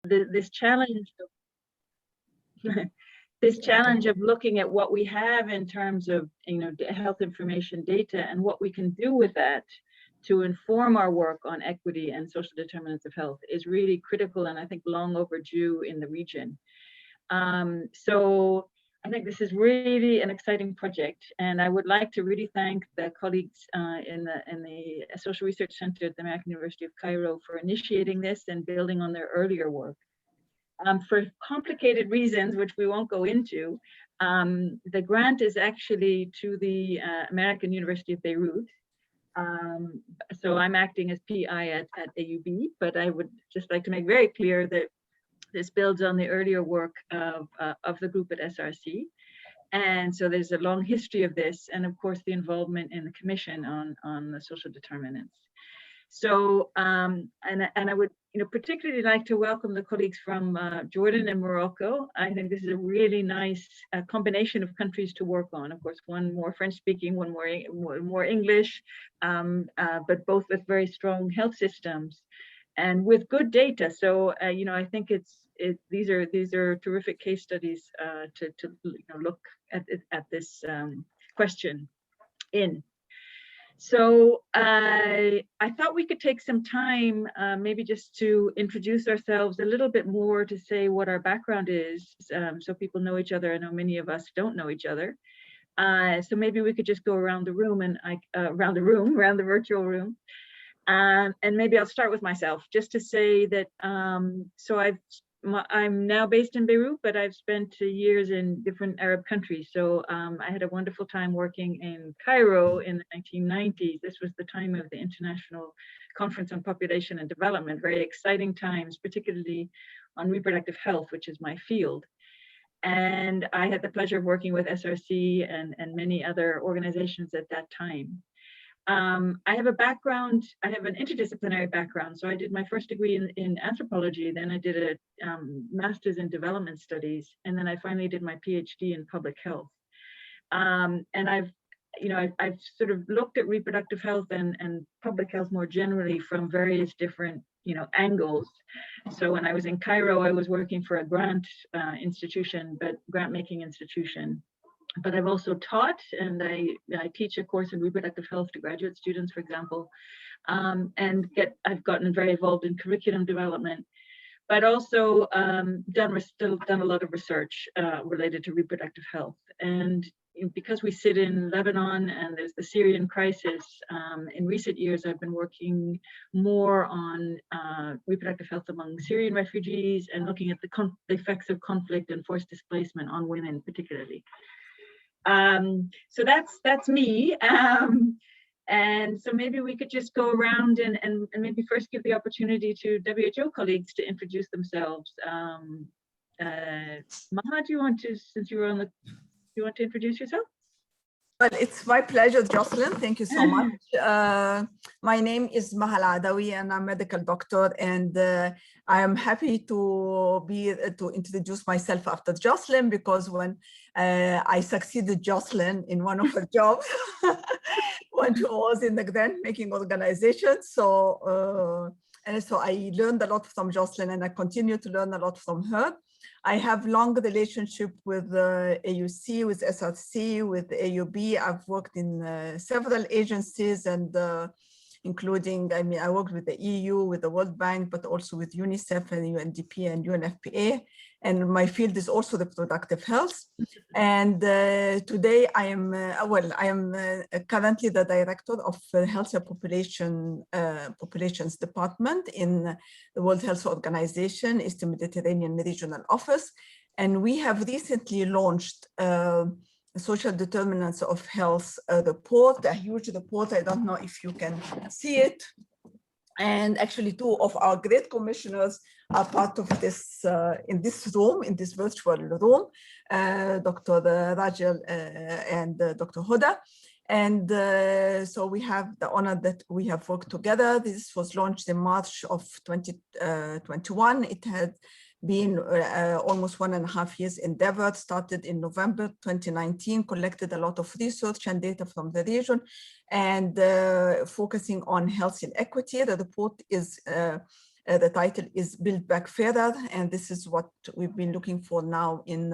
this challenge of this challenge of looking at what we have in terms of health information data and what we can do with that to inform our work on equity and social determinants of health is really critical, and I think long overdue in the region. So I think this is really an exciting project, and I would like to really thank the colleagues in the Social Research Center at the American University of Cairo for initiating this and building on their earlier work. For complicated reasons, which we won't go into, the grant is actually to the American University of Beirut. So I'm acting as PI at AUB, but I would just like to make very clear that this builds on the earlier work of the group at SRC. And so there's a long history of this, and of course the involvement in the commission on the social determinants. So, and I would particularly like to welcome the colleagues from Jordan and Morocco. I think this is a really nice combination of countries to work on. Of course, one more French speaking, one more English, but both with very strong health systems and with good data. So, I think these are terrific case studies to look at this question in. So I thought we could take some time, maybe just to introduce ourselves a little bit more, to say what our background is, so people know each other. I know many of us don't know each other. So maybe we could just go around the room and around the virtual room. And maybe I'll start with myself, just to say that, so I'm now based in Beirut, but I've spent years in different Arab countries. So I had a wonderful time working in Cairo in the 1990s. This was the time of the International Conference on Population and Development, very exciting times, particularly on reproductive health, which is my field. And I had the pleasure of working with SRC and many other organizations at that time. I have an interdisciplinary background. So I did my first degree in anthropology, then I did a master's in development studies, and then I finally did my PhD in public health. And I've sort of looked at reproductive health and public health more generally from various different, angles. So when I was in Cairo, I was working for a grant making institution. But I've also taught, and I teach a course in reproductive health to graduate students, for example, I've gotten very involved in curriculum development, but also still done a lot of research related to reproductive health. And because we sit in Lebanon and there's the Syrian crisis, in recent years I've been working more on reproductive health among Syrian refugees and looking at the effects of conflict and forced displacement on women particularly. So that's me. And so maybe we could just go around and maybe first give the opportunity to WHO colleagues to introduce themselves. Maha, do you want to introduce yourself? Well, it's my pleasure, Jocelyn. Thank you so much. My name is Maha Al-Adawi, and I'm a medical doctor, and I am happy to introduce myself after Jocelyn, because when I succeeded Jocelyn in one of her jobs when she was in the grant-making organization. So I learned a lot from Jocelyn, and I continue to learn a lot from her. I have long relationship with AUC, with SRC, with AUB. I've worked in several agencies, and including, I worked with the EU, with the World Bank, but also with UNICEF and UNDP and UNFPA. And my field is also reproductive health. And today I am currently the director of the Health and Populations Department in the World Health Organization, Eastern Mediterranean Regional Office. And we have recently launched Social Determinants of Health report, a huge report. I don't know if you can see it. And actually, two of our great commissioners are part of this in this room, in this virtual room, Dr. Rajal and Dr. Hoda. And so we have the honor that we have worked together. This was launched in March of 2021. It had been almost 1.5 years endeavor, started in November 2019, collected a lot of research and data from the region, and focusing on health inequity. The report is The title is Build Back Fairer, and this is what we've been looking for now in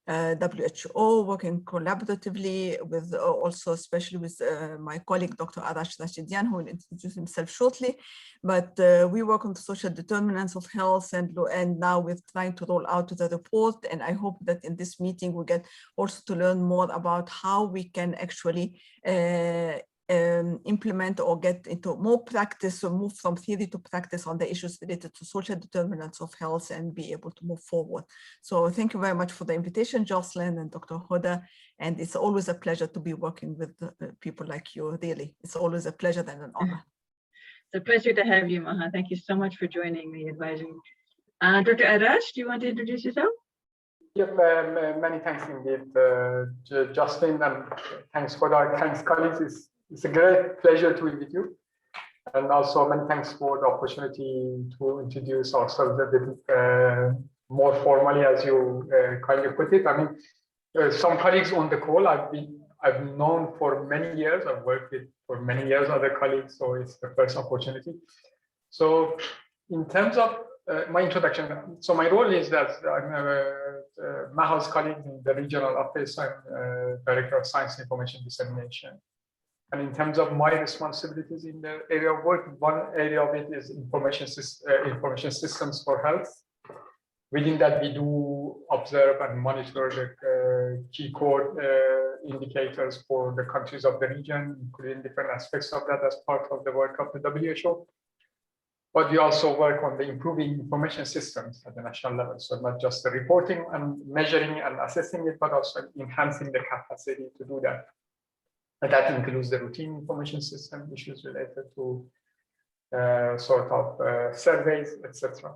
WHO, working collaboratively with also especially with my colleague, Dr. Arash Rashidian, who will introduce himself shortly. But we work on the social determinants of health, and now we're trying to roll out the report. And I hope that in this meeting we get also to learn more about how we can actually implement or get into more practice, or move from theory to practice on the issues related to social determinants of health and be able to move forward. So thank you very much for the invitation, Jocelyn and Dr. Hoda. And it's always a pleasure to be working with people like you, really. It's always a pleasure and an honor. It's a pleasure to have you, Maha. Thank you so much for joining the advisory. Dr. Arash, do you want to introduce yourself? Yep, many thanks indeed, Jocelyn, and thanks for that. Thanks, colleagues. It's a great pleasure to be with you. And also many thanks for the opportunity to introduce ourselves a bit more formally, as you kindly put it. I mean, some colleagues on the call I've known for many years. I've worked with for many years other colleagues, so it's the first opportunity. So in terms of my introduction, so my role is that I'm Maha's colleague in the regional office. I'm Director of Science and Information Dissemination. And in terms of my responsibilities in the area of work, one area of it is information systems for health. Within that, we do observe and monitor the key core indicators for the countries of the region, including different aspects of that as part of the work of the WHO. But we also work on the improving information systems at the national level. So not just the reporting and measuring and assessing it, but also enhancing the capacity to do that. And that includes the routine information system issues related to surveys, etc.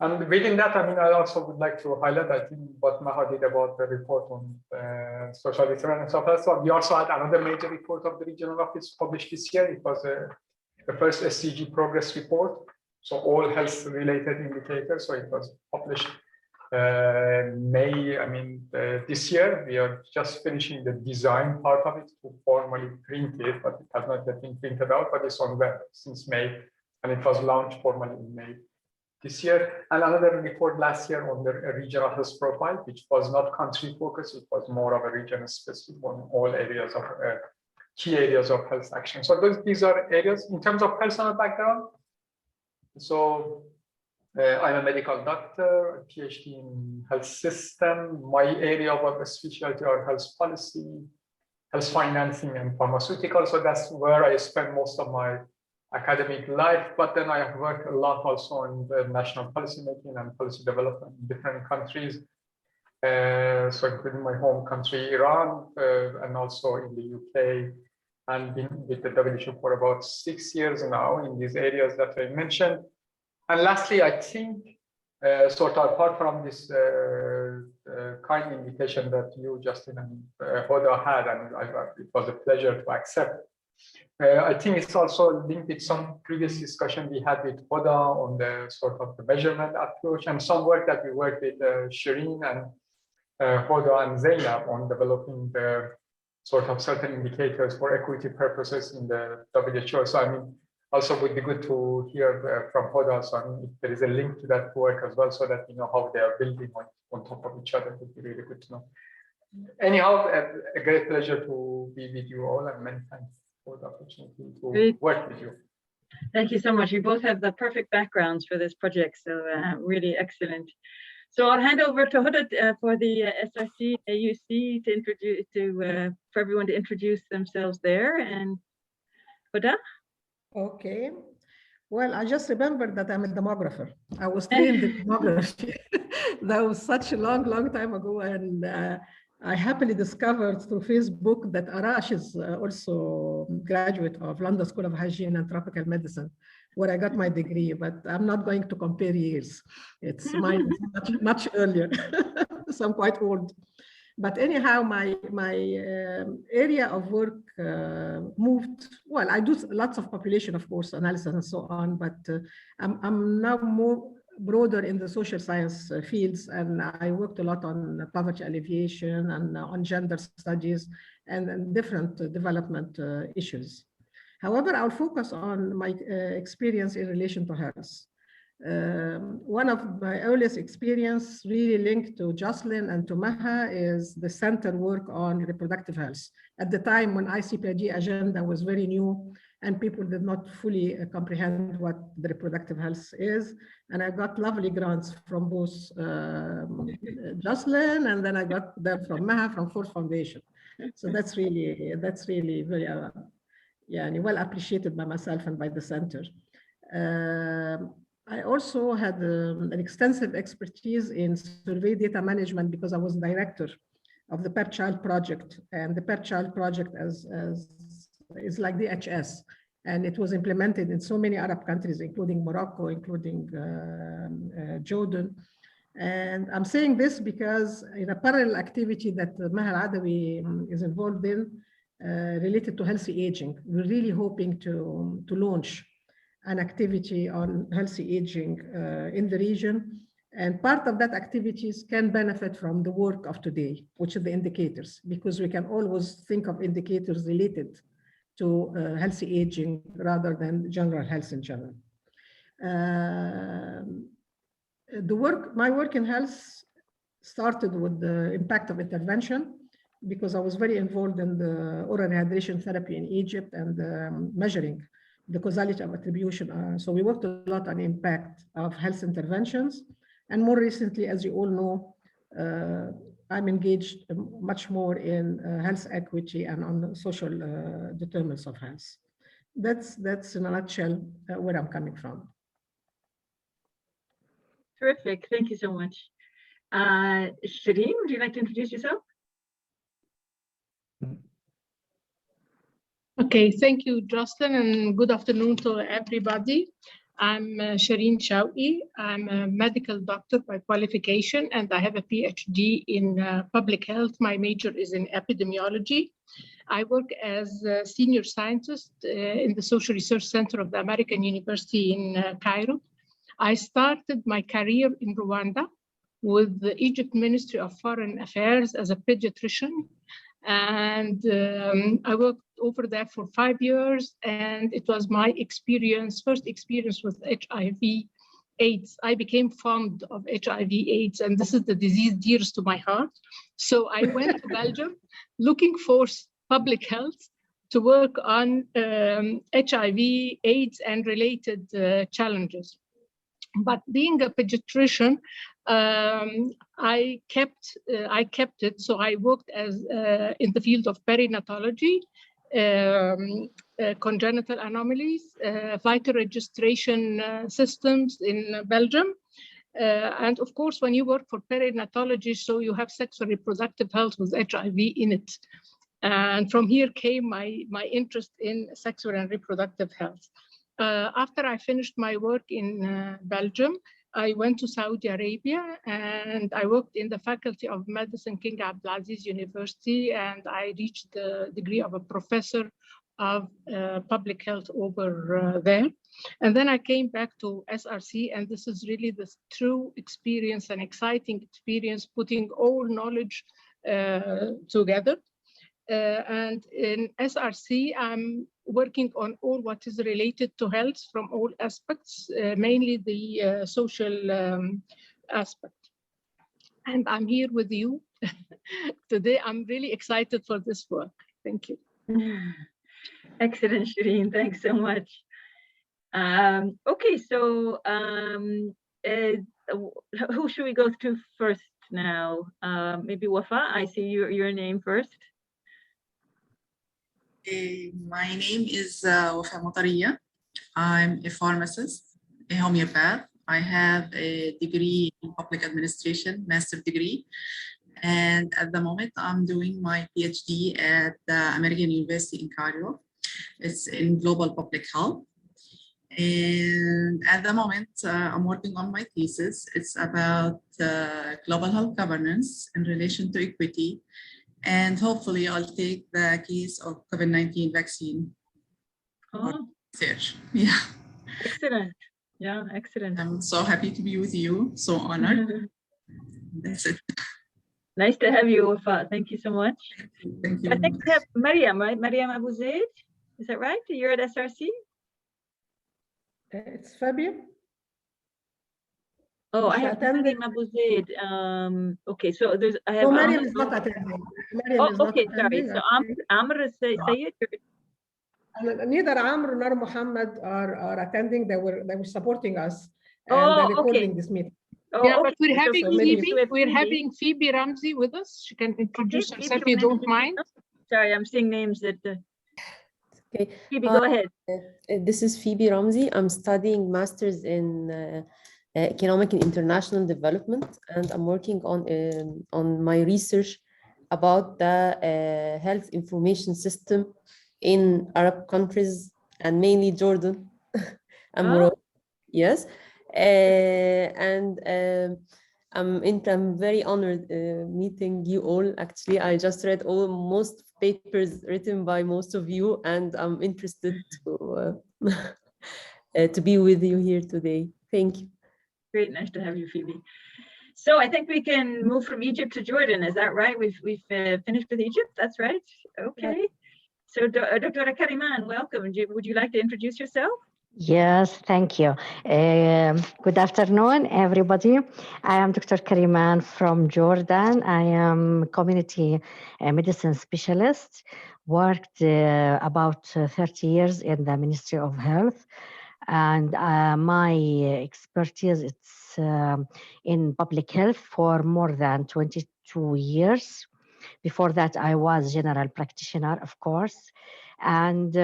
And within that, I mean, I also would like to highlight, I think, what Maha did about the report on social determinants of health. So we also had another major report of the regional office published this year. It was the first SDG progress report. So all health-related indicators. So it was published May, this year. We are just finishing the design part of it to formally print it, but it has not yet been printed out, but it's on web since May, and it was launched formally in May this year. And another report last year on the regional health profile, which was not country focused, it was more of a region specific on all areas of key areas of health action. So these are areas in terms of personal background. So I'm a medical doctor, a PhD in health system. My area of specialty are health policy, health financing, and pharmaceuticals. So that's where I spend most of my academic life. But then I have worked a lot also in the national policy making and policy development in different countries. So including my home country, Iran, and also in the UK, and been with the WHO for about 6 years now in these areas that I mentioned. And lastly, I think, sort of apart from this kind invitation that you, Justin, and Hoda had, and it was a pleasure to accept. I think it's also linked with some previous discussion we had with Hoda on the sort of the measurement approach, and some work that we worked with Shireen and Hoda and Zainab on developing the sort of certain indicators for equity purposes in the WHO. So I mean, also would be good to hear from Hoda. So I mean, if there is a link to that work as well, so that you know how they are building on top of each other, it would be really good to know. Anyhow, a great pleasure to be with you all, and many thanks for the opportunity to work with you. Thank you so much. You both have the perfect backgrounds for this project, so really excellent. So I'll hand over to Hoda for the SRC AUC to introduce for everyone to introduce themselves there. And Hoda? Okay. Well, I just remembered that I'm a demographer. I was trained in demography. That was such a long, long time ago. And I happily discovered through Facebook that Arash is also a graduate of London School of Hygiene and Tropical Medicine, where I got my degree, but I'm not going to compare years. It's mine much earlier, so I'm quite old. But anyhow, my area of work moved. Well, I do lots of population, of course, analysis and so on, but I'm now more broader in the social science fields, and I worked a lot on poverty alleviation and on gender studies and different development issues. However, I'll focus on my experience in relation to health. One of my earliest experience really linked to Jocelyn and to Maha is the center work on reproductive health. At the time when ICPID agenda was very new and people did not fully comprehend what the reproductive health is. And I got lovely grants from both Jocelyn, and then I got them from Maha from Ford Foundation. So that's really very well appreciated by myself and by the center. I also had an extensive expertise in survey data management because I was director of the Per Child project, and the Per Child project is like the HS, and it was implemented in so many Arab countries, including Morocco, including Jordan. And I'm saying this because in a parallel activity that Maha Al-Adawi is involved in, related to healthy aging, we're really hoping to launch an activity on healthy aging in the region. And part of that activities can benefit from the work of today, which are the indicators, because we can always think of indicators related to healthy aging rather than general health in general. My work in health started with the impact of intervention, because I was very involved in the oral rehydration therapy in Egypt and measuring the causality of attribution. So we worked a lot on impact of health interventions. And more recently, as you all know, I'm engaged much more in health equity and on social determinants of health. That's in a nutshell where I'm coming from. Terrific, thank you so much. Shireen, would you like to introduce yourself? Okay, thank you, Jocelyn, and good afternoon to everybody. I'm Shireen Shawqi. I'm a medical doctor by qualification, and I have a PhD in public health. My major is in epidemiology. I work as a senior scientist in the Social Research Center of the American University in Cairo. I started my career in Rwanda with the Egypt Ministry of Foreign Affairs as a pediatrician. And I worked over there for 5 years, and it was my first experience with HIV/AIDS. I became fond of HIV/AIDS, and this is the disease dearest to my heart. So I went to Belgium looking for public health to work on HIV/AIDS and related challenges. But being a pediatrician, I kept it. So I worked in the field of perinatology, congenital anomalies, vital registration systems in Belgium. And of course, when you work for perinatology, so you have sexual reproductive health with HIV in it. And from here came my interest in sexual and reproductive health. After I finished my work in Belgium, I went to Saudi Arabia, and I worked in the Faculty of Medicine, King Abdulaziz University, and I reached the degree of a professor of public health over there. And then I came back to SRC, and this is really the true experience, an exciting experience, putting all knowledge together. And in SRC, I'm working on all what is related to health from all aspects, mainly the social aspect. And I'm here with you today. I'm really excited for this work. Thank you. Excellent, Shireen. Thanks so much. Okay, so who should we go to first now? Maybe Wafa, I see your name first. My name is Wafa Mutariya. I'm a pharmacist, a homeopath. I have a degree in public administration, master's degree. And at the moment, I'm doing my PhD at the American University in Cairo. It's in global public health. And at the moment, I'm working on my thesis. It's about global health governance in relation to equity. And hopefully I'll take the case of COVID-19 vaccine research. Yeah. Excellent. Yeah, excellent. I'm so happy to be with you. So honored. That's it. Nice to have you, Wafa. Thank you so much. Thank you. I think we have Mariam, right? Mariam Abu Zaid. Is that right? You're at SRC? It's Fabio. Oh, I She have attended. Mariam Abu Zaid. Okay, so there's I have. No, Mariam is not attending. Mariam Oh, is not okay, sorry. attending. So Amr Sayed. Neither Amr nor Muhammad are attending. They were supporting us, and Oh, they're okay. recording this meeting. Oh, Yeah, okay. but we're having So maybe- Phoebe. We're Phoebe. having Phoebe Ramsey with us. She can introduce Okay, herself if Phoebe, you can don't introduce mind. yourself? Sorry, I'm seeing names that. Okay. Phoebe, go ahead. This is Phoebe Ramsey. I'm studying Masters in Economic and International Development, and I'm working on my research about the health information system in Arab countries and mainly Jordan and Morocco. Yes. I'm very honored meeting you all. Actually, I just read most papers written by most of you, and I'm interested to be with you here today. Thank you. Great, nice to have you, Phoebe. So I think we can move from Egypt to Jordan. Is that right? We've finished with Egypt. That's right. Okay. So Dr. Kariman, welcome. Would you like to introduce yourself? Yes, thank you. Good afternoon, everybody. I am Dr. Kariman from Jordan. I am community medicine specialist, worked about 30 years in the Ministry of Health. And my expertise is in public health for more than 22 years. Before that, I was general practitioner, of course. And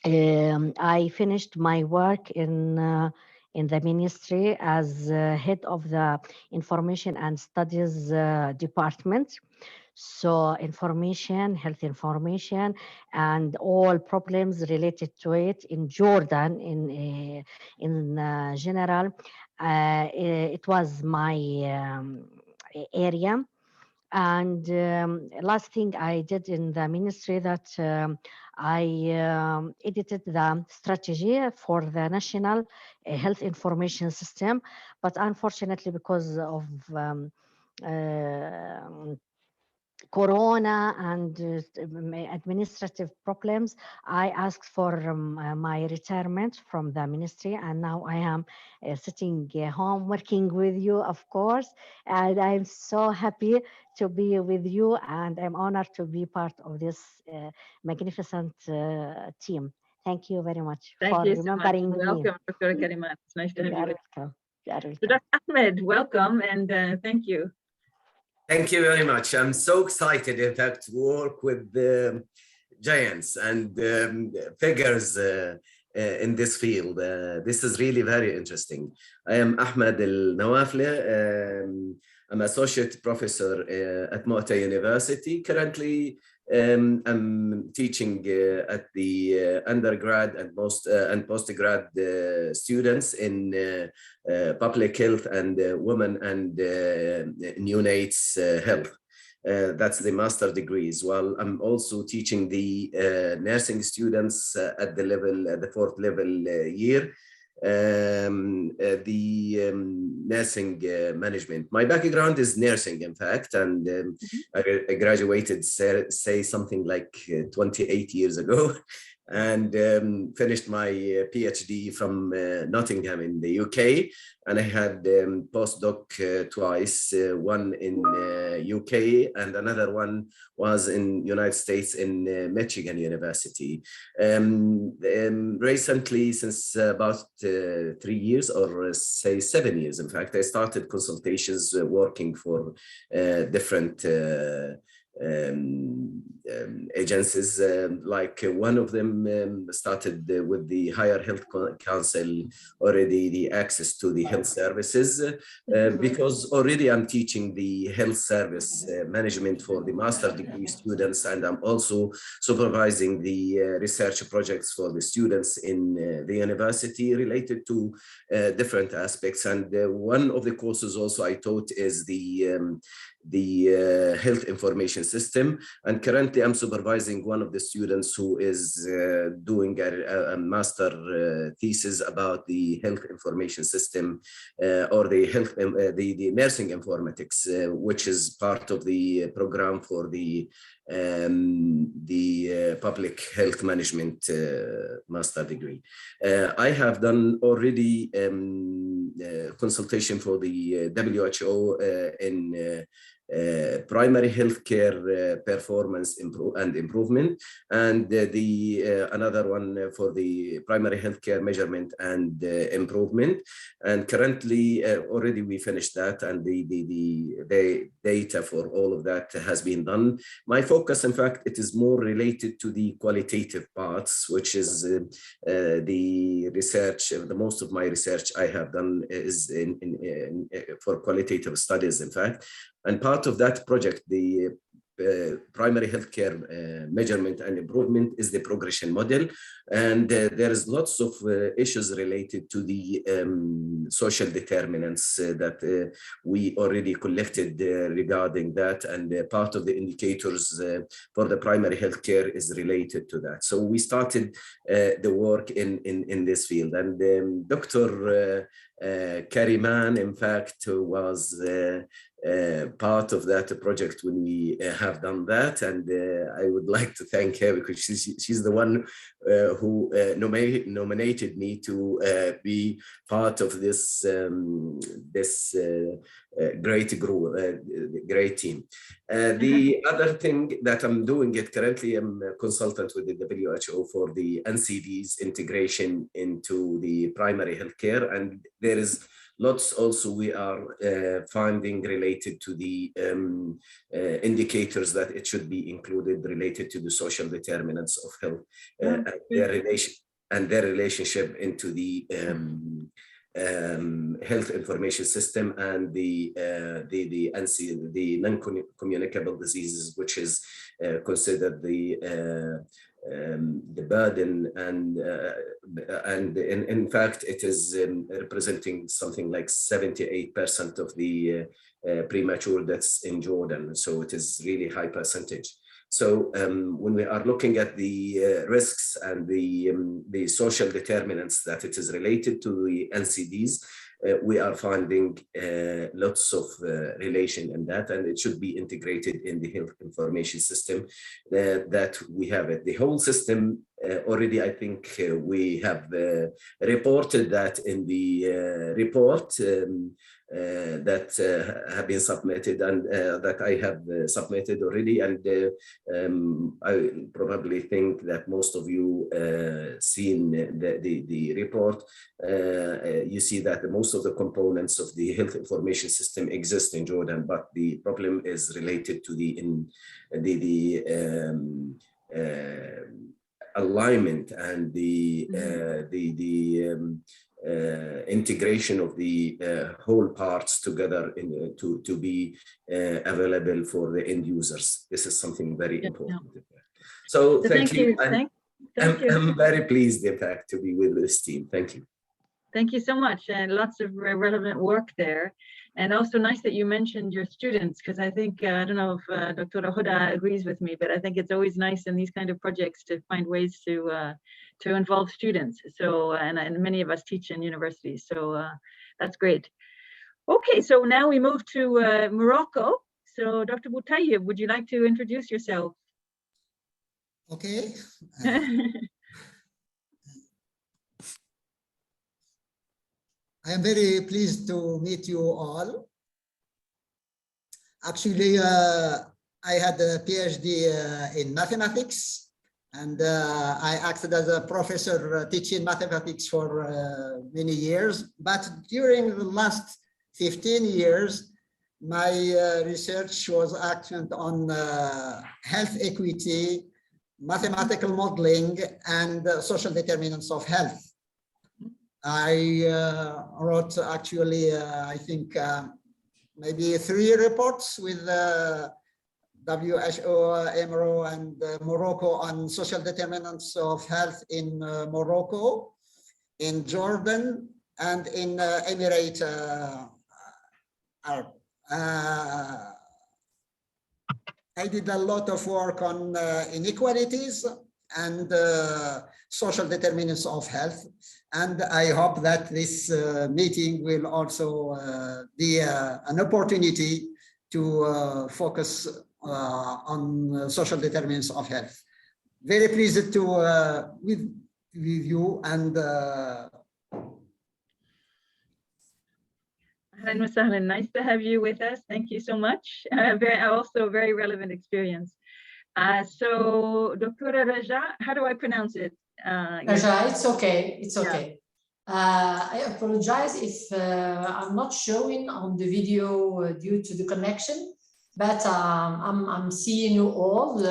I finished my work in the ministry as head of the Information and Studies Department. So information, health information, and all problems related to it in Jordan in general. It was my area. And last thing I did in the ministry that I edited the strategy for the national health information system, but unfortunately because of Corona and administrative problems, I asked for my retirement from the ministry, and now I am sitting home working with you, of course, and I'm so happy to be with you, and I'm honored to be part of this magnificent team. Thank you very much Thank for you so much. remembering me. Welcome, Dr. Kariman. It's nice to have you. Welcome. You are welcome. So Dr. Ahmed, welcome, and thank you. Thank you very much. I'm so excited, in fact, to work with the giants and figures in this field. This is really very interesting. I am Ahmed El-Nawafle. I'm associate professor at Mu'ta University. Currently, I'm teaching at the undergrad and postgrad students in public health and women and neonates health. That's the master degrees. While I'm also teaching the nursing students at the fourth level year. Nursing management. My background is nursing, in fact, and I graduated, say something like 28 years ago, and finished my PhD from Nottingham in the UK. And I had postdoc twice, one in UK and another one was in United States in Michigan University. Recently, since about 3 years or say 7 years, in fact, I started consultations working for different agencies, like one of them started with the Higher Health Council, already the access to the health services, because already I'm teaching the health service management for the master degree students, and I'm also supervising the research projects for the students in the university related to different aspects. And one of the courses also I taught is the health information system, and currently I'm supervising one of the students who is doing a master thesis about the health information system or the health the nursing informatics, which is part of the program for the the public health management master degree. I have done already consultation for the WHO in primary healthcare performance and improvement, and another one for the primary healthcare measurement and improvement. And currently, already we finished that, and the data for all of that has been done. My focus, in fact, it is more related to the qualitative parts, which is the research. The most of my research I have done is for qualitative studies, in fact. And part of that project, the primary healthcare measurement and improvement, is the progression model. And there is lots of issues related to the social determinants that we already collected regarding that. And part of the indicators for the primary healthcare is related to that. So we started the work in this field. And Dr. Kariman, in fact, was part of that project when we have done that, and I would like to thank her because she's the one who nominated me to be part of this great group, great team. The other thing that I'm doing it currently, I'm a consultant with the WHO for the NCD's integration into the primary healthcare, and there is lots also we are finding related to the indicators that it should be included related to the social determinants of health and their relationship into the health information system and the non-communicable diseases, which is considered the burden, and in fact it is representing something like 78% of the premature deaths in Jordan. So it is really high percentage. So when we are looking at the risks and the social determinants that it is related to the NCDs, we are finding lots of relation in that, and it should be integrated in the health information system that we have it. The whole system already, I think we have reported that in the report that have been submitted, and that I have submitted already. And I probably think that most of you seen the report. You see that most of the components of the health information system exist in Jordan, but the problem is related to the alignment and the integration of the whole parts together to be available for the end users. This is something very important. So thank you. I'm very pleased, in fact, to be with this team. Thank you. Thank you so much, and lots of relevant work there. And also nice that you mentioned your students, because I think, I don't know if Dr. Huda agrees with me, but I think it's always nice in these kind of projects to find ways to involve students. So, and many of us teach in universities, so that's great. Okay, so now we move to Morocco. So Dr. Boutayyeb, would you like to introduce yourself? Okay. I am very pleased to meet you all. Actually, I had a PhD in mathematics, and I acted as a professor teaching mathematics for many years. But during the last 15 years, my research was acted on health equity, mathematical modeling, and social determinants of health. I wrote actually, I think, maybe 3 reports with WHO, EMRO, and Morocco on social determinants of health in Morocco, in Jordan, and in Emirate Arab. I did a lot of work on inequalities and social determinants of health. And I hope that this meeting will also be an opportunity to focus on social determinants of health. Very pleased to with you and Ahlan wa sahlan. Nice to have you with us. Thank you so much. Also very relevant experience. So, Dr. Raja, how do I pronounce it? Raja, it's okay. It's okay. I apologize if I'm not showing on the video due to the connection, but I'm seeing you all.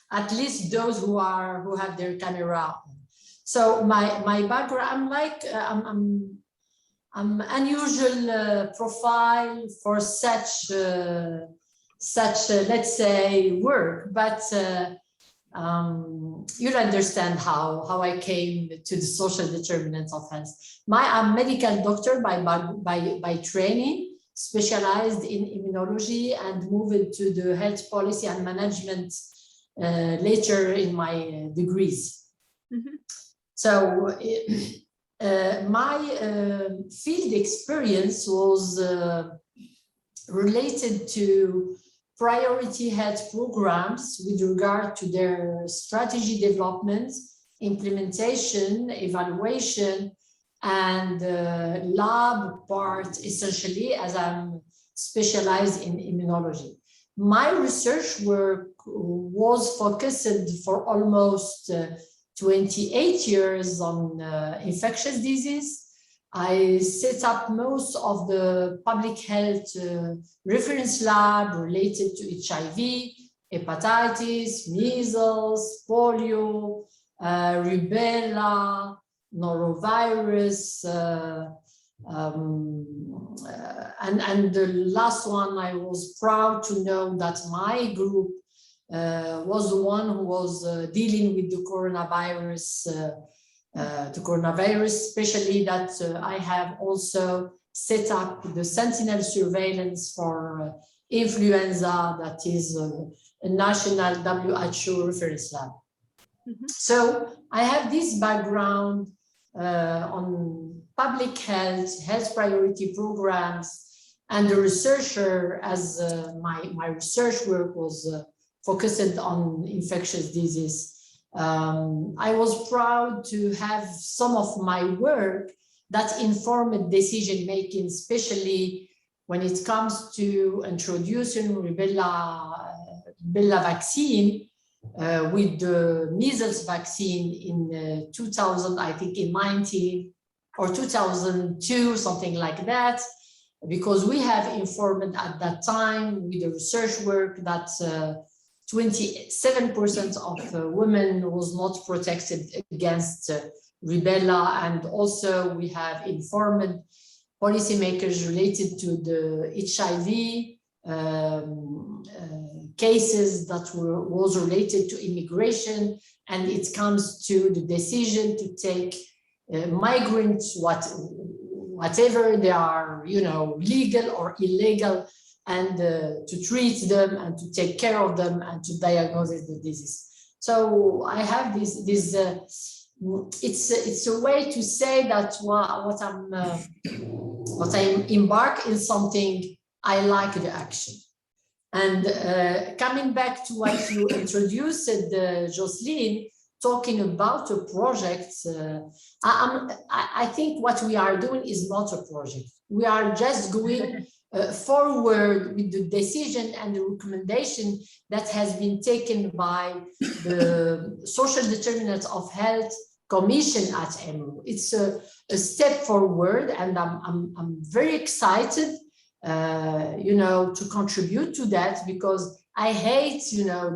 At least those who have their camera on. So my background, I'm unusual profile for such let's say work, but you'll understand how I came to the social determinants of health. I'm a medical doctor by training, specialized in immunology, and moved to the health policy and management later in my degrees. Mm-hmm. So my field experience was related to priority health programs with regard to their strategy development, implementation, evaluation, and lab part, essentially, as I'm specialized in immunology. My research work was focused for almost 28 years on infectious disease. I set up most of the public health reference lab related to HIV, hepatitis, measles, polio, rubella, norovirus, and the last one, I was proud to know that my group was the one who was dealing with the coronavirus, especially that I have also set up the sentinel surveillance for influenza, that is a national WHO reference lab. Mm-hmm. So I have this background on public health priority programs, and the researcher, as my research work was focused on infectious disease. I was proud to have some of my work that informed decision-making, especially when it comes to introducing rubella vaccine with the measles vaccine in 2000, I think in 19 or 2002, something like that, because we have informed at that time with the research work that 27% of women was not protected against rubella, and also we have informed policymakers related to the HIV cases that was related to immigration, and it comes to the decision to take migrants, whatever they are, legal or illegal, and to treat them and to take care of them and to diagnose the disease. So I have this it's a way to say that what I'm embarked in something, I like the action. And coming back to what you introduced, Jocelyn, talking about a project, I think what we are doing is not a project. We are just going forward with the decision and the recommendation that has been taken by the Social Determinants of Health Commission at EMRO. It's a step forward, and I'm very excited, to contribute to that, because I hate,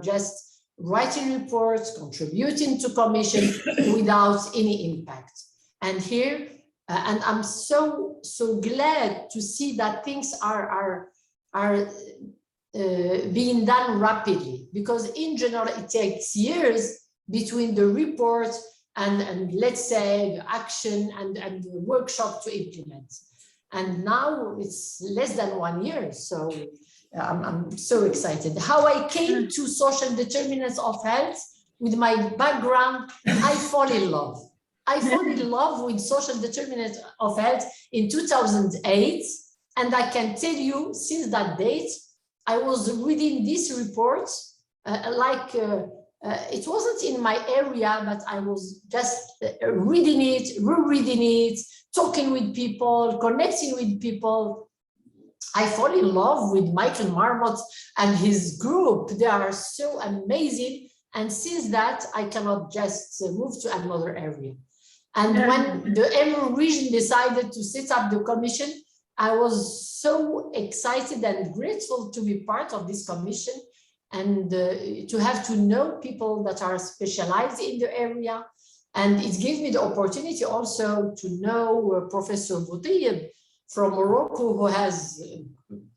just writing reports, contributing to commission without any impact. And here, and I'm so glad to see that things are being done rapidly, because in general it takes years between the report and let's say the action and the workshop to implement. And now it's less than 1 year. So I'm so excited. How I came to social determinants of health with my background, I fall in love. I fell in love with social determinants of health in 2008. And I can tell you, since that date, I was reading this report, it wasn't in my area, but I was just reading it, rereading it, talking with people, connecting with people. I fall in love with Michael Marmot and his group. They are so amazing. And since that, I cannot just move to another area. And when the Emerald region decided to set up the commission, I was so excited and grateful to be part of this commission and to have to know people that are specialized in the area. And it gave me the opportunity also to know Professor Boutiyeb from Morocco,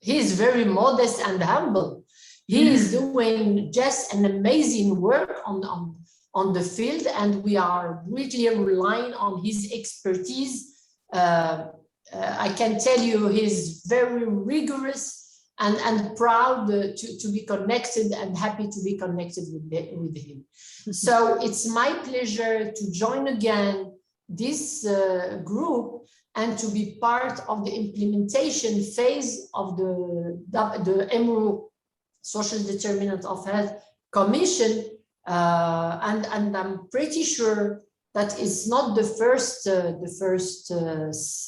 he's very modest and humble. He is doing just an amazing work on the field, and we are really relying on his expertise. I can tell you he's very rigorous and proud to be connected and happy to be connected with him. So it's my pleasure to join again this group and to be part of the implementation phase of the EMRU Social Determinant of Health Commission. And I'm pretty sure that it's not the first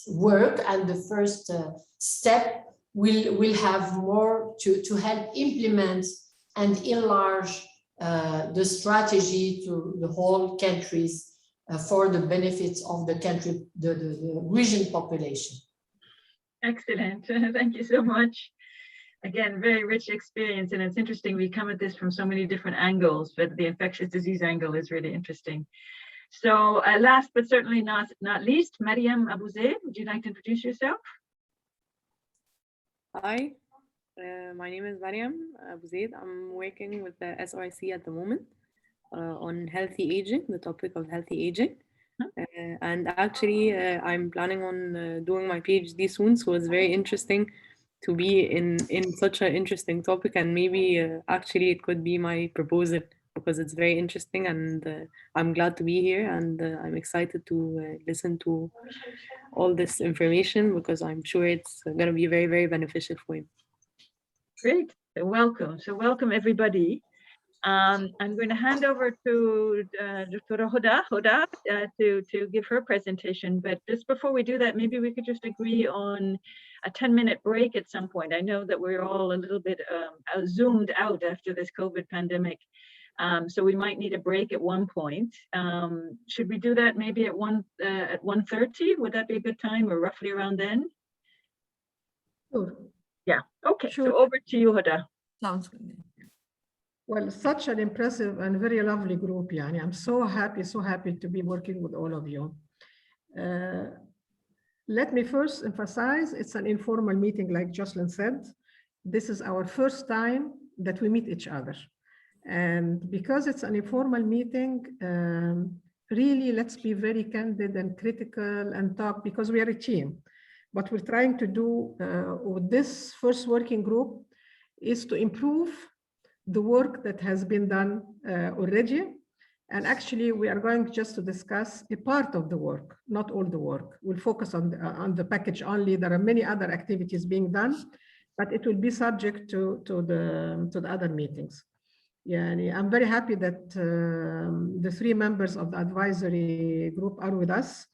work and the first step. We'll have more to help implement and enlarge the strategy to the whole countries for the benefits of the country, the region population. Excellent. Thank you so much. Again, very rich experience, and it's interesting. We come at this from so many different angles, but the infectious disease angle is really interesting. So last but certainly not least, Mariam Abu Zaid, would you like to introduce yourself? Hi, my name is Mariam Abu Zaid. I'm working with the SOIC at the moment on healthy aging, the topic of healthy aging. And actually, I'm planning on doing my PhD soon, so it's very interesting to be in such an interesting topic, and maybe actually it could be my proposal because it's very interesting, and I'm glad to be here, and I'm excited to listen to all this information because I'm sure it's going to be very, very beneficial for you. Great, welcome. So welcome everybody. I'm going to hand over to Dr. Huda to give her presentation, but just before we do that, maybe we could just agree on a 10-minute break at some point. I know that we're all a little bit zoomed out after this COVID pandemic, so we might need a break at one point. Should we do that maybe at 1:30? Would that be a good time, or roughly around then? Sure. Yeah, okay, Sure. So over to you, Huda. Sounds good. Well, such an impressive and very lovely group, Yani. I'm so happy to be working with all of you. Let me first emphasize, it's an informal meeting, like Jocelyn said. This is our first time that we meet each other. And because it's an informal meeting, really, let's be very candid and critical and talk, because we are a team. What we're trying to do with this first working group is to improve the work that has been done already. And actually, we are going just to discuss a part of the work, not all the work. We'll focus on the package only. There are many other activities being done, but it will be subject to the other meetings. Yeah, and I'm very happy that the 3 members of the advisory group are with us.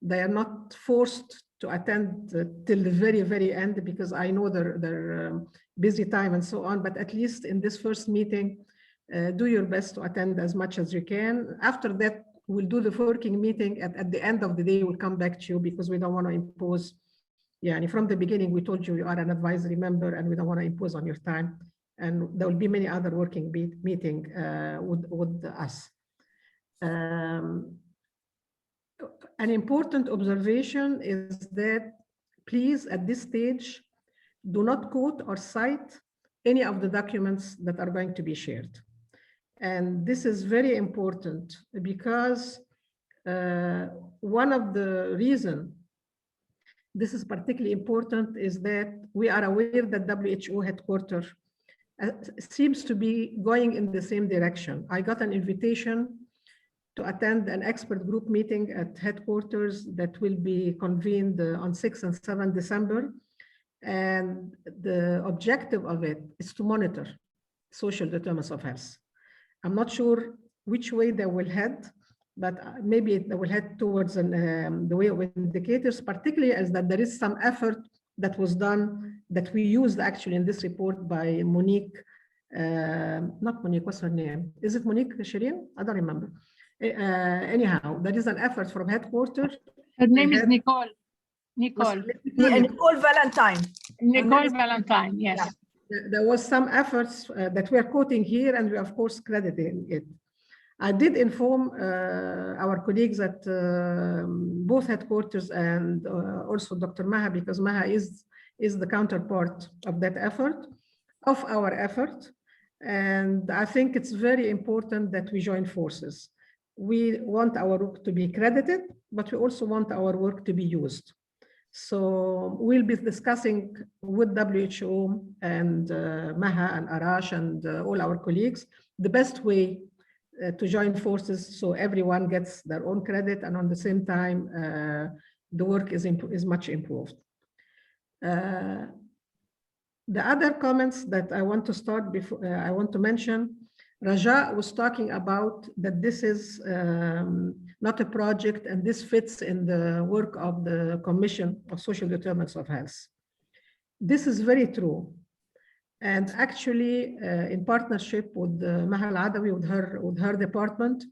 They are not forced to attend till the very, very end, because I know their busy time and so on, but at least in this first meeting, do your best to attend as much as you can. After that, we'll do the working meeting. At the end of the day, we'll come back to you, because we don't want to impose. Yeah, and from the beginning, we told you you are an advisory member and we don't want to impose on your time. And there will be many other working meeting with us. An important observation is that, please, at this stage, do not quote or cite any of the documents that are going to be shared. And this is very important, because one of the reasons this is particularly important is that we are aware that WHO headquarters seems to be going in the same direction. I got an invitation to attend an expert group meeting at headquarters that will be convened on 6 and 7 December. And the objective of it is to monitor social determinants of health. I'm not sure which way they will head, but maybe they will head towards the way of indicators, particularly as that there is some effort that was done that we used actually in this report by Monique, not Monique, what's her name? Is it Monique Shireen? I don't remember. Anyhow, there is an effort from headquarters. Her name is Nicole. Nicole. Nicole Valentine. Nicole Valentine, yes. Yeah. There was some efforts that we are quoting here, and we of course crediting it. I did inform our colleagues at both headquarters and also Dr. Maha, because Maha is the counterpart of that effort, of our effort. And I think it's very important that we join forces. We want our work to be credited, but we also want our work to be used. So we'll be discussing with WHO and Maha and Arash and all our colleagues the best way to join forces so everyone gets their own credit, and on the same time the work is much improved. The other comments that I want to start before I want to mention, Raja was talking about that this is not a project, and this fits in the work of the Commission of Social Determinants of Health. This is very true. And actually, in partnership with Maha Al-Adawi, with her department,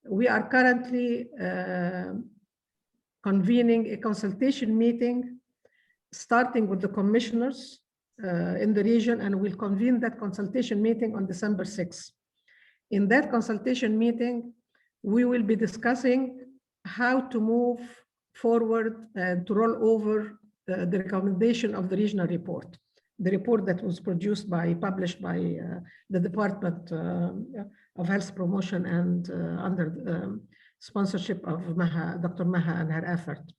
we are currently convening a consultation meeting, starting with the commissioners in the region, and we'll convene that consultation meeting on December 6th. In that consultation meeting, we will be discussing how to move forward and to roll over the recommendation of the regional report, the report that was published by the Department of Health Promotion and under sponsorship of Maha, Dr. Maha and her effort.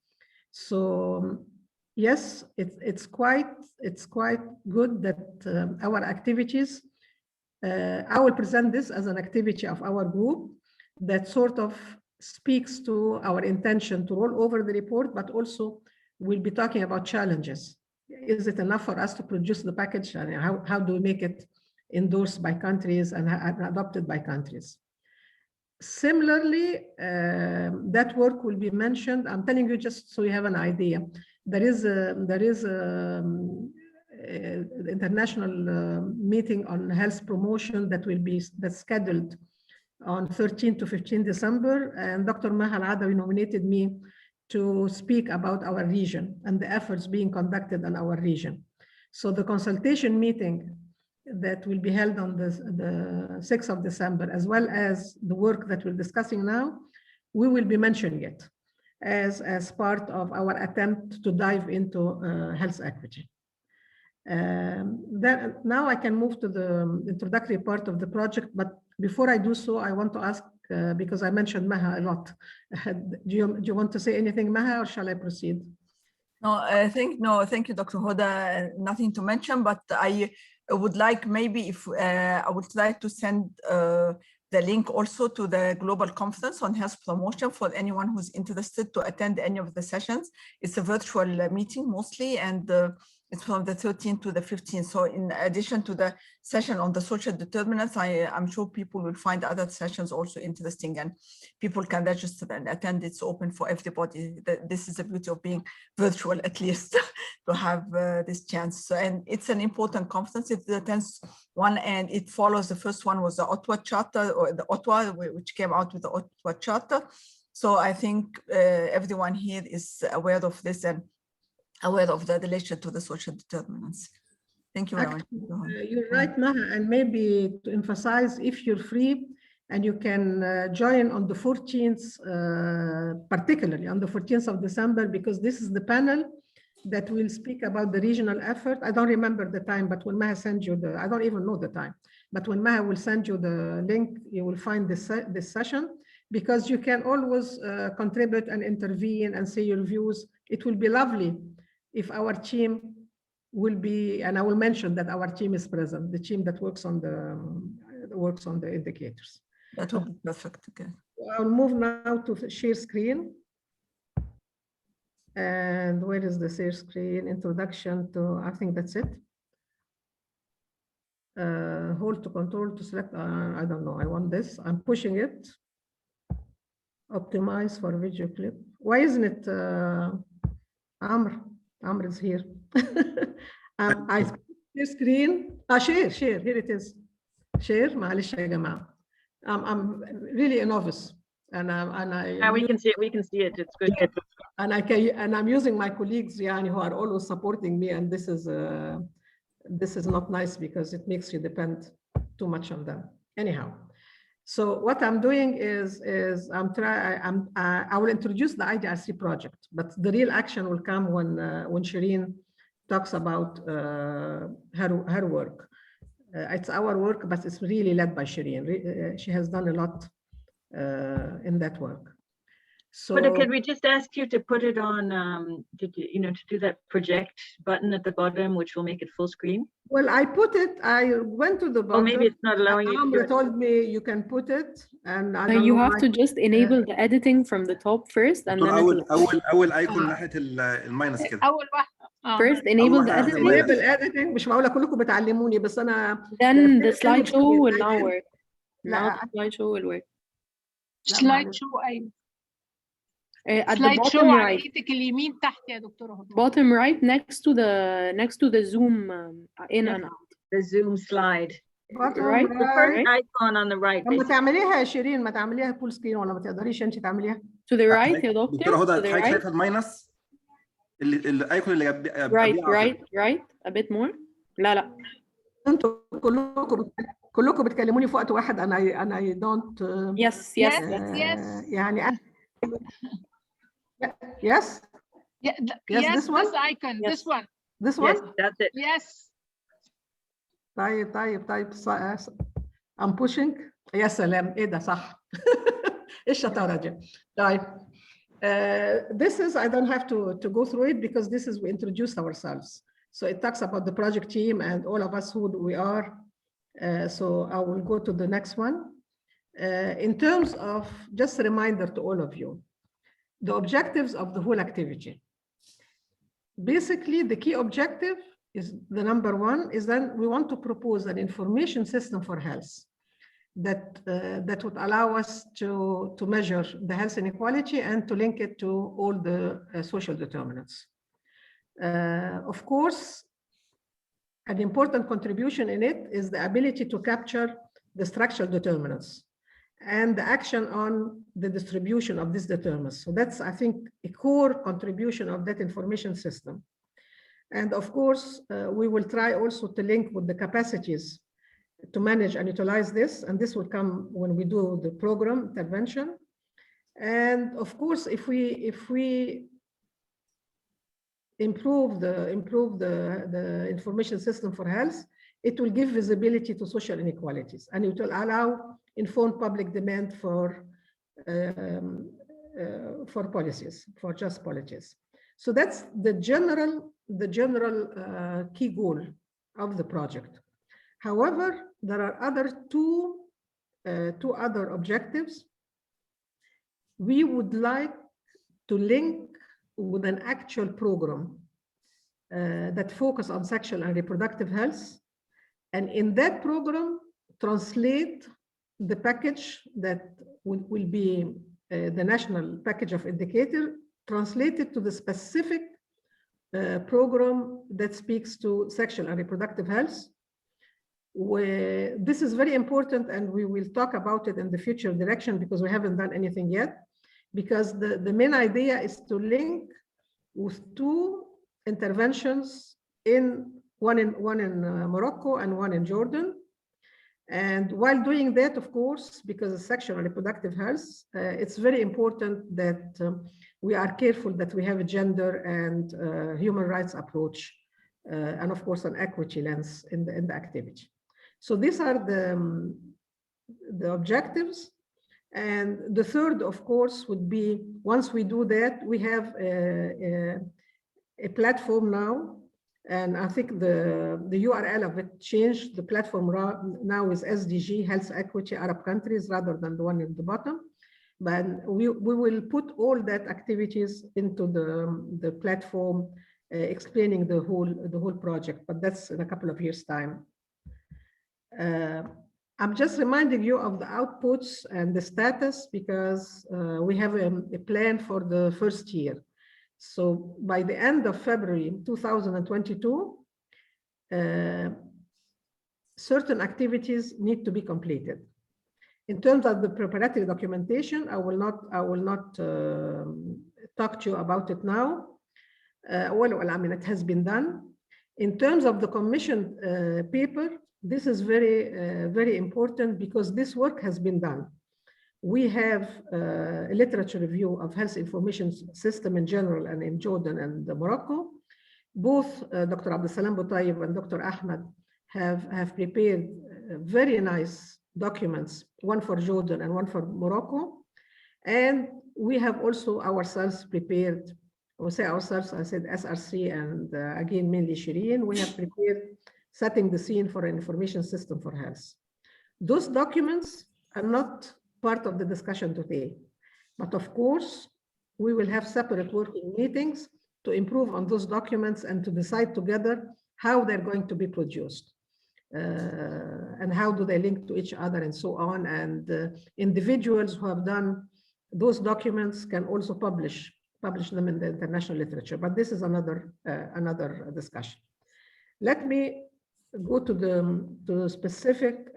So yes, it's quite good that our activities, I will present this as an activity of our group that sort of speaks to our intention to roll over the report, but also we'll be talking about challenges. Is it enough for us to produce the package? And how do we make it endorsed by countries and adopted by countries? Similarly, that work will be mentioned. I'm telling you just so you have an idea. There is international meeting on health promotion that's scheduled on 13 to 15 December, and Dr. Maha Al-Adawi nominated me to speak about our region and the efforts being conducted in our region. So the consultation meeting that will be held on the 6th of December, as well as the work that we're discussing now, we will be mentioning it as part of our attempt to dive into health equity. Now I can move to the introductory part of the project, but before I do so, I want to ask, because I mentioned Maha a lot, do you want to say anything, Maha, or shall I proceed? No, thank you, Dr. Hoda. Nothing to mention, but I would like maybe if I would like to send the link also to the Global Conference on Health Promotion for anyone who's interested to attend any of the sessions. It's a virtual meeting mostly, and it's from the 13th to the 15th. So in addition to the session on the social determinants, I'm sure people will find other sessions also interesting, and people can register and attend. It's open for everybody. This is the beauty of being virtual, at least, to have this chance. So, and it's an important conference. It's the 10th one, and it follows. The first one was the Ottawa Charter, or the Ottawa, which came out with the Ottawa Charter. So I think everyone here is aware of this and aware of the relation to the social determinants. Thank you very much. You're right, Maha, and maybe to emphasize, if you're free and you can join on the 14th, particularly on the 14th of December, because this is the panel that will speak about the regional effort. I don't remember the time, but when Maha sends you I don't even know the time, but when Maha will send you the link, you will find this session, because you can always contribute and intervene and say your views. It will be lovely if our team will be, and I will mention that our team is present, the team that works on the indicators. That will be perfect. Okay. I'll move now to share screen. And where is the share screen? Introduction to, I think that's it. Hold to control to select, I don't know, I want this, I'm pushing it. Optimize for video clip. Why isn't it, Amr is here. I share screen, share, here it is. Share, معلش يا جماعة. I'm really a novice. And we can see it, it's good. And I'm using my colleagues يعني, who are always supporting me, and this is not nice because it makes you depend too much on them. Anyhow, so what I'm doing is I will introduce the IDRC project, but the real action will come when Shireen talks about her work. It's our work, but it's really led by Shireen. She has done a lot in that work. So, but could we just ask you to put it on, to do that project button at the bottom, which will make it full screen? Well, I put it, I went to the bottom. Oh, maybe it's not allowing you to do it. told me you can put it, and I don't you know have to just enable the editing from the top first, and then أول ايكون ناحية الماينس كده. أول واحد. First enable the editing. enable editing. مش معقولة كلكم بتعلموني بس أنا. Then the slideshow will now work. Now the slideshow will work. slideshow أيوة. At the bottom right. اليمين تحت يا دكتورة. Bottom right next to the zoom in and out. The zoom slide. Right? The first icon on the right. لما تعمليها يا شيرين ما تعمليها فول سكرين ولا ما تقدريش أنت تعمليها. To the right يا دكتور. دكتورة هدى حضرتك شايفة الماينس الايكون اللي right a bit more. لا أنتوا كلكم بتكلموني في وقت واحد. أنا I don't. Yes. يعني Yes. Yes, this one. This icon. Yes. This one. This one. Yes, that's it. Yes. طيب. I'm pushing. يا سلام إيه ده صح. إيش الشطارة دي. طيب. This is, I don't have to go through it because this is, we introduced ourselves. So it talks about the project team and all of us who we are. So I will go to the next one. In terms of, just a reminder to all of you, the objectives of the whole activity. Basically, the key objective is the number one is that we want to propose an information system for health that would allow us to measure the health inequality and to link it to all the social determinants. Of course, an important contribution in it is the ability to capture the structural determinants and the action on the distribution of these determinants. So that's, I think, a core contribution of that information system. And of course, we will try also to link with the capacities to manage and utilize this. And this will come when we do the program intervention. And of course, if we improve the information system for health, it will give visibility to social inequalities, and it will allow informed public demand for policies, for just policies. So that's the general key goal of the project. However, there are two other objectives. We would like to link with an actual program that focus on sexual and reproductive health. And in that program, translate the package that will be the national package of indicator, translated to the specific program that speaks to sexual and reproductive health. This is very important, and we will talk about it in the future direction because we haven't done anything yet. Because the main idea is to link with two interventions, one in Morocco and one in Jordan. And while doing that, of course, because of sexual and reproductive health, it's very important that we are careful that we have a gender and human rights approach, and of course, an equity lens in the activity. So these are the objectives. And the third, of course, would be, once we do that, we have a platform now. And I think the URL of it changed. The platform now is SDG, Health Equity Arab Countries, rather than the one in the bottom. but we will put all that activities into the platform, explaining the whole project, but that's in a couple of years' time. I'm just reminding you of the outputs and the status because we have a plan for the first year. So by the end of February 2022, certain activities need to be completed. In terms of the preparatory documentation, I will not talk to you about it now. Well, I mean, it has been done. In terms of the commissioned paper, this is very important because this work has been done. We have a literature review of health information system in general and in Jordan and Morocco. Both Dr. Abdesalam Boutayeb and Dr. Ahmed have prepared very nice documents, one for Jordan and one for Morocco. And we have also ourselves prepared, I will say ourselves, I said SRC and again, mainly Shireen, we have prepared setting the scene for an information system for health. Those documents are not part of the discussion today, but of course, we will have separate working meetings to improve on those documents and to decide together how they're going to be produced. And how do they link to each other and so on. And individuals who have done those documents can also publish them in the international literature, but this is another discussion. Let me go to the specific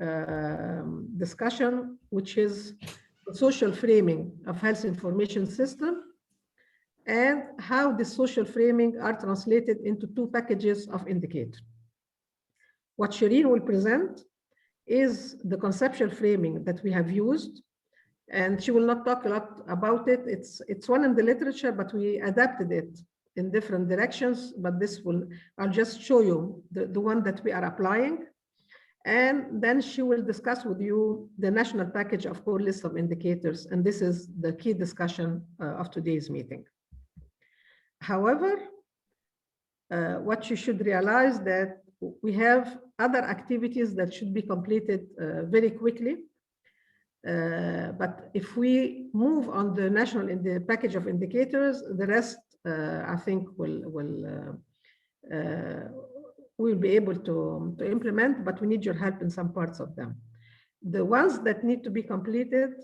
discussion, which is the social framing of health information system and how the social framing are translated into two packages of indicators. What Shireen will present is the conceptual framing that we have used, and she will not talk a lot about it. It's one in the literature, but we adapted it in different directions, but I'll just show you the one that we are applying. And then she will discuss with you the national package of core list of indicators, and this is the key discussion of today's meeting. However, what you should realize that we have other activities that should be completed very quickly. But if we move on the national in the package of indicators, the rest I think we'll be able to implement, but we need your help in some parts of them. The ones that need to be completed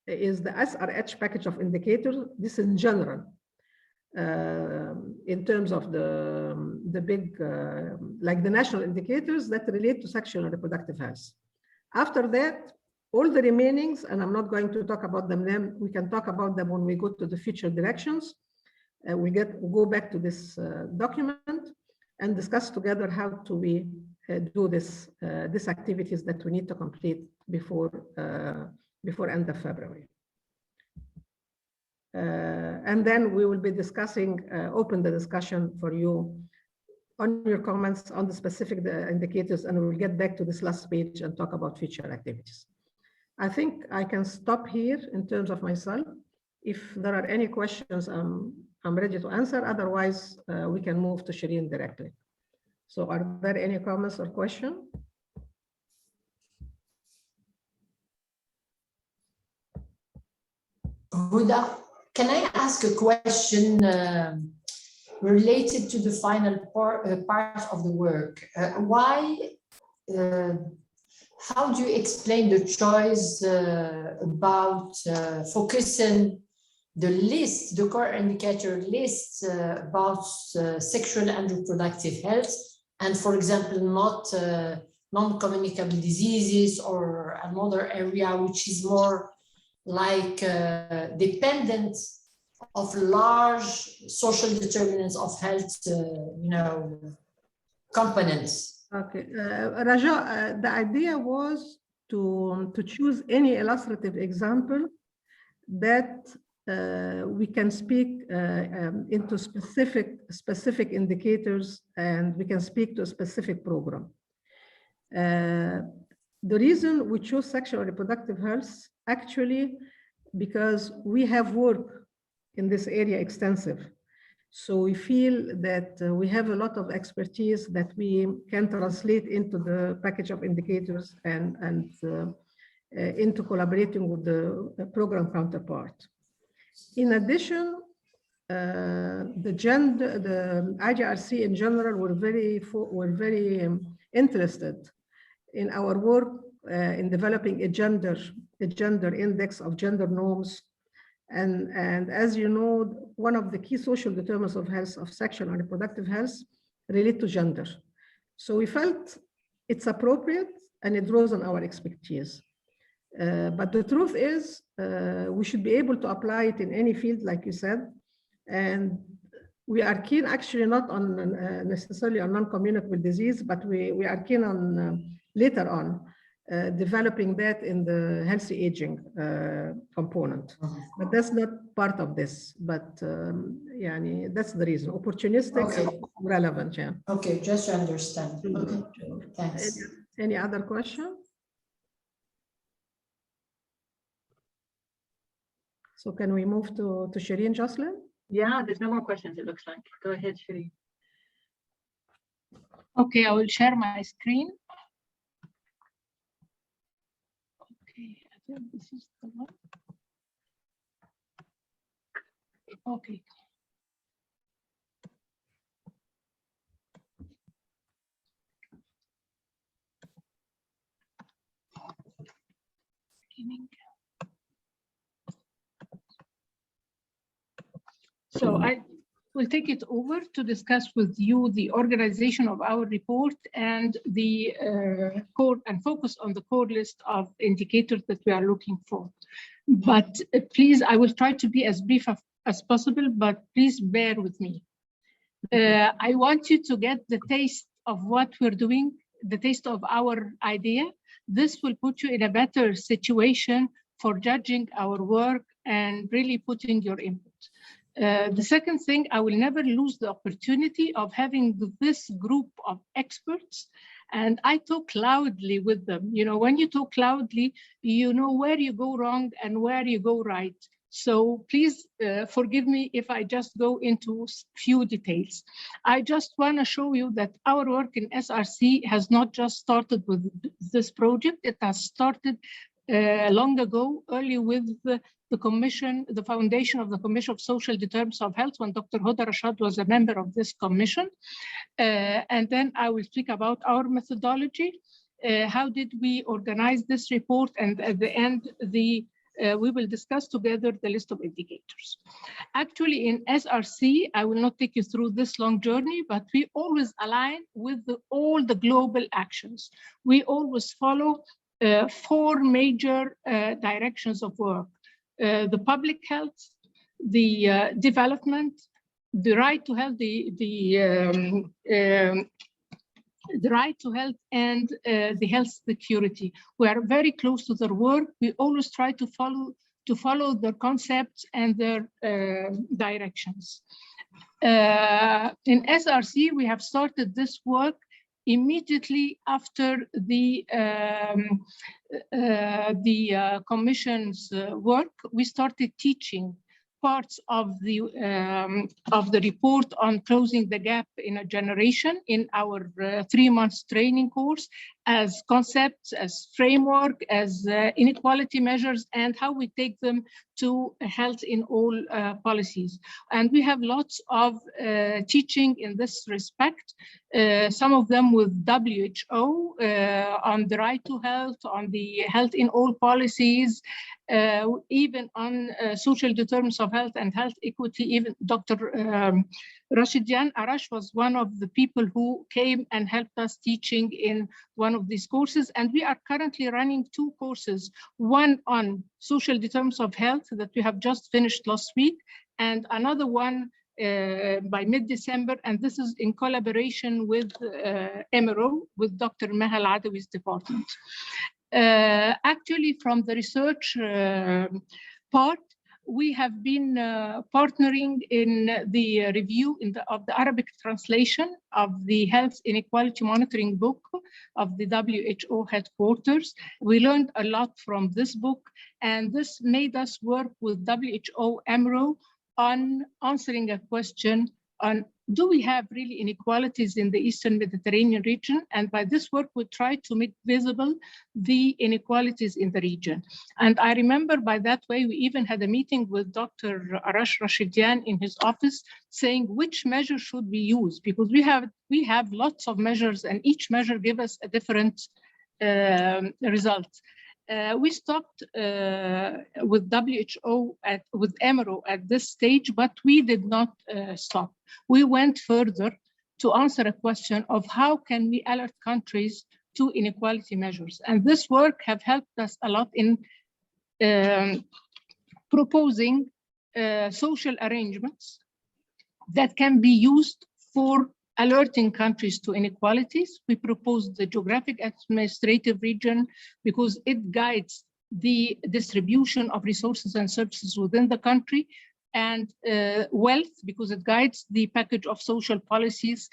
is the SRH package of indicators. This in general. In terms of the big, like the national indicators that relate to sexual and reproductive health. After that, all the remainings, and I'm not going to talk about them now, we can talk about them when we go to the future directions. We'll go back to this document and discuss together how to do these activities that we need to complete before end of February. And then we will be discussing, open the discussion for you on your comments on the specific indicators, and we'll get back to this last page and talk about future activities. I think I can stop here in terms of myself. If there are any questions, I'm ready to answer. Otherwise, we can move to Shireen directly. So are there any comments or questions? Huda, can I ask a question related to the final part of the work? How do you explain the choice about focusing the list, the core indicator list about sexual and reproductive health, and for example, not non-communicable diseases or another area which is more like dependent of large social determinants of health, components? Okay, Raja, the idea was to choose any illustrative example that we can speak into specific indicators, and we can speak to a specific program. The reason we chose sexual and reproductive health, actually, because we have work in this area extensive. So we feel that we have a lot of expertise that we can translate into the package of indicators and into collaborating with the program counterpart. In addition, the IGRC in general were very interested in our work in developing a gender index of gender norms. And as you know, one of the key social determinants of health, of sexual and reproductive health, relate to gender. So we felt it's appropriate and it draws on our expertise. But the truth is, we should be able to apply it in any field, like you said. And we are keen, actually, not on necessarily on non-communicable disease, but we are keen on later on developing that in the healthy aging component. But that's not part of this. But yani, that's the reason. Opportunistic and relevant. Yeah. Okay, just to understand. Okay, thanks. Any other question? So can we move to Shireen, Jocelyn? Yeah, there's no more questions, it looks like. Go ahead, Shireen. Okay, I will share my screen. Okay, I think this is the one. Okay. Beginning. So I will take it over to discuss with you the organization of our report and the core and focus on the core list of indicators that we are looking for. But please, I will try to be as brief as possible, but please bear with me. I want you to get the taste of what we're doing, the taste of our idea. This will put you in a better situation for judging our work and really putting your input. The second thing, I will never lose the opportunity of having this group of experts, and I talk loudly with them. You know, when you talk loudly, you know where you go wrong and where you go right. So please forgive me if I just go into few details. I just want to show you that our work in SRC has not just started with this project. It has started long ago, early with the commission, the foundation of the Commission of Social Determinants of Health, when Dr. Huda Rashad was a member of this commission. And then I will speak about our methodology. How did we organize this report? And at the end, we will discuss together the list of indicators. Actually, in SRC, I will not take you through this long journey, but we always align with all the global actions. We always follow 4 major directions of work. The public health, the development, the right to health, the right to health, and the health security. We are very close to their work. We always try to follow their concepts and their directions. In SRC, we have started this work immediately after the commission's work. We started teaching parts of the report on closing the gap in a generation in our 3-month training course, as concepts, as framework, as inequality measures, and how we take them to health in all policies. And we have lots of teaching in this respect, some of them with WHO on the right to health, on the health in all policies, even on social determinants of health and health equity. Even Dr. Rashidian Arash was one of the people who came and helped us teaching in one of these courses. And we are currently running 2 courses, one on social determinants of health that we have just finished last week, and another one by mid-December, and this is in collaboration with MRO, with Dr. Mahal Adawi's department. Actually, from the research part, we have been partnering in the review of the Arabic translation of the Health Inequality Monitoring book of the WHO headquarters. We learned a lot from this book, and this made us work with WHO MRO on answering a question on do we have really inequalities in the Eastern Mediterranean region? And by this work, we try to make visible the inequalities in the region. And I remember by that way, we even had a meeting with Dr. Arash Rashidian in his office saying which measure should we use, because we have lots of measures and each measure gives us a different result. We stopped with WHO, with EMRO at this stage, but we did not stop. We went further to answer a question of how can we alert countries to inequality measures. And this work have helped us a lot in proposing social arrangements that can be used for alerting countries to inequalities. We proposed the geographic administrative region because it guides the distribution of resources and services within the country, and wealth because it guides the package of social policies.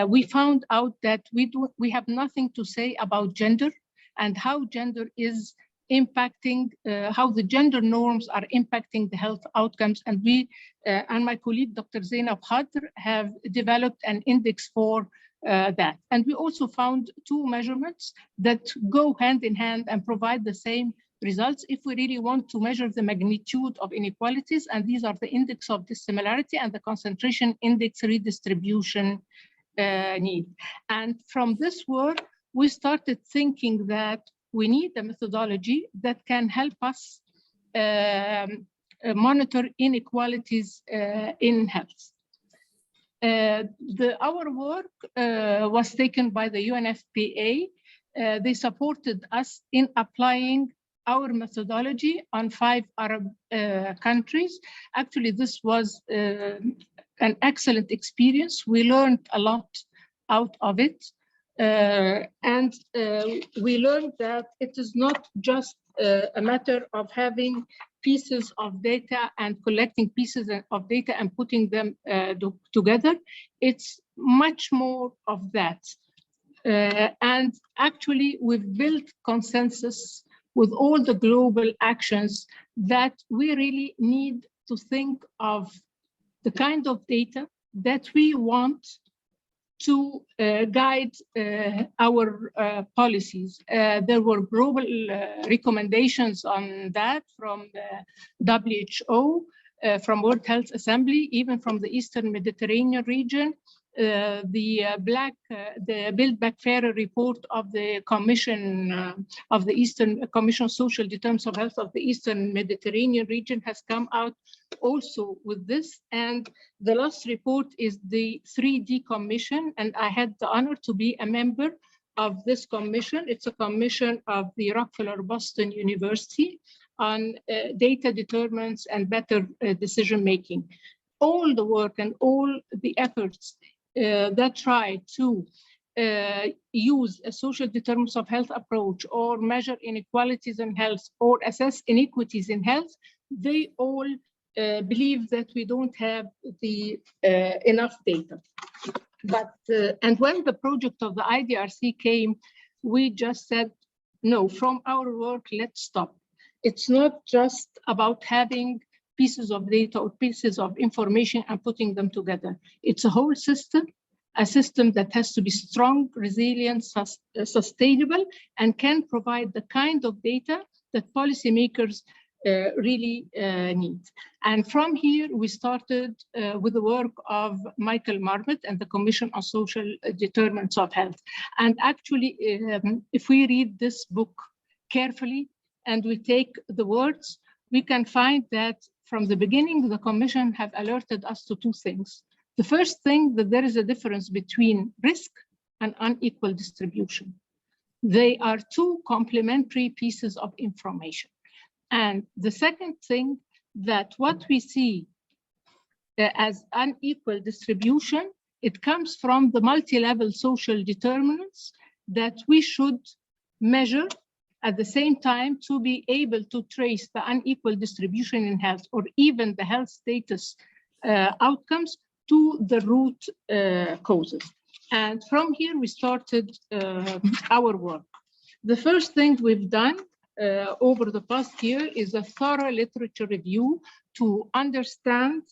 We found out that we have nothing to say about gender and how gender is impacting, how the gender norms are impacting the health outcomes. And we and my colleague, Dr. Zainab Khadr, have developed an index for that. And we also found two measurements that go hand in hand and provide the same results if we really want to measure the magnitude of inequalities. And these are the index of dissimilarity and the concentration index redistribution need. And from this work, we started thinking that we need a methodology that can help us monitor inequalities in health. Our work was taken by the UNFPA. They supported us in applying our methodology on 5 Arab countries. Actually, this was an excellent experience. We learned a lot out of it. And we learned that it is not just a matter of having pieces of data and collecting pieces of data and putting them together. It's much more of that. And actually, we've built consensus with all the global actions that we really need to think of the kind of data that we want to guide our policies. There were global recommendations on that from the WHO, from World Health Assembly, even from the Eastern Mediterranean region. The Build Back Fairer report of the Commission of the Eastern Commission Social Determinants of Health of the Eastern Mediterranean region has come out also with this. And the last report is the 3D Commission, and I had the honor to be a member of this commission. It's a commission of the Rockefeller Boston University on data determinants and better decision making. All the work and all the efforts that try to use a social determinants of health approach or measure inequalities in health or assess inequities in health, they all believe that we don't have the enough data. But and when the project of the IDRC came, we just said, no, from our work, let's stop. It's not just about having pieces of data or pieces of information and putting them together. It's a whole system, a system that has to be strong, resilient, sustainable, and can provide the kind of data that policymakers really need. And from here, we started with the work of Michael Marmot and the Commission on Social Determinants of Health. And actually, if we read this book carefully and we take the words, we can find that from the beginning, the Commission have alerted us to two things. The first thing, that there is a difference between risk and unequal distribution. They are two complementary pieces of information. And the second thing, that what we see as unequal distribution, it comes from the multi-level social determinants that we should measure at the same time to be able to trace the unequal distribution in health or even the health status outcomes to the root causes. And from here, we started our work. The first thing we've done over the past year is a thorough literature review to understand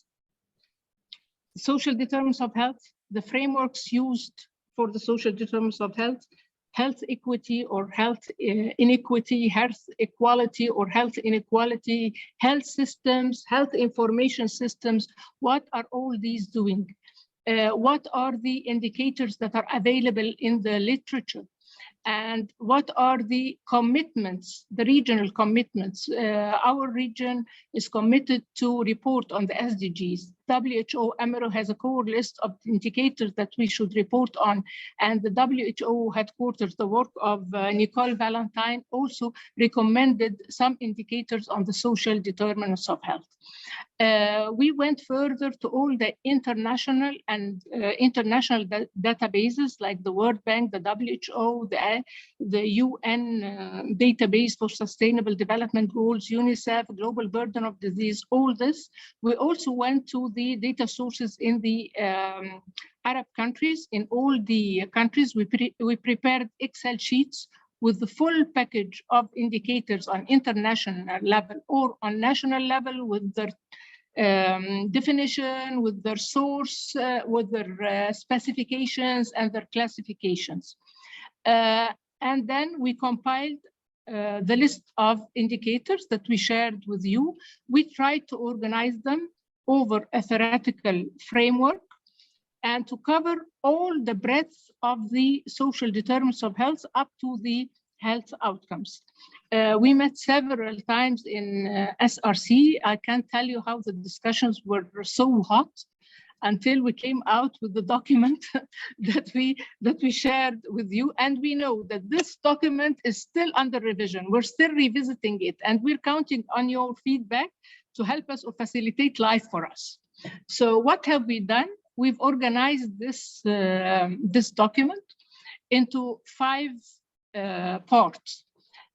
social determinants of health, the frameworks used for the social determinants of health, health equity or health inequity, health equality or health inequality, health systems, health information systems. What are all these doing? What are the indicators that are available in the literature? And what are the commitments, the regional commitments? Our region is committed to report on the SDGs. WHO, AMRO has a core list of indicators that we should report on. And the WHO headquarters, the work of Nicole Valentine, also recommended some indicators on the social determinants of health. We went further to all the international and international databases like the World Bank, the WHO, the UN database for sustainable development goals, UNICEF, global burden of disease, all this. We also went to the data sources in the Arab countries. In all the countries, we prepared Excel sheets with the full package of indicators on international level or on national level with their definition, with their source, with their specifications and their classifications. And then we compiled the list of indicators that we shared with you. We tried to organize them over a theoretical framework and to cover all the breadth of the social determinants of health up to the health outcomes. We met several times in SRC. I can't tell you how the discussions were so hot until we came out with the document that we shared with you. And we know that this document is still under revision. We're still revisiting it, and we're counting on your feedback to help us or facilitate life for us. So what have we done? We've organized this, this document into 5 parts.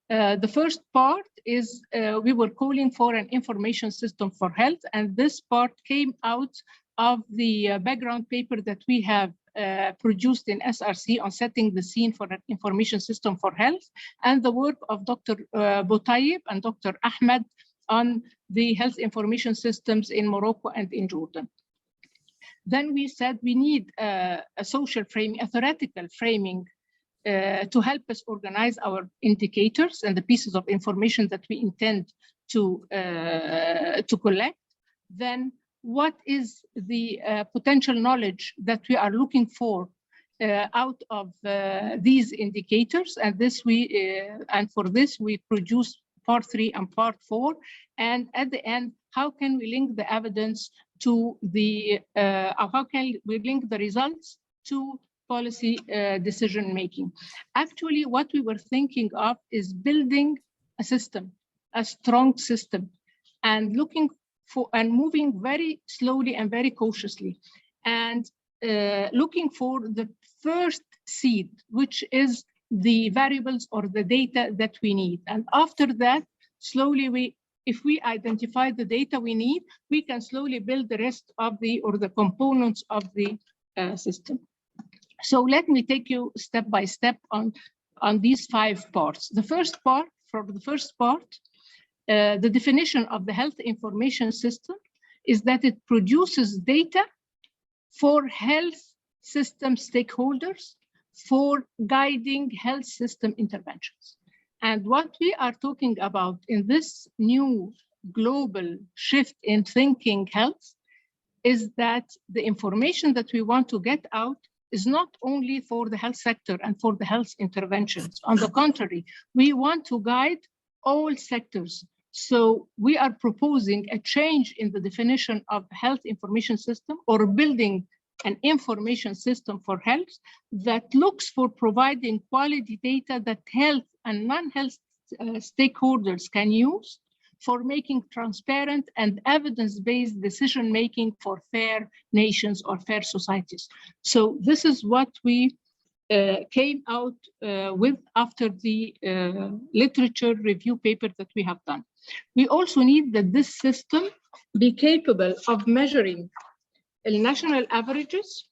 The first part is we were calling for an information system for health, and this part came out of the background paper that we have produced in SRC on setting the scene for an information system for health, and the work of Dr. Boutayeb and Dr. Ahmed on the health information systems in Morocco and in Jordan. Then we said we need a social framing, a theoretical framing to help us organize our indicators and the pieces of information that we intend to collect. Then what is the potential knowledge that we are looking for out of these indicators? And this for this we produce part 3 and part 4. And at the end, how can we link the evidence to the, how can we link the results to policy decision making? Actually, what we were thinking of is building a system, a strong system, and looking for and moving very slowly and very cautiously, and looking for the first seed, which is the variables or the data that we need. And after that, slowly if we identify the data we need, we can slowly build the rest of the components of the system. So let me take you step by step on these 5 parts. The first part, the definition of the health information system is that it produces data for health system stakeholders for guiding health system interventions. And what we are talking about in this new global shift in thinking health is that the information that we want to get out is not only for the health sector and for the health interventions. On the contrary, we want to guide all sectors. So we are proposing a change in the definition of health information system, or building an information system for health that looks for providing quality data that health and non-health stakeholders can use for making transparent and evidence-based decision-making for fair nations or fair societies. So this is what we came out with after the literature review paper that we have done. We also need that this system be capable of measuring national averages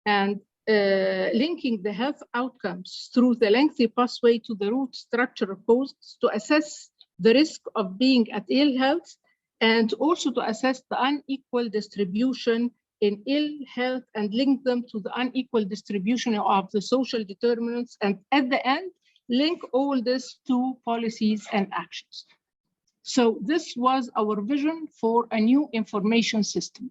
and linking the health outcomes through the lengthy pathway to the root structure of causes to assess the risk of being at ill health and also to assess the unequal distribution in ill health and link them to the unequal distribution of the social determinants, and at the end, link all this to policies and actions. So this was our vision for a new information system.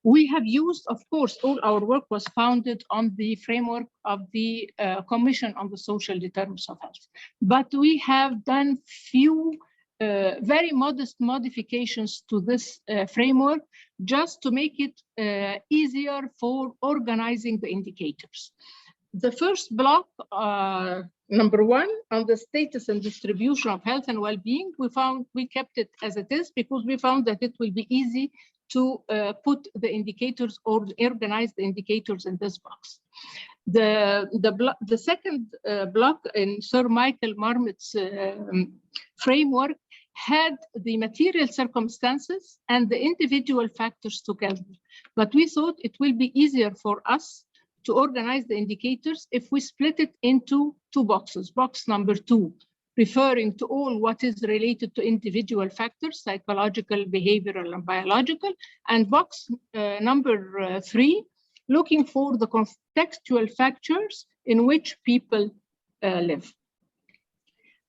We have used, of course, all our work was founded on the framework of the Commission on the Social Determinants of Health. But we have done few very modest modifications to this framework just to make it easier for organizing the indicators. The first block, number one, on the status and distribution of health and well-being, we kept it as it is because we found that it will be easy to put the indicators or organize the indicators in this box. The second block in Sir Michael Marmot's framework had the material circumstances and the individual factors together. But we thought it will be easier for us to organize the indicators if we split it into two boxes. Box number 2, referring to all what is related to individual factors, psychological, behavioral, and biological, and box number 3, looking for the contextual factors in which people live.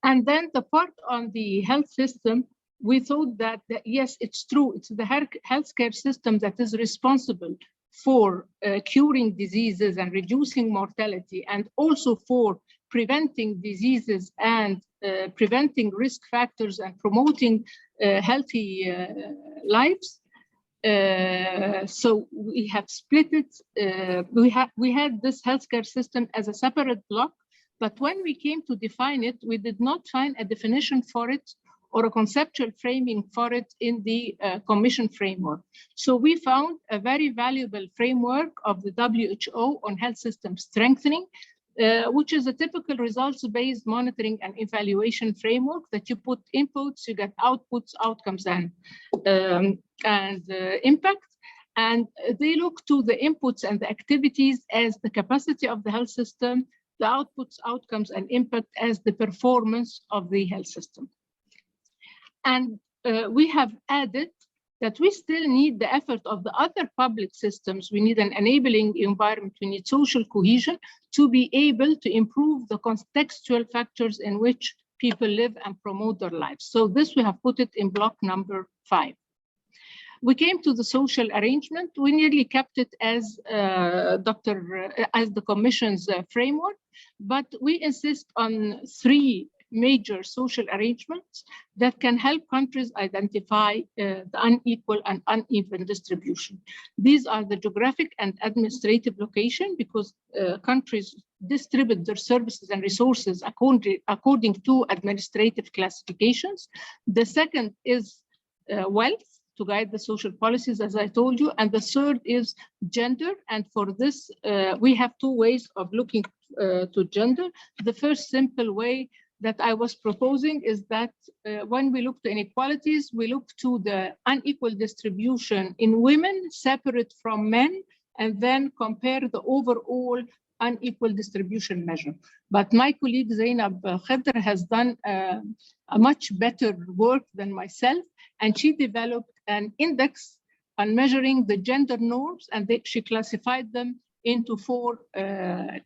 And then the part on the health system, we thought that yes, it's true, it's the healthcare system that is responsible for curing diseases and reducing mortality, and also for preventing diseases and preventing risk factors and promoting healthy lives. So we have split it. We had this healthcare system as a separate block, but when we came to define it, we did not find a definition for it or a conceptual framing for it in the Commission framework. So we found a very valuable framework of the WHO on health system strengthening, which is a typical results-based monitoring and evaluation framework that you put inputs, you get outputs, outcomes, and impact. And they look to the inputs and the activities as the capacity of the health system, the outputs, outcomes, and impact as the performance of the health system. And we have added that we still need the effort of the other public systems. We need an enabling environment. We need social cohesion to be able to improve the contextual factors in which people live and promote their lives. So this we have put it in block number 5. We came to the social arrangement. We nearly kept it as the Commission's framework, but we insist on 3 major social arrangements that can help countries identify the unequal and uneven distribution. These are the geographic and administrative location, because countries distribute their services and resources according to administrative classifications. The second is wealth, to guide the social policies, as I told you. And the third is gender. And for this, we have 2 ways of looking to gender. The first simple way that I was proposing is that when we look to inequalities, we look to the unequal distribution in women separate from men, and then compare the overall unequal distribution measure. But my colleague Zainab Khadr has done a much better work than myself, and she developed an index on measuring the gender norms, and she classified them into 4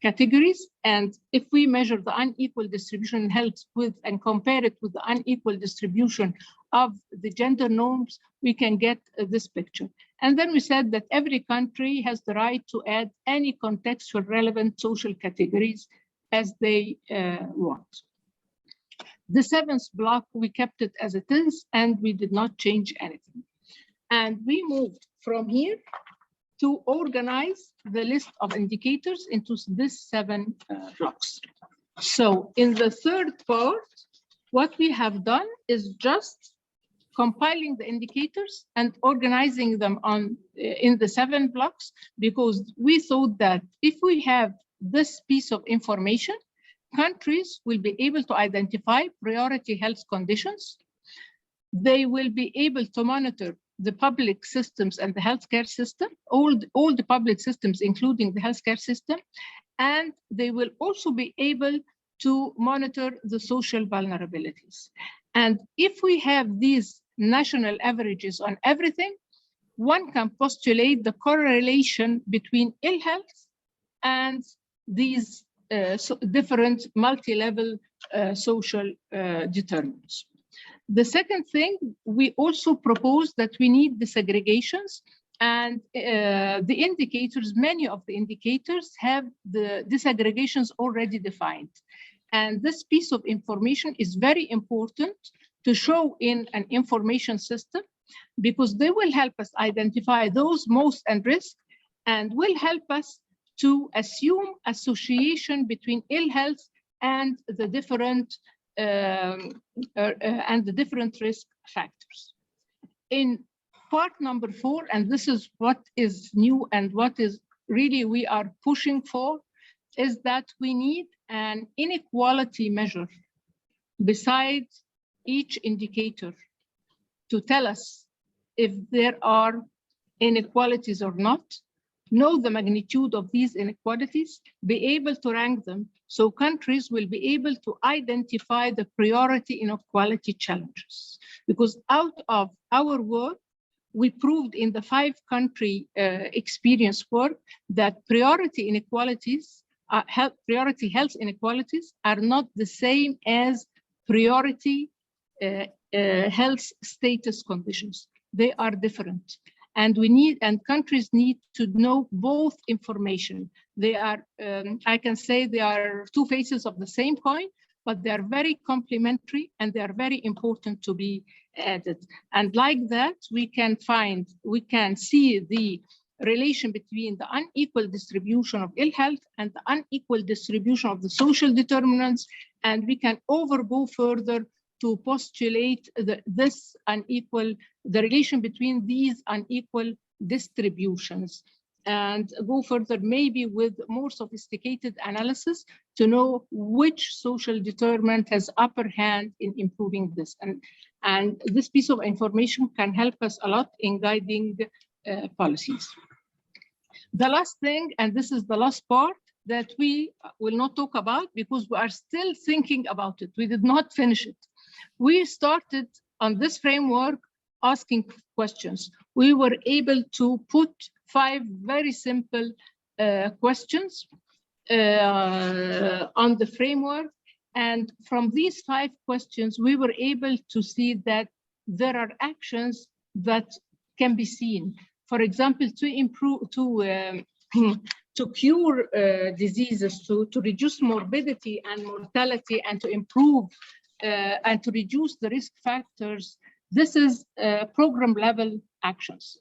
categories. And if we measure the unequal distribution in health and compare it with the unequal distribution of the gender norms, we can get this picture. And then we said that every country has the right to add any contextual relevant social categories as they want. The 7th block, we kept it as it is, and we did not change anything. And we moved from here to organize the list of indicators into this 7 blocks. So in the 3rd part, what we have done is just compiling the indicators and organizing them in the 7 blocks, because we thought that if we have this piece of information, countries will be able to identify priority health conditions. They will be able to monitor the public systems and the healthcare system, all the public systems, including the healthcare system, and they will also be able to monitor the social vulnerabilities. And if we have these national averages on everything, one can postulate the correlation between ill health and these different multi-level social determinants. The second thing, we also propose that we need disaggregations, and the indicators, many of the indicators have the disaggregations already defined. And this piece of information is very important to show in an information system, because they will help us identify those most at risk and will help us to assume association between ill health and the different risk factors. In part number 4, and this is what is new and what is really we are pushing for, is that we need an inequality measure besides each indicator to tell us if there are inequalities or not, know the magnitude of these inequalities, be able to rank them, so countries will be able to identify the priority inequality challenges. Because out of our work, we proved in the 5-country experience work that priority inequalities, priority health inequalities are not the same as priority health status conditions. They are different. And we need, and countries need to know both information. They are, I can say they are 2 faces of the same coin, but they are very complementary and they are very important to be added. And like that, we can see the relation between the unequal distribution of ill health and the unequal distribution of the social determinants, and we can go further to postulate the relation between these unequal distributions, and go further maybe with more sophisticated analysis to know which social determinant has upper hand in improving this. And this piece of information can help us a lot in guiding policies. The last thing, and this is the last part that we will not talk about because we are still thinking about it. We did not finish it. We started on this framework asking questions. We were able to put 5 very simple questions on the framework. And from these 5 questions, we were able to see that there are actions that can be seen. For example, to improve, to cure diseases, to reduce morbidity and mortality, and to improve and to reduce the risk factors. This is program level actions.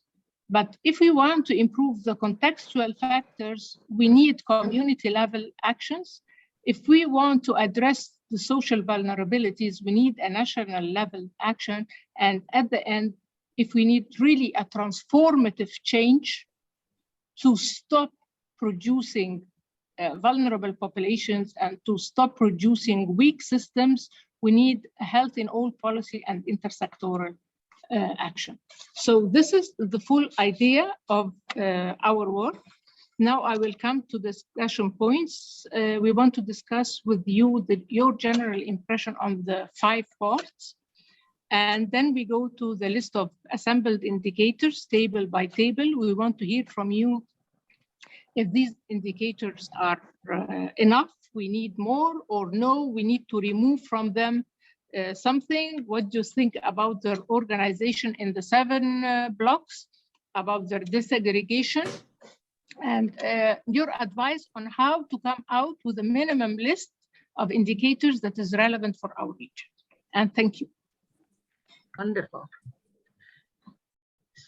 But if we want to improve the contextual factors, we need community level actions. If we want to address the social vulnerabilities, we need a national level action. And at the end, if we need really a transformative change to stop producing vulnerable populations and to stop producing weak systems, we need health in all policy and intersectoral action. So this is the full idea of our work. Now I will come to discussion points. We want to discuss with you your general impression on the 5 parts. And then we go to the list of assembled indicators, table by table. We want to hear from you if these indicators are enough, we need more, or no, we need to remove from them something. What do you think about their organization in the 7 blocks, about their disaggregation, and your advice on how to come out with a minimum list of indicators that is relevant for our region. And thank you. Wonderful.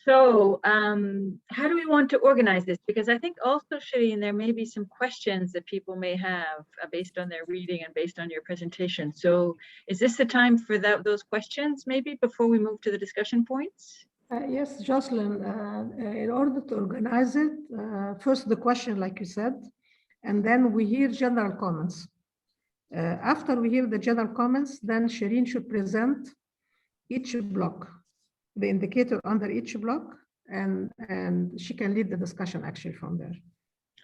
So how do we want to organize this? Because I think also, Shireen, there may be some questions that people may have based on their reading and based on your presentation. So is this the time for those questions maybe before we move to the discussion points? Yes, Jocelyn, in order to organize it, first the question, like you said, and then we hear general comments. After we hear the general comments, then Shireen should present each block, the indicator under each block, and she can lead the discussion actually from there.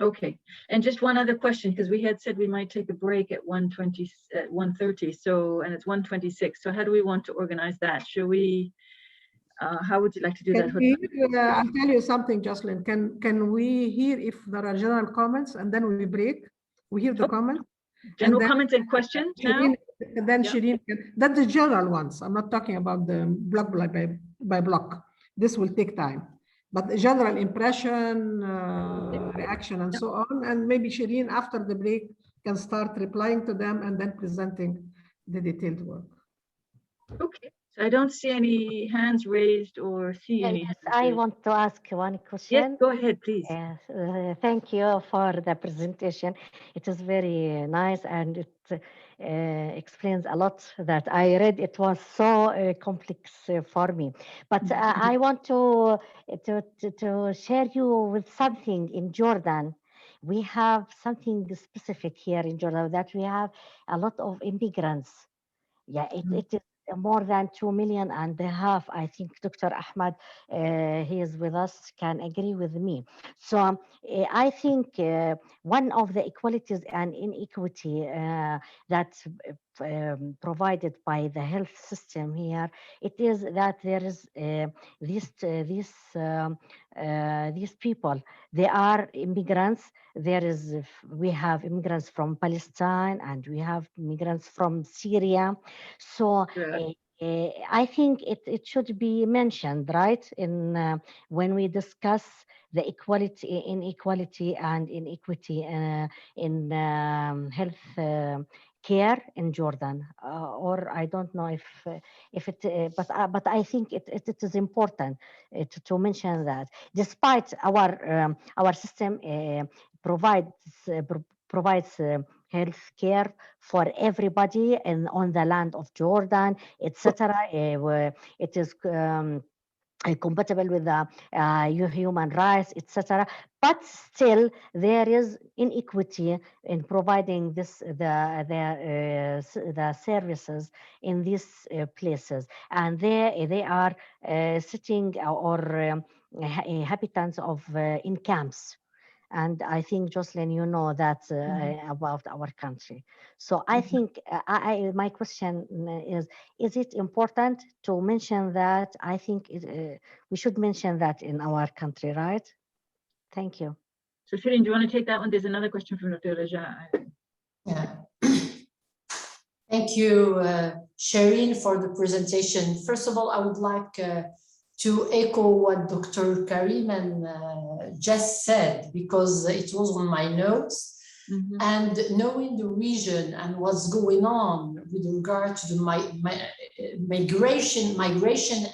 Okay, and just one other question, because we had said we might take a break at 1:30, so, and it's 1:26. So how do we want to organize that? Should we how would you like to do that? I'll tell you something, Jocelyn. Can we hear if there are general comments and then we break? We hear the comments. General comments and questions now? And then Shireen, that's the general ones. I'm not talking about the block by block. This will take time. But the general impression, reaction, and so on. And maybe Shireen, after the break, can start replying to them and then presenting the detailed work. Okay. So I don't see any hands raised or see any hands raised. I want to ask one question. Yes, go ahead, please. Yes, thank you for the presentation. It is very nice and it explains a lot that I read. It was so complex for me. But I want to share you with something in Jordan. We have something specific here in Jordan that we have a lot of immigrants. Yeah, it is more than 2.5 million. I think Dr. Ahmad, he is with us, can agree with me. So I think one of the equalities and inequity that's provided by the health system here, it is that there is these people, they are immigrants. We have immigrants from Palestine and we have immigrants from Syria. So I think it should be mentioned, right, in when we discuss the inequality and inequity in health care in Jordan, or I don't know if it, but I think it is important to mention that despite our system provides health care for everybody and on the land of Jordan, etc. It is compatible with the human rights, etc. But still, there is inequity in providing the services in these places, and they are sitting or inhabitants of in camps. And I think, Jocelyn, you know that about our country. So I think my question is it important to mention that? I think we should mention that in our country, right? Thank you. So Shireen, do you want to take that one? There's another question from Dr. Raja. Yeah. Thank you, Shireen, for the presentation. First of all, I would like to echo what Dr. Kariman just said, because it was on my notes. And knowing the region and what's going on with regard to the migration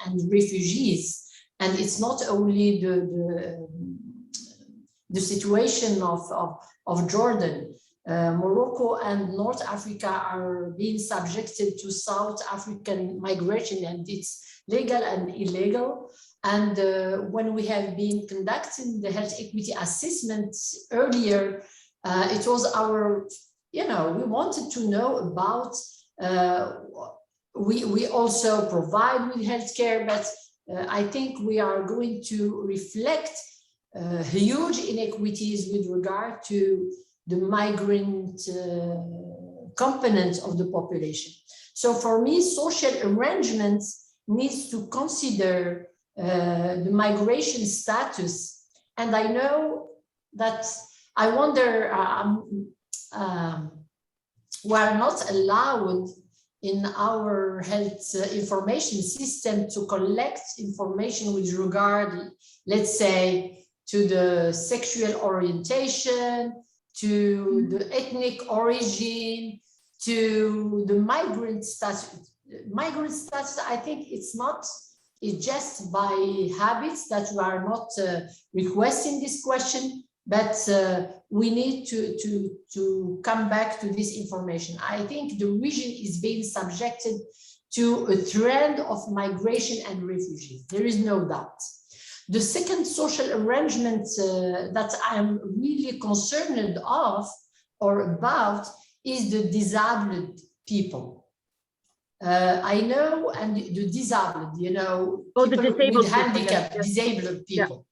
and refugees, and it's not only the situation of Jordan. Morocco and North Africa are being subjected to South African migration, and it's legal and illegal. And when we have been conducting the health equity assessment earlier, it was we wanted to know about, we also provide with healthcare, but I think we are going to reflect huge inequities with regard to the migrant component of the population. So for me, social arrangements needs to consider the migration status. And I know that, I wonder, we are not allowed in our health information system to collect information with regard, let's say, to the sexual orientation, to the ethnic origin, to the migrant status. Migrant status, I think it's just by habits that we are not requesting this question, but we need to come back to this information. I think the region is being subjected to a trend of migration and refugees. There is no doubt. The second social arrangement that I'm really concerned about is the disabled people. I know, and the disabled, people with handicap, disabled people.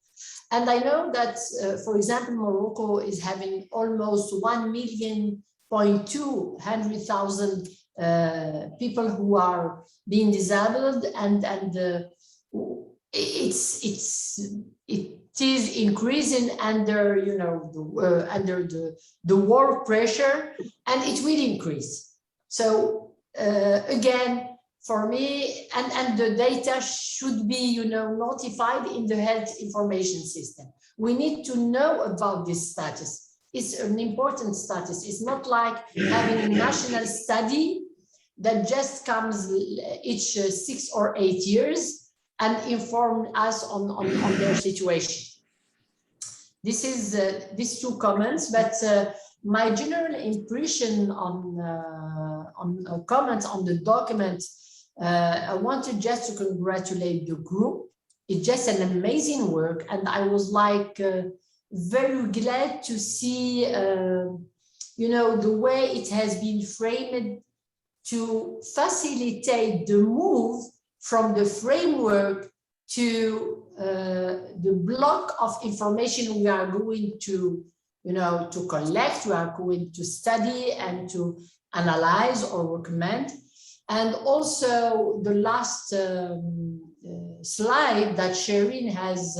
Yeah. And I know that, for example, Morocco is having almost 1,200,000 people who are being disabled, and it is increasing under, you know, under the war pressure, and it will increase. So again, for me, and the data should be, you know, notified in the health information system. We need to know about this status. It's an important status. It's not like having a national study that just comes each 6 or 8 years and inform us on their situation. This is these two comments, but my general impression on comments on the document, I wanted just to congratulate the group. It's just an amazing work, and I was like very glad to see, you know, the way it has been framed to facilitate the move from the framework to the block of information we are going to, you know, to collect, we are going to study and to analyze or recommend. And also the last slide that Shireen has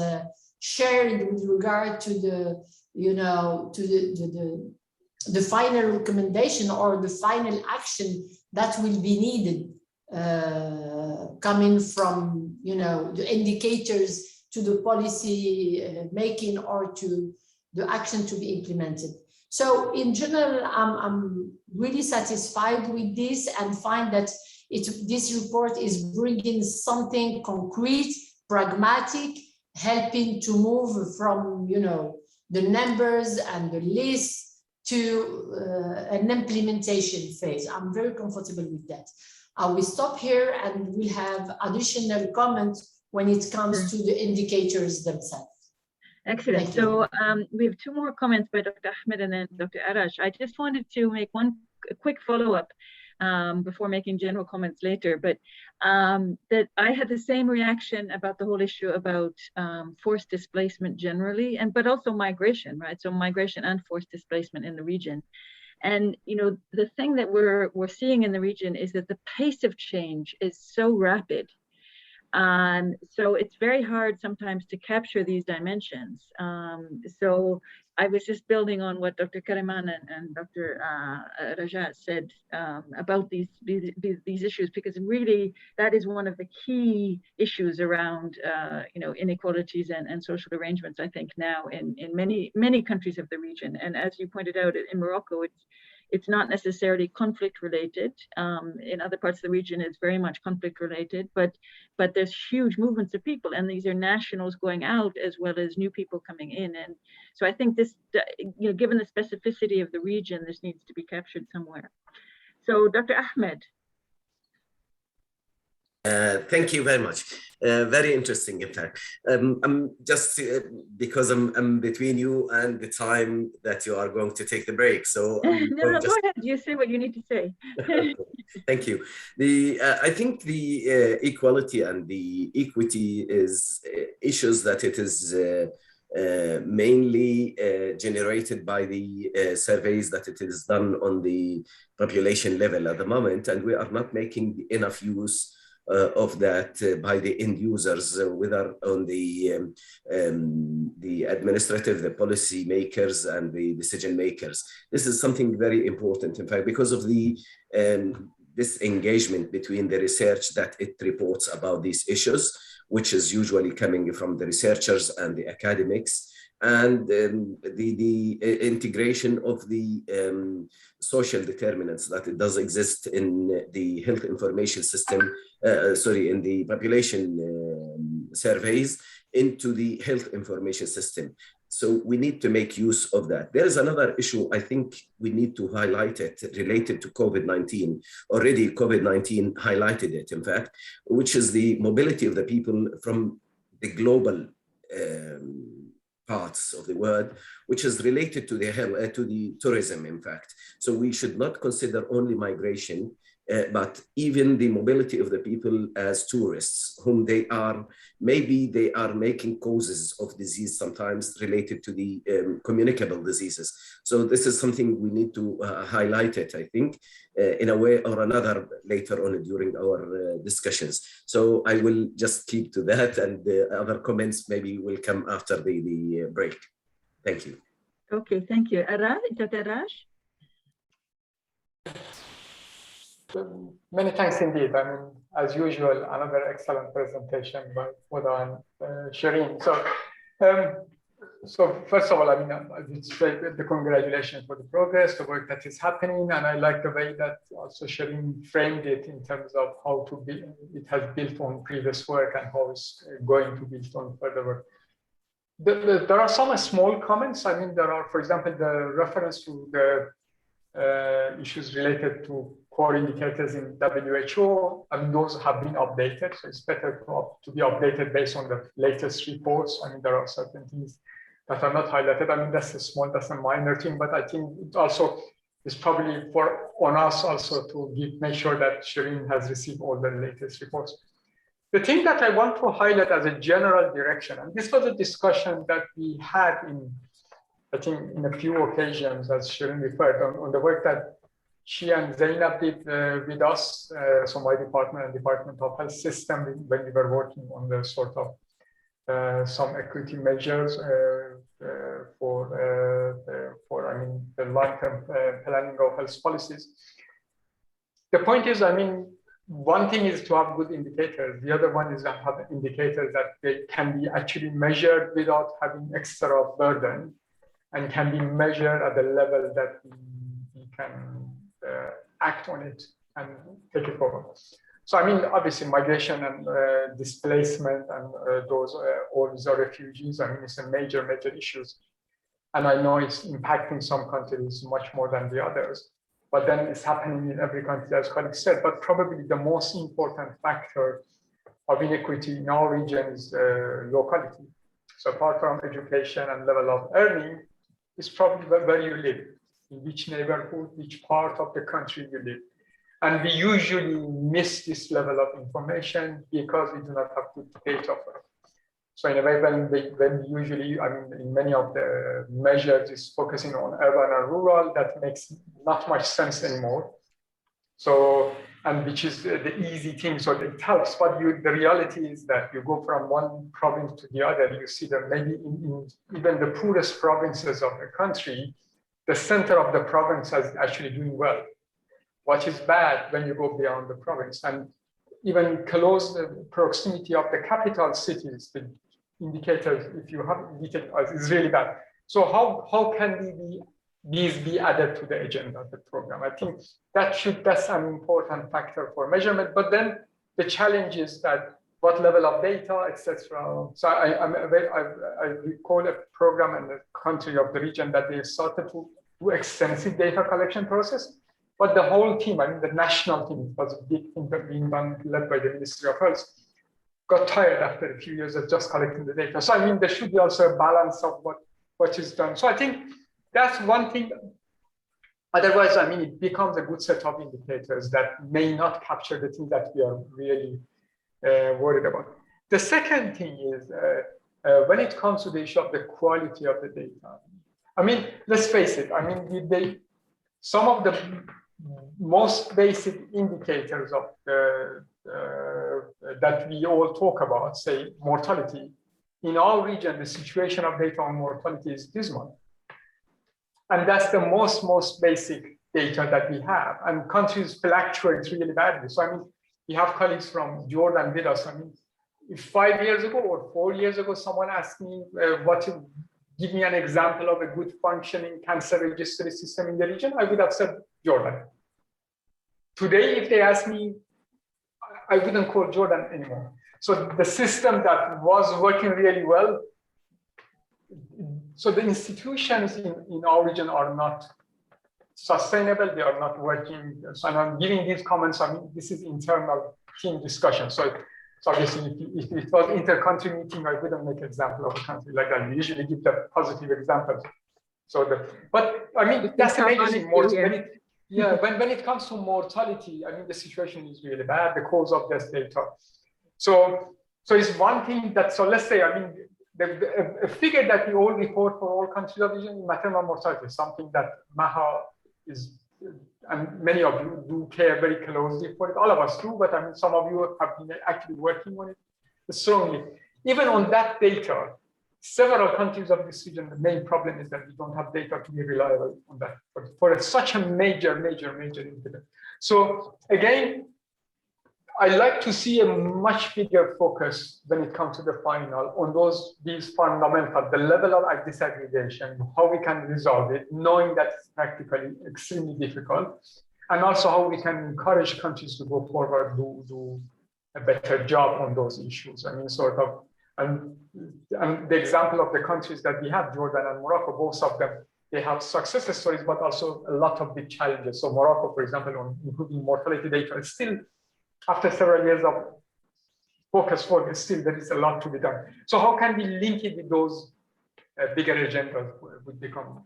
shared with regard to the, you know, to the final recommendation or the final action that will be needed coming from, you know, the indicators to the policy making or to the action to be implemented. So in general, I'm really satisfied with this and find that this report is bringing something concrete, pragmatic, helping to move from, you know, the numbers and the lists to an implementation phase. I'm very comfortable with that. I will stop here and we'll have additional comments when it comes to the indicators themselves. Excellent. So we have 2 more comments by Dr. Ahmed and then Dr. Arash. I just wanted to make one quick follow-up before making general comments later, but that I had the same reaction about the whole issue about forced displacement generally, but also migration, right? So migration and forced displacement in the region. And, you know, the thing that we're seeing in the region is that the pace of change is so rapid. So it's very hard sometimes to capture these dimensions. So I was just building on what Dr. Kariman and Dr. Rajat said about these issues, because really that is one of the key issues around you know, inequalities and social arrangements, I think, now in many countries of the region. And as you pointed out, in Morocco, it's not necessarily conflict related. In other parts of the region, it's very much conflict related, but there's huge movements of people, and these are nationals going out as well as new people coming in. And so I think this, you know, given the specificity of the region, this needs to be captured somewhere. So Dr. Ahmed. Thank you very much. Very interesting, in fact. I'm just because I'm between you and the time that you are going to take the break. So no, go ahead. You say what you need to say. Thank you. I think the equality and the equity is issues that it is mainly generated by the surveys that it is done on the population level at the moment, and we are not making enough use of that by the end users, whether on the administrative, the policy makers, and the decision makers. This is something very important, in fact, because of the this engagement between the research that it reports about these issues, which is usually coming from the researchers and the academics, and the integration of the social determinants that it does exist in the health information system, in the population surveys into the health information system. So we need to make use of that. There is another issue I think we need to highlight it related to COVID-19. Already COVID-19 highlighted it, in fact, which is the mobility of the people from the global parts of the world, which is related to the tourism, in fact. So we should not consider only migration but even the mobility of the people as tourists, whom maybe they are making causes of disease sometimes related to the communicable diseases. So this is something we need to highlight it, I think, in a way or another later on during our discussions. So I will just keep to that, and the other comments maybe will come after the break. Thank you. Okay, thank you. Araj, is that Araj? Many thanks indeed. I mean, as usual, another excellent presentation by Huda and Shireen. So first of all, I mean, I would say the congratulations for the progress, the work that is happening, and I like the way that also Shireen framed it in terms of how to be, it has built on previous work and how it's going to build on further work. There are some small comments. I mean, there are, for example, the reference to the issues related to core indicators in WHO. I mean, those have been updated, so it's better to be updated based on the latest reports. I mean, there are certain things that are not highlighted. I mean, that's a minor thing, but I think it also is probably on us also to make sure that Shireen has received all the latest reports. The thing that I want to highlight as a general direction, and this was a discussion that we had I think in a few occasions, as Shireen referred, on the work that she and Zainab did with us, so my department and Department of Health System, when we were working on the sort of some equity measures for I mean, the long-term planning of health policies. The point is, I mean, one thing is to have good indicators. The other one is to have indicators that they can be actually measured without having extra burden, and can be measured at the level that we can act on it and take it forward. So I mean, obviously migration and displacement and all these are refugees. I mean, it's a major issues. And I know it's impacting some countries much more than the others, but then it's happening in every country, as colleagues said. But probably the most important factor of inequity in our region is locality. So apart from education and level of earning, it's probably where you live, in which neighborhood, which part of the country you live. And we usually miss this level of information because we do not have good data for it. So in a way, when usually, I mean, in many of the measures is focusing on urban and rural, that makes not much sense anymore. So, and which is the easy thing, so it helps, but the reality is that you go from one province to the other, you see that maybe in even the poorest provinces of the country, the center of the province is actually doing well. What is bad when you go beyond the province, and even close the proximity of the capital cities, the indicators, if you have indicators, is really bad. So how can these be added to the agenda of the program? I think that's an important factor for measurement. But then the challenge is that what level of data, etc. So I recall a program in the country of the region that they started to do extensive data collection process. But the whole team, I mean, the national team, was a big thing that being done, led by the Ministry of Health, got tired after a few years of just collecting the data. So I mean, there should be also a balance of what is done. So I think that's one thing. Otherwise, I mean, it becomes a good set of indicators that may not capture the thing that we are really worried about. The second thing is when it comes to the issue of the quality of the data. I mean, let's face it. I mean, some of the most basic indicators of that we all talk about, say mortality, in our region, the situation of data on mortality is dismal. And that's the most basic data that we have. And countries fluctuate really badly. So I mean, we have colleagues from Jordan with us. I mean, if 5 years ago or 4 years ago, someone asked me give me an example of a good functioning cancer registry system in the region, I would have said Jordan. Today, if they ask me, I wouldn't call Jordan anymore. So the system that was working really well, so the institutions in our region are not sustainable, they are not working. So I'm giving these comments, I mean, this is internal team discussion. So obviously, if it was inter-country meeting, I wouldn't make an example of a country like that. We usually give the positive examples. But I mean, that's the major thing. Yeah, when it comes to mortality, I mean, the situation is really bad, the cause of death data. So it's one thing that, so let's say, I mean, a figure that we all report for all countries of region, maternal mortality, is something that Maha is, and many of you do care very closely for it. All of us do, but I mean, some of you have been actually working on it strongly. Even on that data, several countries of this region, the main problem is that we don't have data to be reliable on that for such a major incident. So again, I like to see a much bigger focus when it comes to the final on these fundamental, the level of disaggregation, how we can resolve it, knowing that it's practically extremely difficult, and also how we can encourage countries to go forward, do a better job on those issues. I mean, sort of, and the example of the countries that we have, Jordan and Morocco, both of them, they have success stories, but also a lot of big challenges. So Morocco, for example, on improving mortality data, is still, after several years of focus work, still there is a lot to be done. So how can we link it with those bigger agendas would become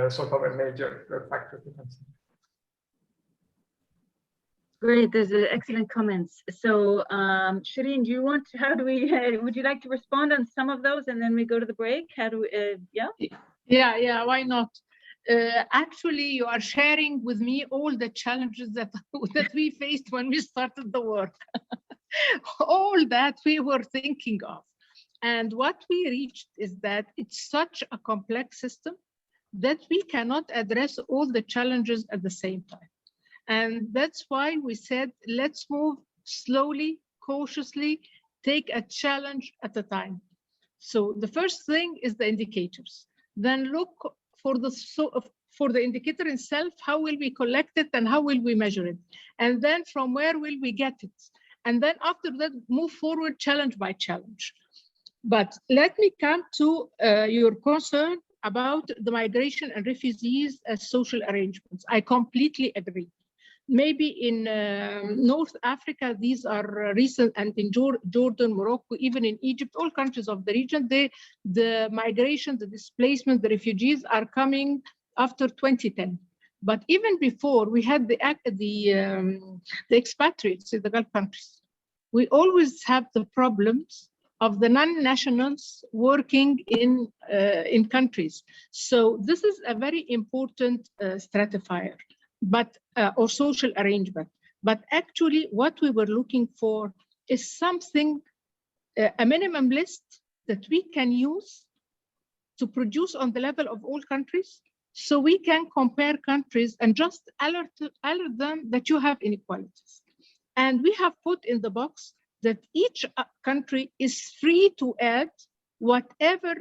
sort of a major factor to consider. Great, there's excellent comments. So Shireen, do you want to, how do we, would you like to respond on some of those and then we go to the break? How do we, Yeah, why not? Actually, you are sharing with me all the challenges that we faced when we started the work. All that we were thinking of. And what we reached is that it's such a complex system that we cannot address all the challenges at the same time. And that's why we said, let's move slowly, cautiously, take a challenge at a time. So the first thing is the indicators. Then look for the indicator itself, how will we collect it and how will we measure it? And then from where will we get it? And then after that, move forward challenge by challenge. But let me come to your concern about the migration and refugees as social arrangements. I completely agree. Maybe in North Africa, these are recent, and in Jordan, Morocco, even in Egypt, all countries of the region, the migration, the displacement, the refugees are coming after 2010. But even before, we had the expatriates in the Gulf countries. We always have the problems of the non-nationals working in countries. So this is a very important stratifier, but or social arrangement. But actually what we were looking for is something, a minimum list that we can use to produce on the level of all countries, so we can compare countries and just alert them that you have inequalities. And we have put in the box that each country is free to add whatever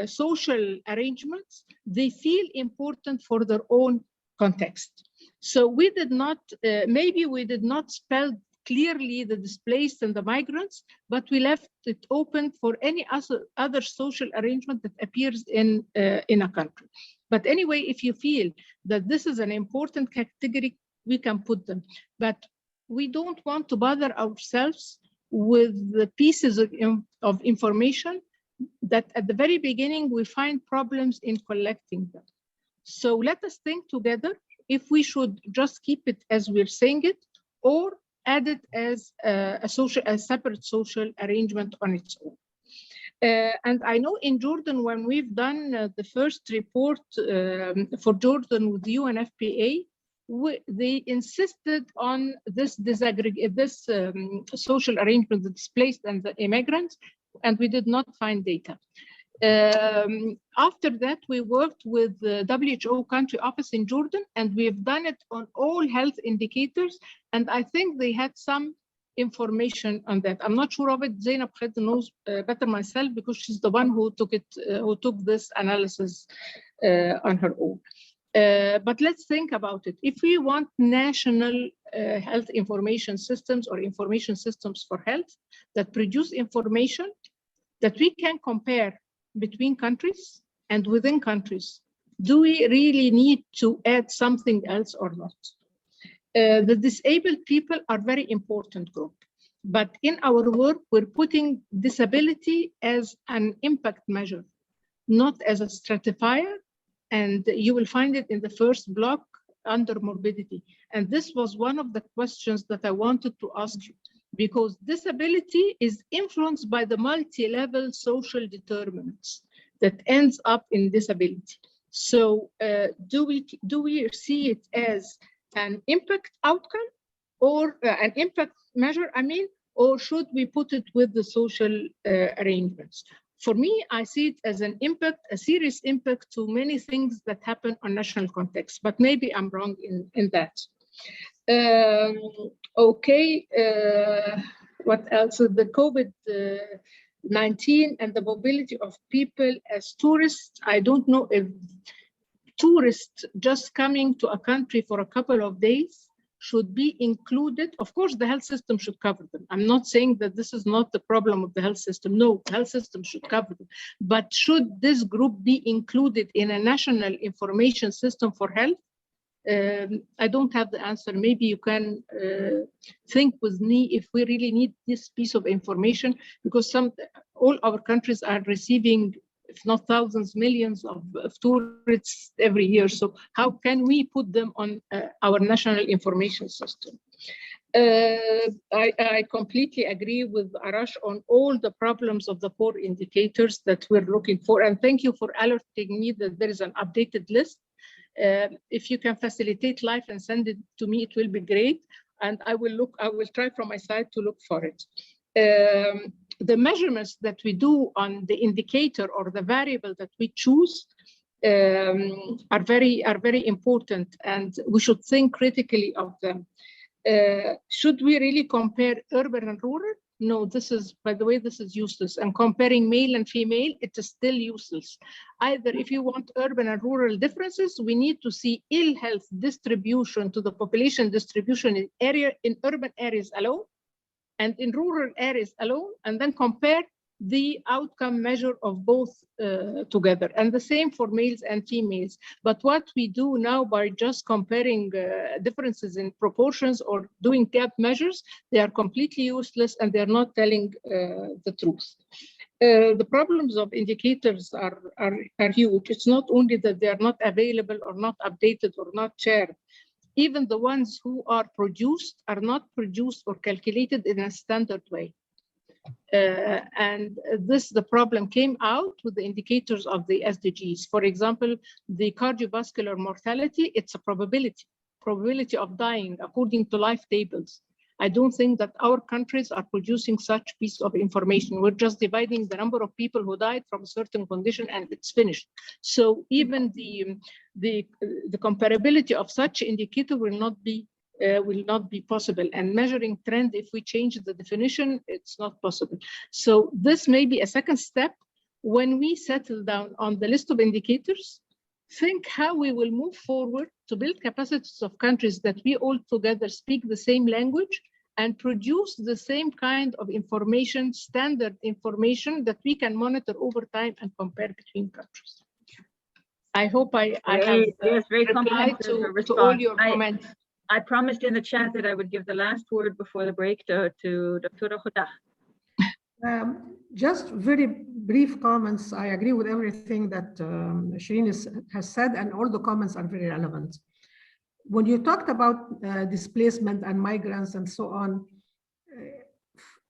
social arrangements they feel important for their own context. So we did not, maybe we did not spell clearly the displaced and the migrants, but we left it open for any other social arrangement that appears in a country. But anyway, if you feel that this is an important category, we can put them. But we don't want to bother ourselves with the pieces of information that at the very beginning we find problems in collecting them. So let us think together if we should just keep it as we're saying it, or add it as a separate social arrangement on its own. And I know in Jordan, when we've done the first report for Jordan with the UNFPA, they insisted on this social arrangement, the displaced and the immigrants, and we did not find data. After that, we worked with the WHO country office in Jordan, and we've done it on all health indicators, and I think they had some information on that. I'm not sure of it. Zainab Khed knows better myself, because she's the one who took this analysis on her own. But let's think about it. If we want national health information systems or information systems for health that produce information that we can compare between countries and within countries, do we really need to add something else or not? The disabled people are very important group, but in our work, we're putting disability as an impact measure, not as a stratifier. And you will find it in the first block under morbidity. And this was one of the questions that I wanted to ask you, because disability is influenced by the multi-level social determinants that ends up in disability. So do we see it as an impact outcome or an impact measure, I mean, or should we put it with the social arrangements? For me, I see it as an impact, a serious impact to many things that happen on national context, but maybe I'm wrong in that. Okay, what else? The COVID-19 and the mobility of people as tourists. I don't know if tourists just coming to a country for a couple of days should be included. Of course, the health system should cover them. I'm not saying that this is not the problem of the health system. No, the health system should cover them. But should this group be included in a national information system for health? I don't have the answer. Maybe you can think with me if we really need this piece of information, because all our countries are receiving, if not thousands, millions of tourists every year. So how can we put them on our national information system? I completely agree with Arash on all the problems of the core indicators that we're looking for. And thank you for alerting me that there is an updated list. If you can facilitate life and send it to me, it will be great. And I will try from my side to look for it. The measurements that we do on the indicator or the variable that we choose are very important, and we should think critically of them. Should we really compare urban and rural? No, this is, by the way, this is useless. And comparing male and female, it is still useless. Either if you want urban and rural differences, we need to see ill health distribution to the population distribution in urban areas alone and in rural areas alone, and then compare the outcome measure of both together. And the same for males and females. But what we do now by just comparing differences in proportions or doing gap measures, they are completely useless and they're not telling the truth. The problems of indicators are huge. It's not only that they are not available or not updated or not shared. Even the ones who are produced are not produced or calculated in a standard way. And the problem came out with the indicators of the SDGs. For example, the cardiovascular mortality, it's a probability of dying according to life tables. I don't think that our countries are producing such piece of information. We're just dividing the number of people who died from a certain condition and it's finished. So even the comparability of such indicator will not be possible. And measuring trend, if we change the definition, it's not possible. So this may be a second step. When we settle down on the list of indicators, think how we will move forward to build capacities of countries that we all together speak the same language and produce the same kind of information, standard information that we can monitor over time and compare between countries. I hope I have replied to all your comments. I promised in the chat that I would give the last word before the break to Dr. Khuda. Just very brief comments. I agree with everything that Shireen has said, and all the comments are very relevant. When you talked about displacement and migrants and so on,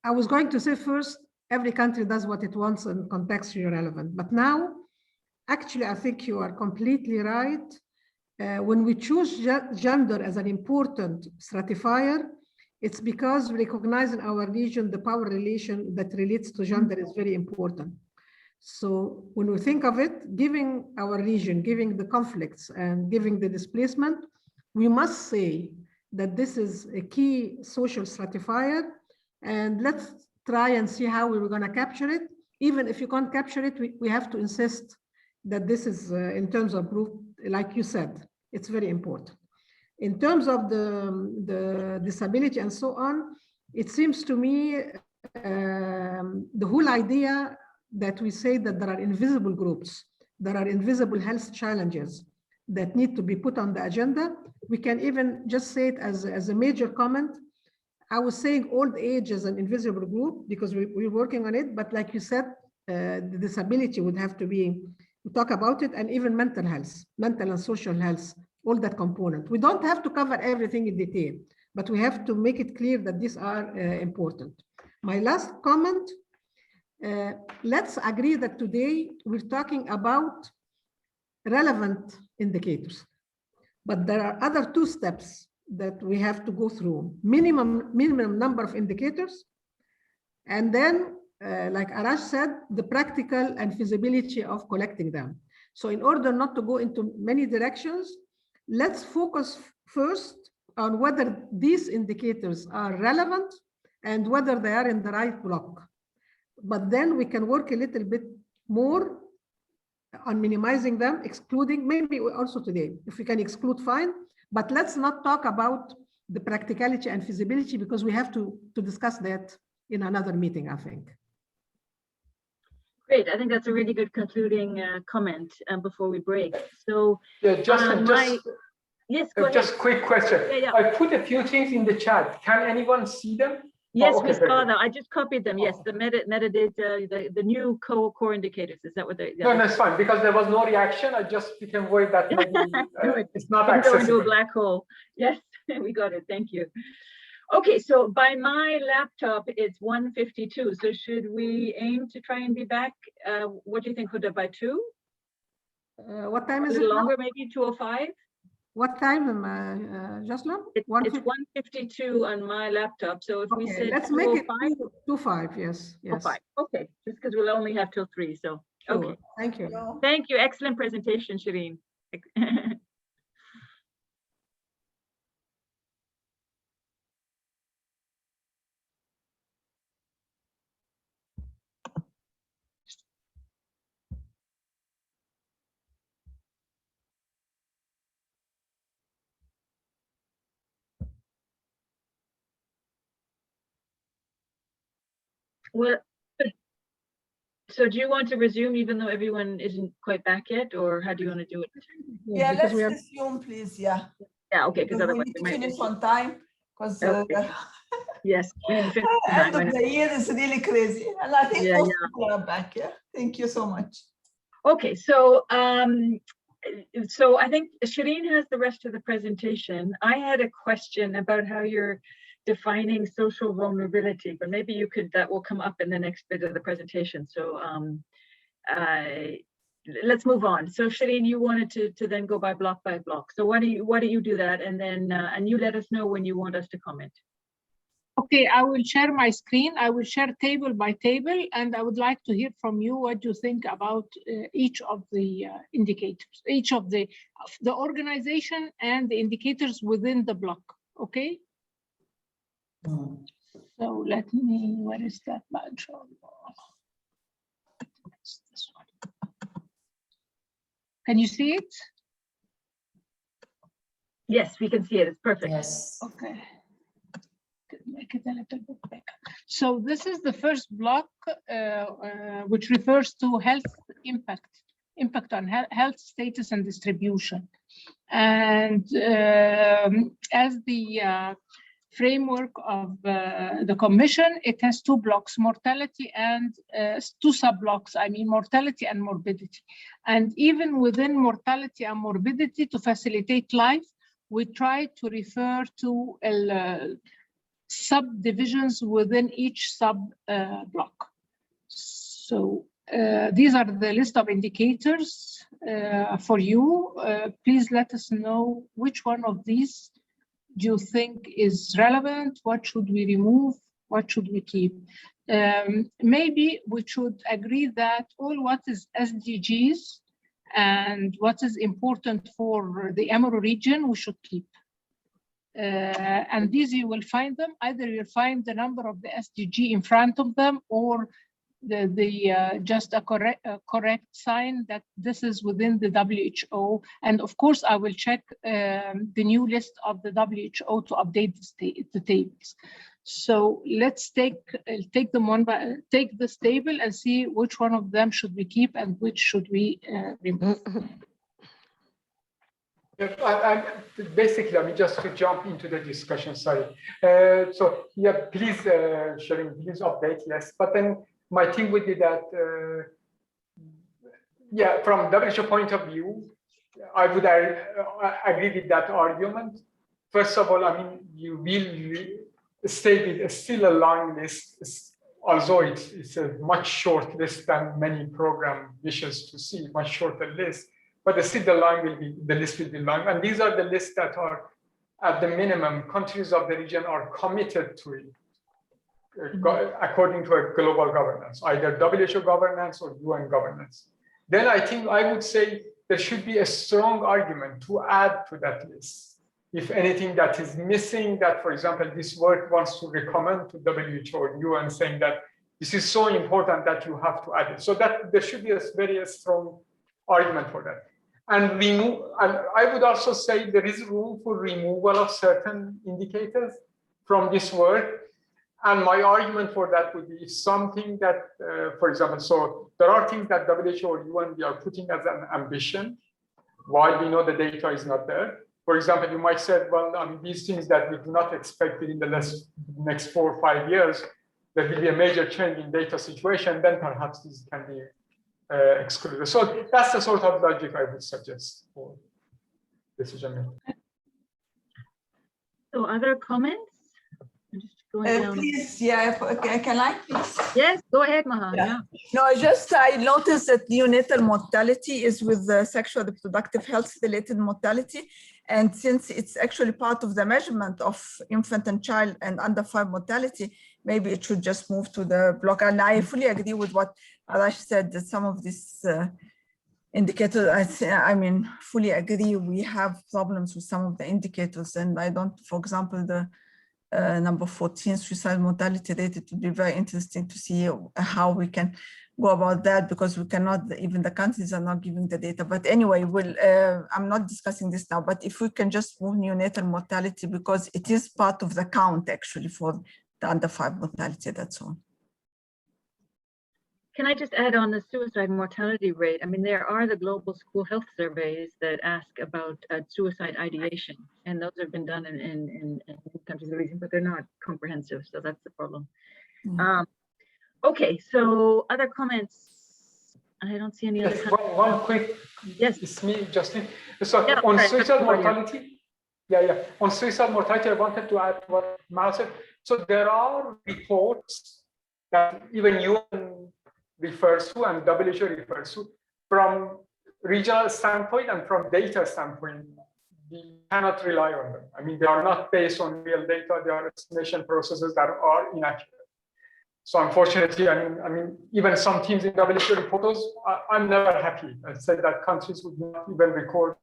I was going to say first, every country does what it wants and contextually relevant. But now, actually, I think you are completely right. When we choose gender as an important stratifier, it's because we recognize in our region the power relation that relates to gender is very important. So when we think of it, giving our region, giving the conflicts and giving the displacement, we must say that this is a key social stratifier, and let's try and see how we're going to capture it. Even if you can't capture it, we have to insist that this is in terms of group, like you said, it's very important. In terms of the disability and so on, it seems to me the whole idea that we say that there are invisible groups, there are invisible health challenges that need to be put on the agenda. We can even just say it as a major comment. I was saying old age as an invisible group because we're working on it, but like you said, the disability would have to be, we talk about it, and even mental health, mental and social health all that component. We don't have to cover everything in detail, but we have to make it clear that these are important. My last comment, let's agree that today we're talking about relevant indicators, but there are other two steps that we have to go through. Minimum number of indicators, and then like Arash said, the practical and feasibility of collecting them. So in order not to go into many directions, let's focus first on whether these indicators are relevant and whether they are in the right block. But then we can work a little bit more on minimizing them, excluding, maybe also today, if we can exclude, fine, but let's not talk about the practicality and feasibility because we have to discuss that in another meeting, I think. Great. I think that's a really good concluding comment before we break. So, yeah, Justin, yes, go ahead. Just quick question. Yeah. I put a few things in the chat. Can anyone see them? Yes, oh, okay, we saw them. I just copied them. Yes, the metadata, the new core indicators. Is that what they? No, that's fine because there was no reaction. I just became worried that maybe it's not accessible. Go into a black hole. Yes, we got it. Thank you. Okay, so by my laptop, it's 1:52. So should we aim to try and be back? What do you think, Huda, by 2? What time is it? A little longer, maybe 2:05. What time, Jocelyn? It's 1:52 on my laptop. So if we say let's make it 2:05. Yes. 2:05. Okay, just because we'll only have till 3. So sure. Okay. Thank you. Thank you. Excellent presentation, Shireen. Well, so do you want to resume even though everyone isn't quite back yet, or how do you want to do it? Yeah, let's resume, please. Yeah. Yeah, okay, because otherwise we need to finish on time. Because yes, end of the year is really crazy, and I think most people are back. Yeah, thank you so much. Okay, so so I think Shireen has the rest of the presentation. I had a question about how you're defining social vulnerability, but maybe you could, that will come up in the next bit of the presentation. So let's move on. So Shireen, you wanted to then go by block. So why do you do that? And then, and you let us know when you want us to comment. Okay, I will share my screen. I will share table by table, and I would like to hear from you what you think about each of the indicators, each of the organization and the indicators within the block, okay? So let me, where is that badge? This one. Can you see it? Yes, we can see it. It's perfect. Yes. Okay. Make it a little bit bigger. So this is the first block, which refers to health impact on health status and distribution. And as the framework of the commission, it has 2 blocks, mortality and 2 sub-blocks, I mean mortality and morbidity. And even within mortality and morbidity, to facilitate life, we try to refer to subdivisions within each sub-block. So these are the list of indicators for you. Please let us know which one of these do you think is relevant? What should we remove? What should we keep? Maybe we should agree that all what is SDGs and what is important for the Emiro region, we should keep. And these you will find them, either you'll find the number of the SDG in front of them, or just a correct sign that this is within the WHO. And of course, I will check the new list of the WHO to update the tables. So let's take them one by take this table and see which one of them should we keep and which should we remove. Yeah, basically, I mean, just to jump into the discussion, sorry. So yeah, please, Shireen, please update, yes. But then my thing would be that, yeah, from WHO point of view, I would agree with that argument. First of all, I mean, you will stay with still a long list, although it's a much short list than many program wishes to see, much shorter list, but still the list will be long. And these are the lists that are, at the minimum, countries of the region are committed to it, according to a global governance, either WHO governance or UN governance. Then I think I would say there should be a strong argument to add to that list. If anything that is missing, that, for example, this work wants to recommend to WHO or UN saying that this is so important that you have to add it. So that there should be a very strong argument for that. And I would also say there is room for removal of certain indicators from this work. And my argument for that would be something that, for example, so there are things that WHO or UN we are putting as an ambition, while we know the data is not there. For example, you might say, well, these things that we do not expect within the next 4 or 5 years, there will be a major change in data situation, then perhaps this can be excluded. So that's the sort of logic I would suggest for decision making. So other comments? I'm just going down. Please, yeah, okay, can I please? Yes, go ahead, Maha. Yeah. No, I noticed that neonatal mortality is with the sexual reproductive health related mortality. And since it's actually part of the measurement of infant and child and under 5 mortality, maybe it should just move to the block. And I fully agree with what Arash said, that some of these indicators, I mean, fully agree. We have problems with some of the indicators, and I don't, for example, the number 14, suicide mortality rate, it would be very interesting to see how we can go about that, because we cannot, even the countries are not giving the data. But anyway, I'm not discussing this now, but if we can just move neonatal mortality, because it is part of the count actually for the under 5 mortality, that's all. Can I just add on the suicide mortality rate? I mean, there are the global school health surveys that ask about suicide ideation, and those have been done in countries of the region, but they're not comprehensive, so that's the problem. Okay, so other comments? I don't see any other comments. One quick, yes, it's me, Justin. So yeah, on suicide mortality, on suicide mortality, I wanted to add what Mal said. So there are reports that even UN refers to and WHO refers to from regional standpoint and from data standpoint. We cannot rely on them. I mean, they are not based on real data. They are estimation processes that are inaccurate. So unfortunately, I mean, even some teams in WHO reports, I'm never happy. I said that countries would not even record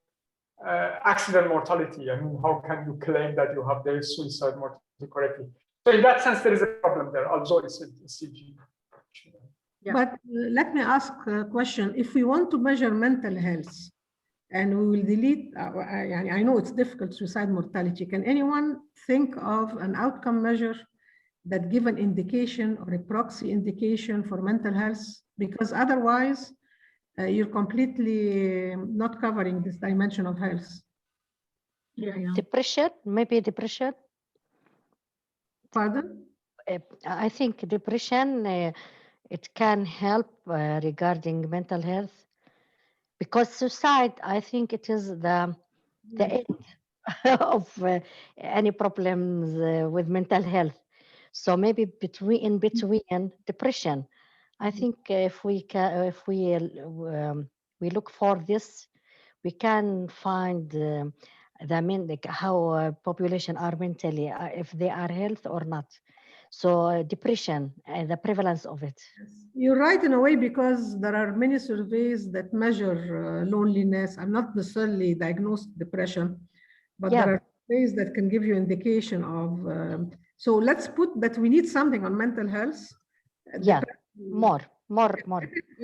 accident mortality. I mean, how can you claim that you have their suicide mortality correctly? So in that sense, there is a problem there, although it's a CG. Yeah. But let me ask a question. If we want to measure mental health and we will delete, I know it's difficult, suicide mortality, can anyone think of an outcome measure that give an indication or a proxy indication for mental health? Because otherwise, you're completely not covering this dimension of health. Depression, maybe depression. Pardon? I think depression, it can help regarding mental health, because suicide, I think it is the end of any problems with mental health. So maybe in between depression, I think if we look for this, we can find how population are mentally, if they are healthy or not. So depression and the prevalence of it. You're right in a way, because there are many surveys that measure loneliness. I'm not necessarily diagnosed depression, but there are surveys that can give you indication of. So let's put that we need something on mental health. More. Or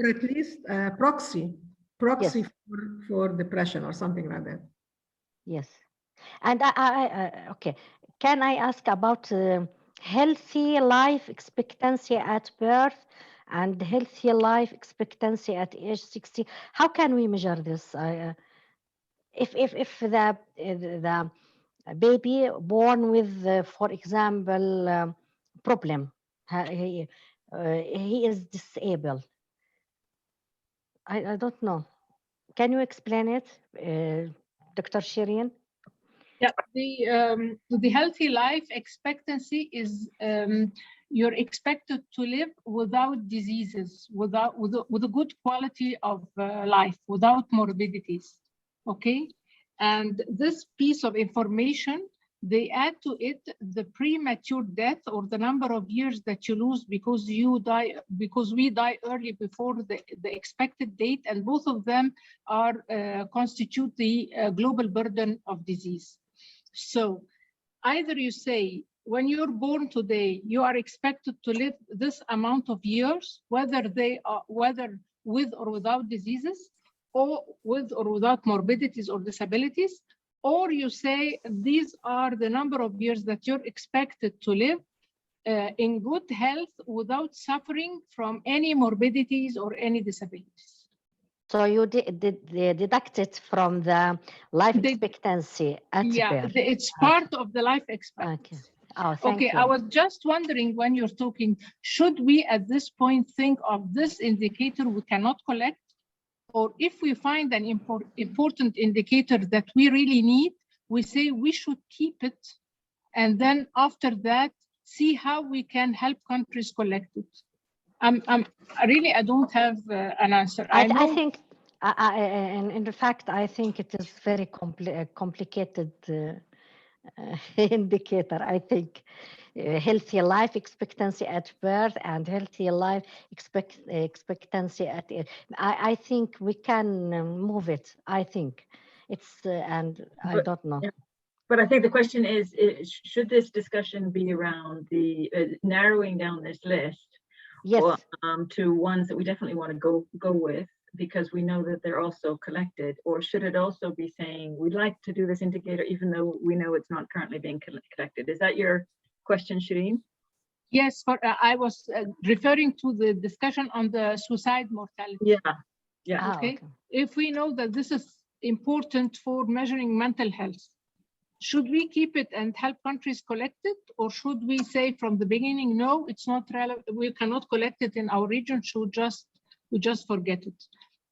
at least proxy for depression or something like that. Yes. And okay, can I ask about healthy life expectancy at birth and healthy life expectancy at age 60? How can we measure this? If the baby born with, for example, problem, he is disabled. I don't know. Can you explain it, Dr. Shireen? Yeah, the healthy life expectancy is you're expected to live without diseases, with a good quality of life, without morbidities. Okay, and this piece of information, they add to it the premature death, or the number of years that you lose because you die, because we die early before the expected date, and both of them are constitute the global burden of disease. So either you say, when you're born today, you are expected to live this amount of years, whether with or without diseases, or with or without morbidities or disabilities, or you say these are the number of years that you're expected to live in good health without suffering from any morbidities or any disabilities. So you deduct it from the life expectancy at birth. It's part of the life expectancy. Okay. Oh, thank you. I was just wondering, when you're talking, should we at this point think of this indicator we cannot collect? Or if we find an important indicator that we really need, we say we should keep it. And then after that, see how we can help countries collect it. I don't have an answer. I think, in fact, I think it is very complicated indicator. I think healthy life expectancy at birth and healthy life expectancy at age. I think we can move it. I think it's, and I don't know. Yeah. But I think the question is should this discussion be around the narrowing down this list? Yes. Or, to ones that we definitely want to go with, because we know that they're also collected, or should it also be saying we'd like to do this indicator even though we know it's not currently being collected? Is that your question, Shireen? Yes, I was referring to the discussion on the suicide mortality. Yeah. Okay. If we know that this is important for measuring mental health, should we keep it and help countries collect it, or should we say from the beginning, no, it's not relevant, we cannot collect it in our region, we just forget it?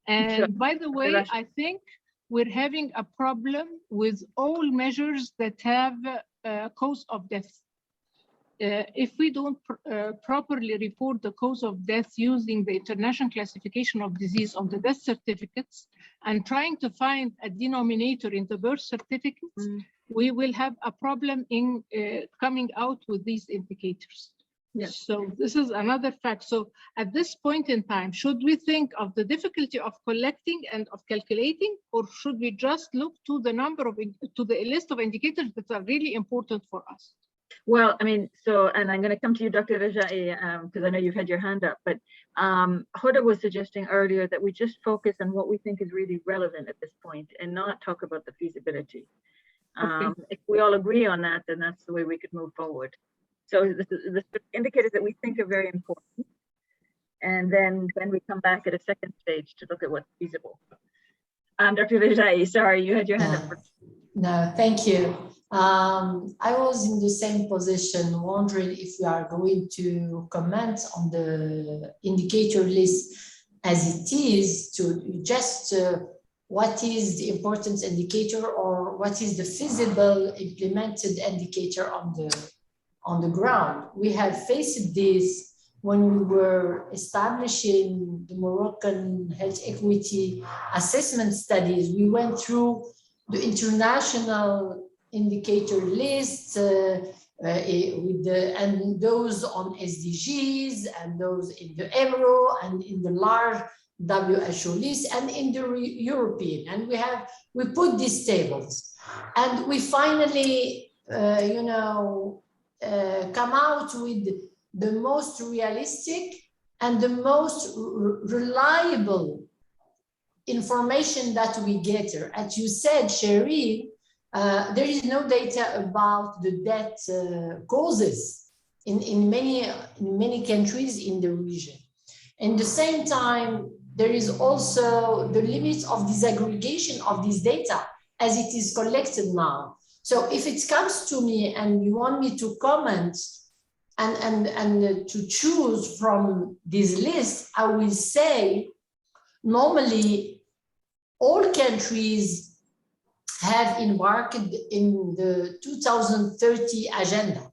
And Sure. by the way, I think we're having a problem with all measures that have cause of death. If we don't properly report the cause of death using the International Classification of Disease on the death certificates and trying to find a denominator in the birth certificates, we will have a problem in coming out with these indicators. Yes. So this is another fact. So at this point in time, should we think of the difficulty of collecting and of calculating, or should we just look to the list of indicators that are really important for us? Well, I mean, and I'm going to come to you, Dr. Rajai, because I know you've had your hand up, but Huda was suggesting earlier that we just focus on what we think is really relevant at this point and not talk about the feasibility. If we all agree on that, then that's the way we could move forward. So the indicators that we think are very important, and then we come back at a second stage to look at what's feasible. Dr. Rajai, sorry, you had your hand up first. No, thank you. I was in the same position, wondering if we are going to comment on the indicator list as it is, to just what is the important indicator, or what is the feasible implemented indicator on the ground. We have faced this when we were establishing the Moroccan health equity assessment studies. We went through the international indicator list and those on SDGs, and those in the EMRO, and in the large WHO list, and in the European. And we put these tables, and we finally, come out with the most realistic and the most reliable information that we get here. As you said, Shireen, there is no data about the death causes in many countries in the region. At the same time, there is also the limit of disaggregation of this data as it is collected now. So if it comes to me and you want me to comment and to choose from this list, I will say, normally, all countries have embarked in the 2030 agenda.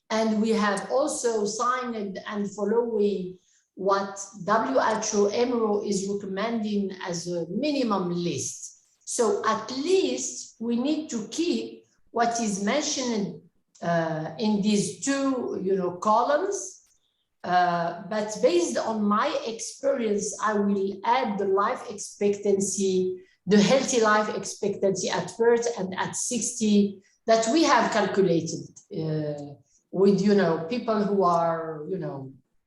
And we have also signed and following what WHO EMRO is recommending as a minimum list. So at least we need to keep what is mentioned in these two columns. But based on my experience, I will add the life expectancy, the healthy life expectancy at birth and at 60 that we have calculated with people who are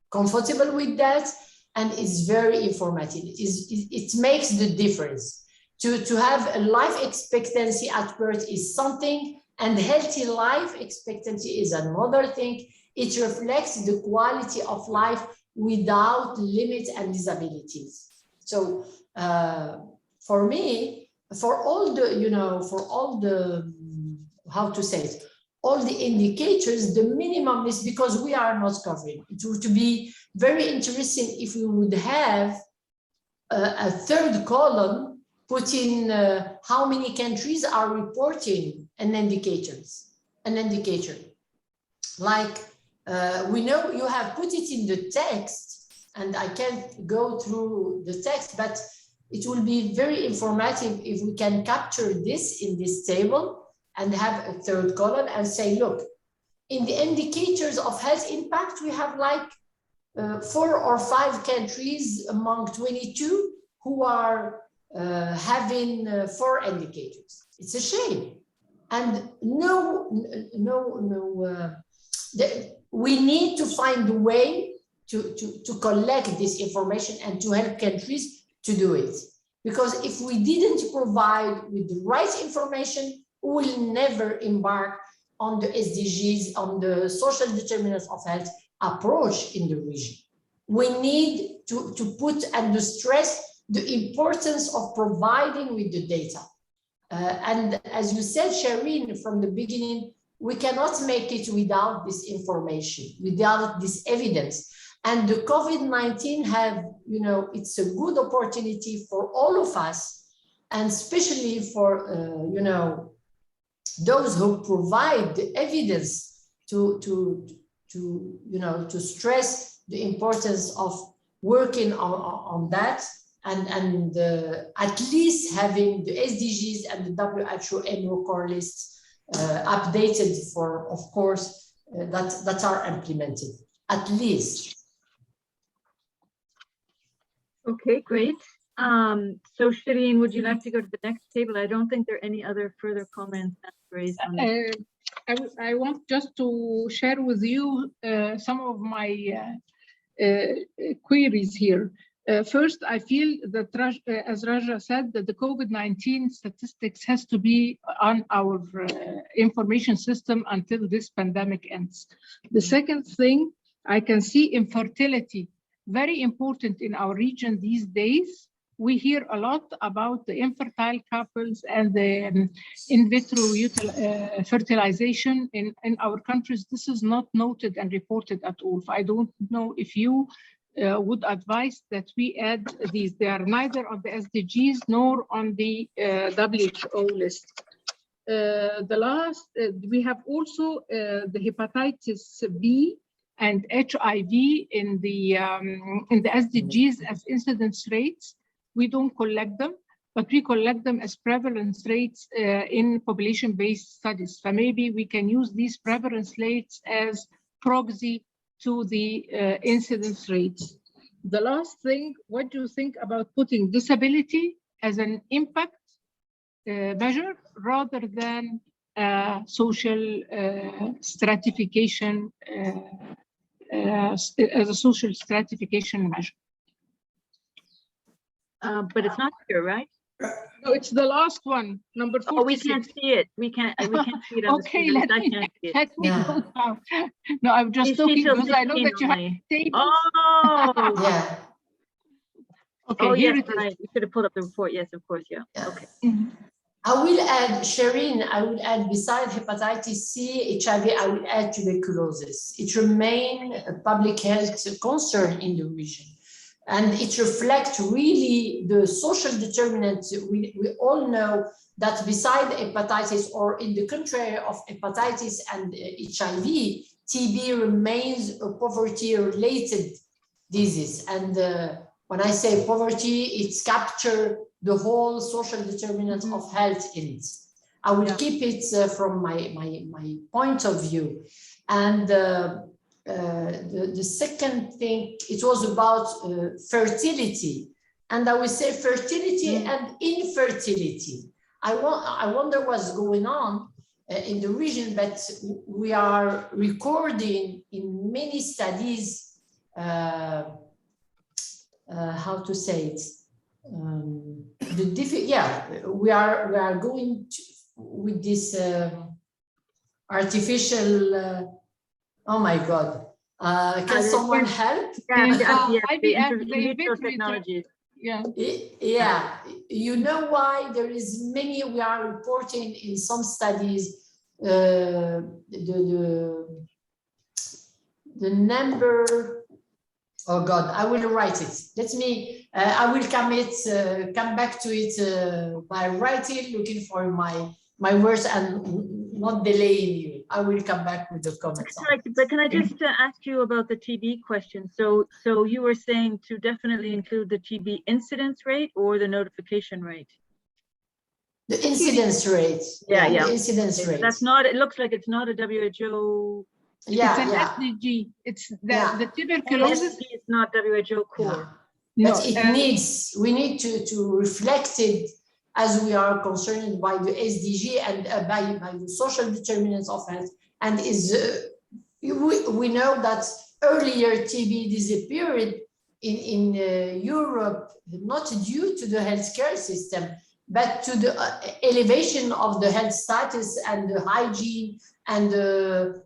comfortable with that, and it's very informative. It makes the difference. To have a life expectancy at birth is something, and healthy life expectancy is another thing. It reflects the quality of life without limits and disabilities. So for me, for all the how to say it, all the indicators, the minimum is because we are not covering. It would be very interesting if we would have a third column putting how many countries are reporting an indicator. Like we know you have put it in the text, and I can't go through the text, but it will be very informative if we can capture this in this table and have a third column and say, look, in the indicators of health impact, we have like 4 or 5 countries among 22 who are having 4 indicators. It's a shame. And we need to find a way to collect this information and to help countries to do it. Because if we didn't provide with the right information, we will never embark on the SDGs, on the social determinants of health approach in the region. We need to put and to stress the importance of providing with the data. And as you said, Shireen, from the beginning, we cannot make it without this information, without this evidence. And the COVID-19 have, it's a good opportunity for all of us, and especially for, those who provide the evidence to stress the importance of working on that, and at least having the SDGs and the WHO EMRO core lists updated for, of course, that are implemented, at least. Okay, great. So Shireen, would you like to go to the next table? I don't think there are any other further comments raised on this. I want just to share with you some of my queries here. First, I feel that, as Raja said, that the COVID-19 statistics has to be on our information system until this pandemic ends. The second thing, I can see infertility, very important in our region these days. We hear a lot about the infertile couples and the in vitro fertilization in our countries. This is not noted and reported at all. I don't know if you would advise that we add these. They are neither on the SDGs nor on the WHO list. The last, we have also the hepatitis B and HIV in the SDGs as incidence rates. We don't collect them, but we collect them as prevalence rates in population-based studies. So maybe we can use these prevalence rates as proxy to the incidence rates. The last thing, what do you think about putting disability as an impact measure rather than social stratification as a social stratification measure? But it's not here, right? No, it's the last one, number 46. Oh, we can't see it. We can't see it on the screen. Let me go down. No, I'm just talking because I know that you have tables. Oh, yeah. Okay, oh, here yes, it is. right. You should have pulled up the report. Yes, of course, yeah. Okay. I will add, Shireen, I will add, besides hepatitis C, HIV, I will add tuberculosis. It remains a public health concern in the region. And it reflects really the social determinants. We all know that beside hepatitis, or in the contrary of hepatitis and HIV, TB remains a poverty-related disease. And when I say poverty, it's capture the whole social determinant of health in it. I will keep it from my point of view. And the second thing, it was about fertility. And I will say fertility and infertility. I wonder what's going on in the region, but we are recording in many studies, how to say it, we are going with this artificial, oh my God, can someone help? IVF technologies. Yeah, you know why there is many, we are reporting in some studies, the number, oh God, I will write it. Let me, I will come back to it by writing, looking for my words and not delaying you. I will come back with the comments. Right, but can I just ask you about the TB question? So you were saying to definitely include the TB incidence rate or the notification rate? The incidence rate. Yeah. The incidence rate. That's not, it looks like it's not a WHO. It's an SDG. It's the tuberculosis. It's not WHO core. No. But it needs, we need to reflect it as we are concerned by the SDG and by the social determinants of health. And we know that earlier TB disappeared in Europe, not due to the healthcare system, but to the elevation of the health status and the hygiene and the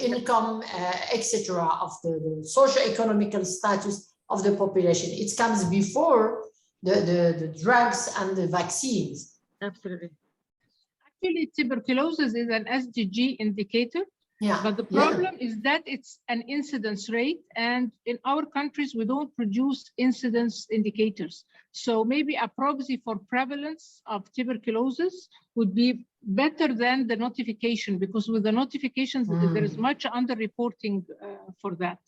income, etc., of the socio-economical status of the population. It comes before the drugs and the vaccines. Absolutely. Actually, tuberculosis is an SDG indicator. Yeah. But the problem is that it's an incidence rate, and in our countries, we don't produce incidence indicators. So maybe a proxy for prevalence of tuberculosis would be better than the notification, because with the notifications, there is much underreporting for that.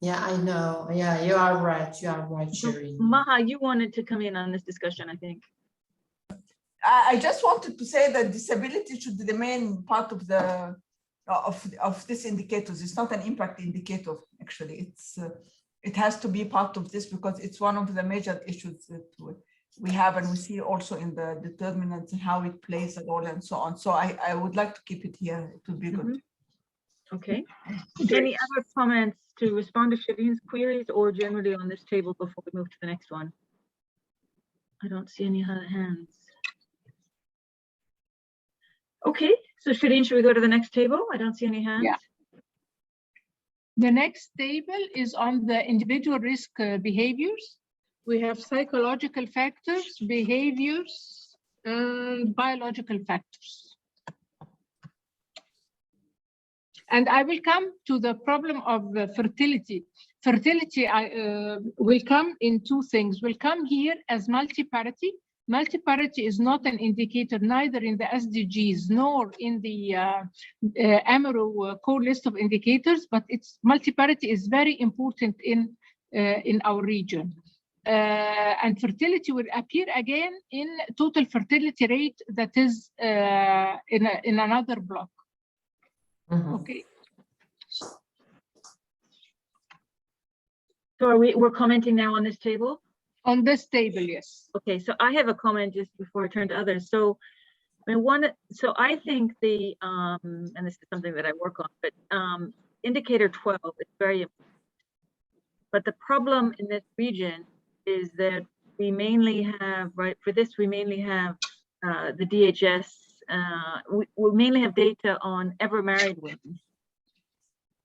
Yeah, I know. Yeah, you are right. You are right, Shireen. Maha, you wanted to come in on this discussion, I think. I just wanted to say that disability should remain part of the of these indicators. It's not an impact indicator, actually. It has to be part of this because it's one of the major issues that we have, and we see also in the determinants and how it plays a role and so on. So I would like to keep it here. It would be good. Okay. Any other comments to respond to Shireen's queries or generally on this table before we move to the next one? I don't see any other hands. Okay, so Shireen, should we go to the next table? I don't see any hands. Yeah. The next table is on the individual risk behaviors. We have psychological factors, behaviors, and biological factors. And I will come to the problem of fertility. Fertility will come in two things. Will come here as multiparity. Multiparity is not an indicator neither in the SDGs nor in the AMRO core list of indicators, but its multiparity is very important in our region. And fertility will appear again in total fertility rate that is in another block. Okay. So we're commenting now on this table? On this table, yes. Okay, so I have a comment just before I turn to others. So I think the, and this is something that I work on, but indicator 12 is very important. But the problem in this region is that we mainly have, we mainly have the DHS, we mainly have data on ever married women.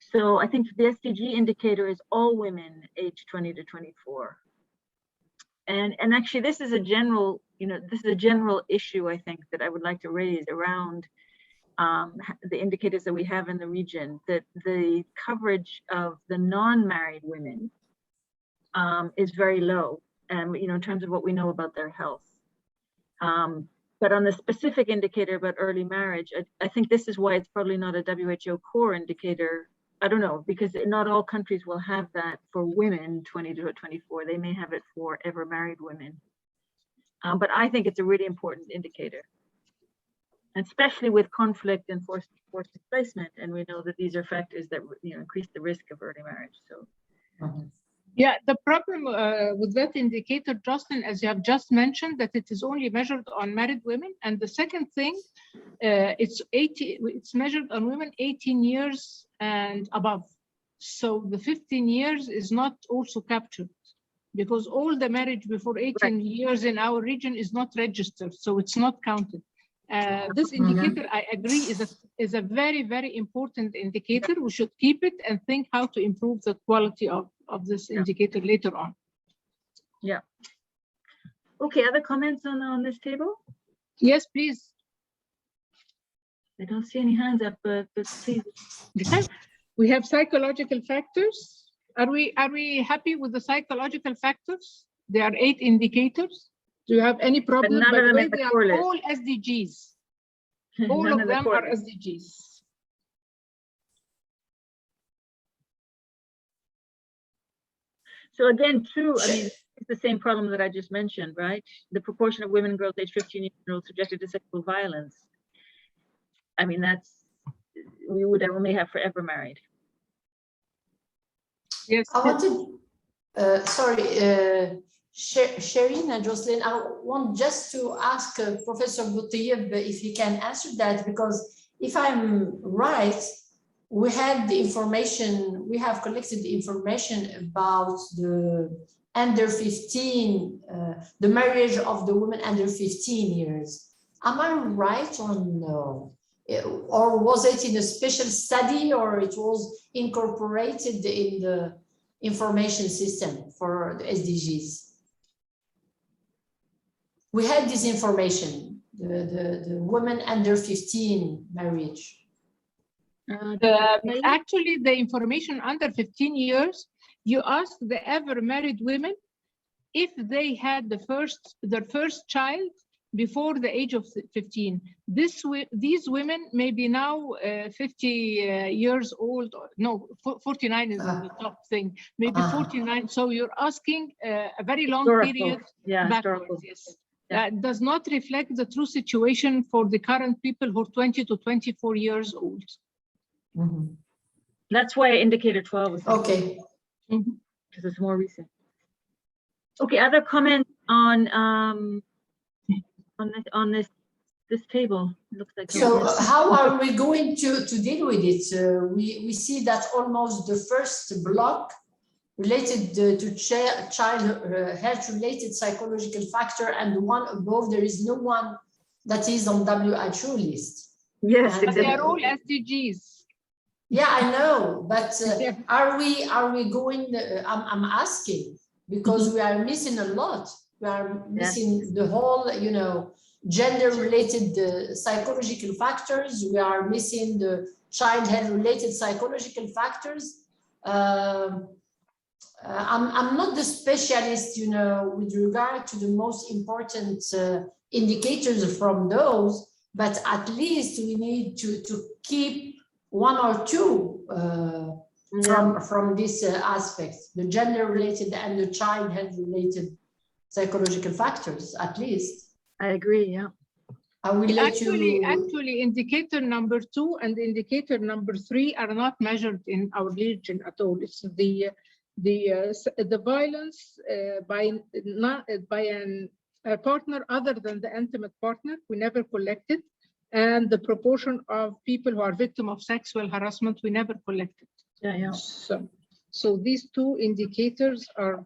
So I think the SDG indicator is all women aged 20 to 24. And actually, this is a general, this is a general issue, I think, that I would like to raise around the indicators that we have in the region, that the coverage of the non-married women is very low, in terms of what we know about their health. But on the specific indicator about early marriage, I think this is why it's probably not a WHO core indicator. I don't know, because not all countries will have that for women 20 to 24. They may have it for ever married women. But I think it's a really important indicator, especially with conflict and forced displacement. And we know that these are factors that increase the risk of early marriage. So. Yeah, the problem with that indicator, Jocelyn, as you have just mentioned, that it is only measured on married women. And the second thing, it's measured on women 18 years and above. So the 15 years is not also captured, because all the marriage before 18 years in our region is not registered, so it's not counted. This indicator, I agree, is a very, very important indicator. We should keep it and think how to improve the quality of this indicator later on. Yeah. Okay, other comments on this table? Yes, please. I don't see any hands up, but please. We have psychological factors. Are we happy with the psychological factors? There are 8 indicators. Do you have any problem? But none of them in they the are core list. all SDGs. All of them are SDGs. So again, it's the same problem that I just mentioned, right? The proportion of women and girls aged 15 years old subjected to sexual violence. I mean, we would only have forever married. Yes. I wanted, sorry, Shireen and Jocelyn, I want just to ask Professor Boutayeb if he can answer that, because if I'm right, we had the information, we have collected the information about the under 15, the marriage of the women under 15 years. Am I right or no? Or was it in a special study, or it was incorporated in the information system for the SDGs? We had this information, the women under 15 marriage. Actually, the information under 15 years, you ask the ever married women if they had their first child before the age of 15. These women may be now 50 years old. No, 49 is the top thing. Maybe 49. So you're asking a very long period backwards. Yes. That does not reflect the true situation for the current people who are 20 to 24 years old. Mm-hmm. That's why indicator 12 is okay, because it's more recent. Okay, other comments on this table? It looks like so. How are we going to deal with it? We see that almost the first block related to child health-related psychological factor, and the one above, there is no one that is on WHO list. Yes, but they are all SDGs. Yeah, I know, but are we going? I'm asking because we are missing a lot. We are missing the whole, gender-related psychological factors. We are missing the child health-related psychological factors. I'm not the specialist, with regard to the most important indicators from those, but at least we need to keep one or two from this aspect, the gender-related and the child health-related psychological factors, at least. I agree, yeah. I will actually, indicator number 2 and indicator number 3 are not measured in our region at all. It's the violence by a partner other than the intimate partner, we never collected, and the proportion of people who are victims of sexual harassment, we never collected. Yeah. So these 2 indicators are,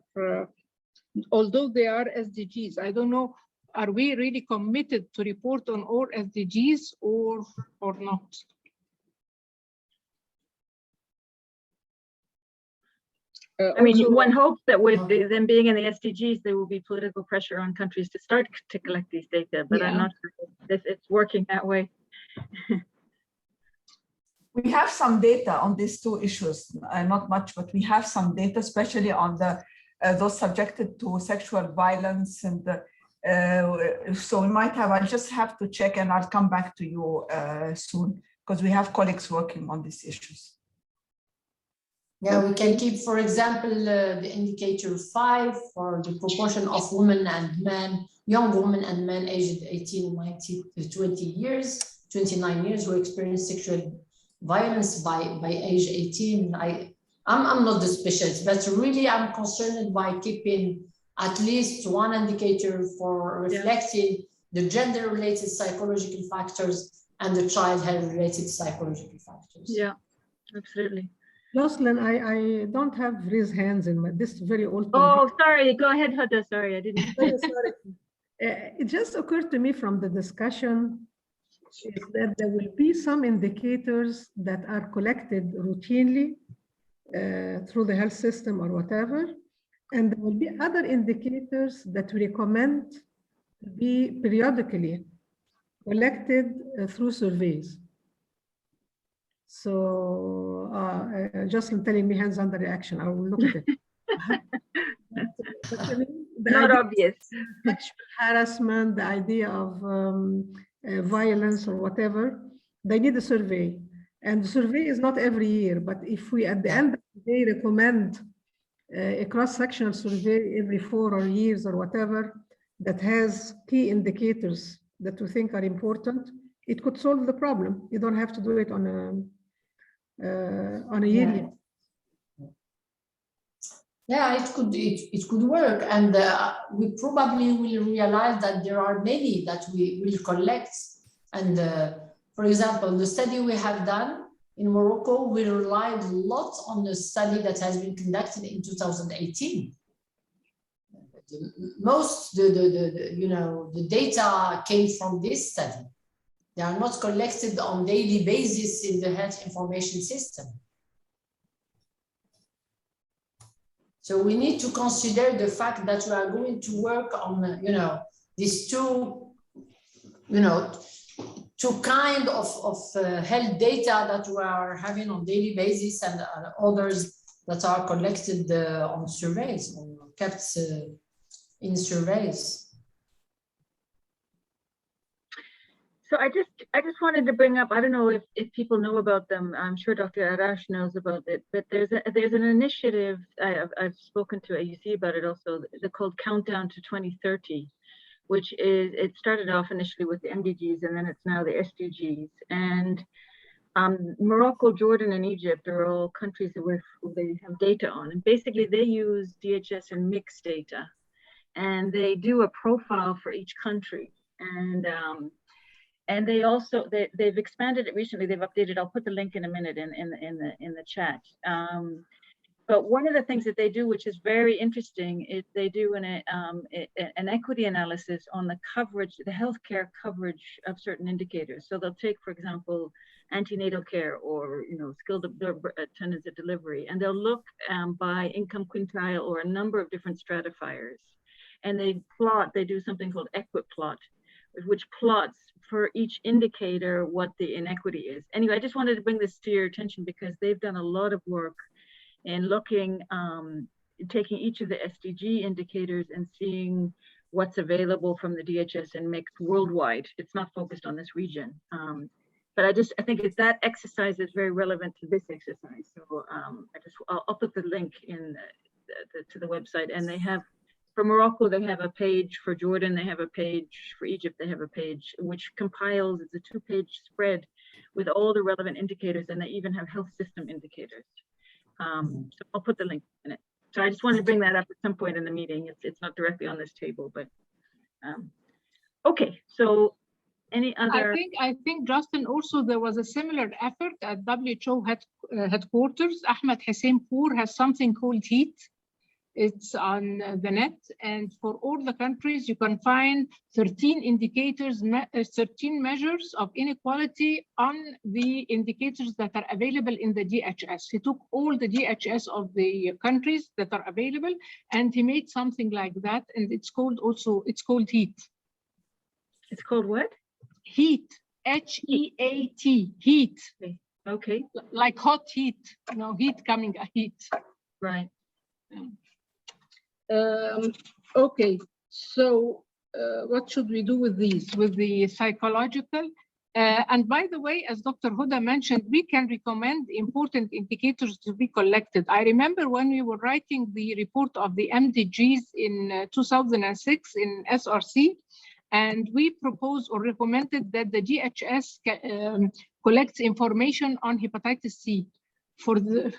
although they are SDGs, I don't know, are we really committed to report on all SDGs or not? I mean, one hopes that with them being in the SDGs, there will be political pressure on countries to start to collect these data, but I'm not sure if it's working that way. We have some data on these 2 issues, not much, but we have some data, especially on the those subjected to sexual violence. And so we might have, I just have to check and I'll come back to you soon because we have colleagues working on these issues. Yeah, we can keep, for example, the indicator 5 for the proportion of women and men, young women and men aged 18, 19 to 20 years, 29 years who experience sexual violence by age 18. I'm not the specialist, but really I'm concerned by keeping at least one indicator for reflecting the gender-related psychological factors and the child health-related psychological factors. Yeah, absolutely. Jocelyn, I don't have raised hands in this very old. Oh, sorry. Go ahead, Huda. Sorry, I didn't. Sorry. It just occurred to me from the discussion is that there will be some indicators that are collected routinely through the health system or whatever, and there will be other indicators that we recommend to be periodically collected through surveys. So Jocelyn telling me hands on the reaction, I will look at it. Not obvious. Sexual harassment, the idea of violence or whatever, they need a survey. And the survey is not every year, but if we at the end of the day recommend a cross-sectional survey every 4 years or whatever that has key indicators that we think are important, it could solve the problem. You don't have to do it on a yearly. Yeah, it could work, and we probably will realize that there are many that we will collect. And for example, the study we have done in Morocco, we relied a lot on the study that has been conducted in 2018. The data came from this study. They are not collected on daily basis in the health information system. So we need to consider the fact that we are going to work on, these two kind of health data that we are having on daily basis and others that are collected on surveys or kept in surveys. So I just wanted to bring up, I don't know if people know about them. I'm sure Dr. Arash knows about it, but there's an initiative I've spoken to AUC about it also. They're called Countdown to 2030, which is, it started off initially with the MDGs and then it's now the SDGs. And Morocco, Jordan, and Egypt are all countries that they have data on. And basically they use DHS and mixed data, and they do a profile for each country. And they also they've expanded it recently. They've updated. I'll put the link in a minute in the chat. But one of the things that they do, which is very interesting, is they do an equity analysis on the coverage, the healthcare coverage of certain indicators. So they'll take, for example, antenatal care or skilled attendance at delivery, and they'll look by income quintile or a number of different stratifiers, and they do something called equiplot, which plots for each indicator what the inequity is. Anyway, I just wanted to bring this to your attention because they've done a lot of work in looking, taking each of the SDG indicators and seeing what's available from the DHS and mixed worldwide. It's not focused on this region. But I think that exercise is very relevant to this exercise. So I'll put the link in to the website, and they have, for Morocco, they have a page. For Jordan, they have a page. For Egypt, they have a page which compiles, it's a 2-page spread with all the relevant indicators, and they even have health system indicators. So I'll put the link in it. So I just wanted to bring that up at some point in the meeting. It's not directly on this table, but okay. So any other? I think, Justin, also there was a similar effort at WHO headquarters. Ahmed Hussein Poor has something called HEAT. It's on the net, and for all the countries, you can find 13 indicators, 13 measures of inequality on the indicators that are available in the DHS. He took all the DHS of the countries that are available, and he made something like that, and it's called HEAT. It's called what? HEAT, H-E-A-T, HEAT. Okay. Like hot heat, heat coming, heat. Right. Okay, so what should we do with these? With the psychological? And by the way, as Dr. Huda mentioned, we can recommend important indicators to be collected. I remember when we were writing the report of the MDGs in 2006 in SRC, and we proposed or recommended that the DHS collects information on hepatitis C. For the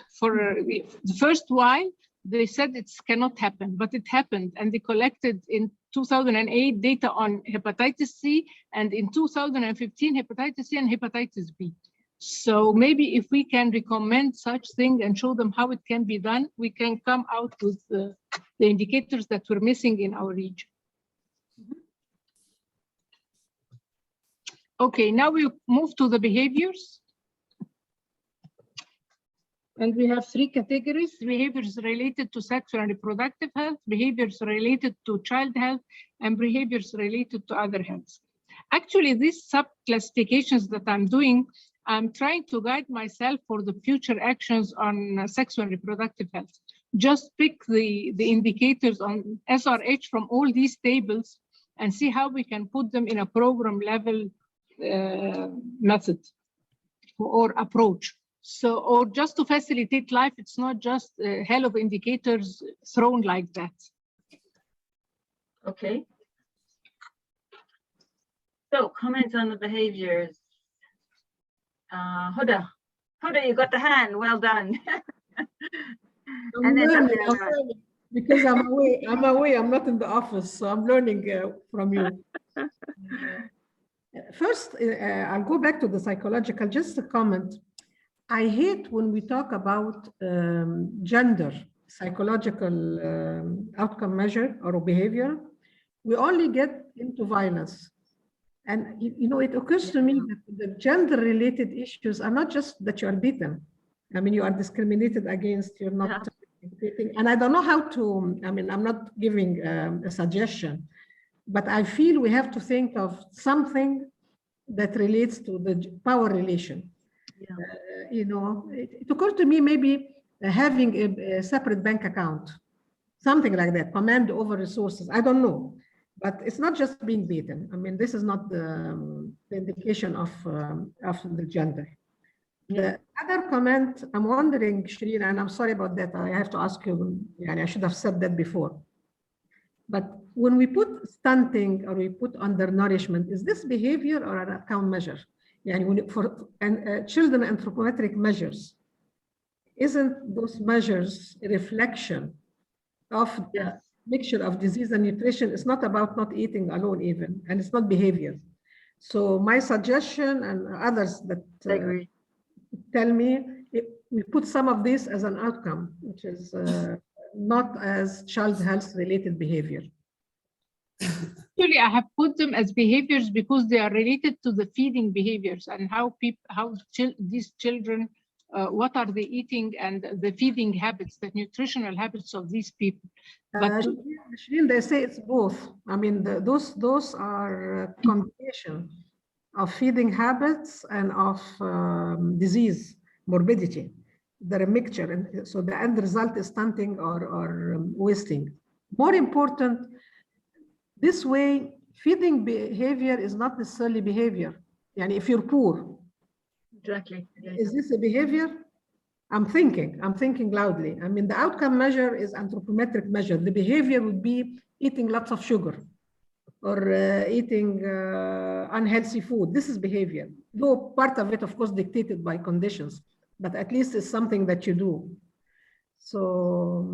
first while, they said it cannot happen, but it happened, and they collected in 2008 data on hepatitis C, and in 2015 hepatitis C and hepatitis B. So maybe if we can recommend such thing and show them how it can be done, we can come out with the indicators that we're missing in our region. Okay, now we move to the behaviors. And we have three categories: behaviors related to sexual and reproductive health, behaviors related to child health, and behaviors related to other health. Actually, these sub-classifications that I'm doing, I'm trying to guide myself for the future actions on sexual and reproductive health. Just pick the indicators on SRH from all these tables and see how we can put them in a program level method or approach. So, or just to facilitate life, it's not just a hell of indicators thrown like that. Okay. So, comments on the behaviors. Huda, you got the hand. Well done. I'm learning, because I'm away. I'm not in the office, so I'm learning from you. First, I'll go back to the psychological. Just a comment. I hate when we talk about gender, psychological outcome measure or behavior, we only get into violence. And you know, it occurs to me that the gender-related issues are not just that you are beaten. I mean, you are discriminated against, you're not beating. And I don't know how to, I mean, I'm not giving a suggestion, but I feel we have to think of something that relates to the power relation. You know, it occurred to me maybe having a separate bank account, something like that, command over resources. I don't know, but it's not just being beaten. I mean, this is not the indication of the gender. The other comment, I'm wondering, Shireen, and I'm sorry about that. I have to ask you, and I should have said that before. But when we put stunting or we put undernourishment, is this behavior or an outcome measure? Yani for children anthropometric measures, isn't those measures a reflection of the mixture of disease and nutrition? It's not about not eating alone even, and it's not behavior. So my suggestion, and others that tell me, we put some of this as an outcome, which is not as child health related behavior. Actually, I have put them as behaviors because they are related to the feeding behaviors and how these children, what are they eating, and the feeding habits, the nutritional habits of these people. But Shireen, they say it's both. I mean, those are a combination of feeding habits and of disease, morbidity. They're a mixture, and so the end result is stunting or wasting. More important, this way, feeding behavior is not necessarily behavior. Yani if you're poor, exactly. Is this a behavior? I'm thinking loudly. I mean, the outcome measure is anthropometric measure. The behavior would be eating lots of sugar or eating unhealthy food. This is behavior. Though part of it, of course, dictated by conditions, but at least it's something that you do. So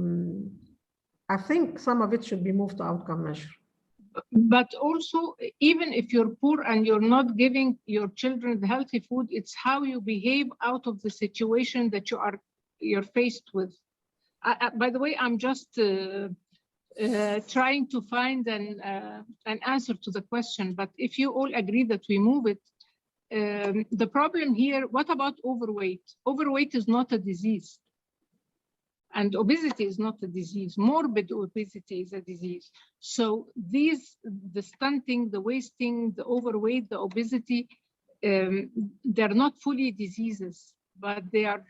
I think some of it should be moved to outcome measure. But also, even if you're poor and you're not giving your children the healthy food, it's how you behave out of the situation that you're faced with. By the way, I'm just trying to find an answer to the question. But if you all agree that we move it, the problem here, what about overweight? Overweight is not a disease. And obesity is not a disease. Morbid obesity is a disease. So the stunting, the wasting, the overweight, the obesity, they're not fully diseases, but they are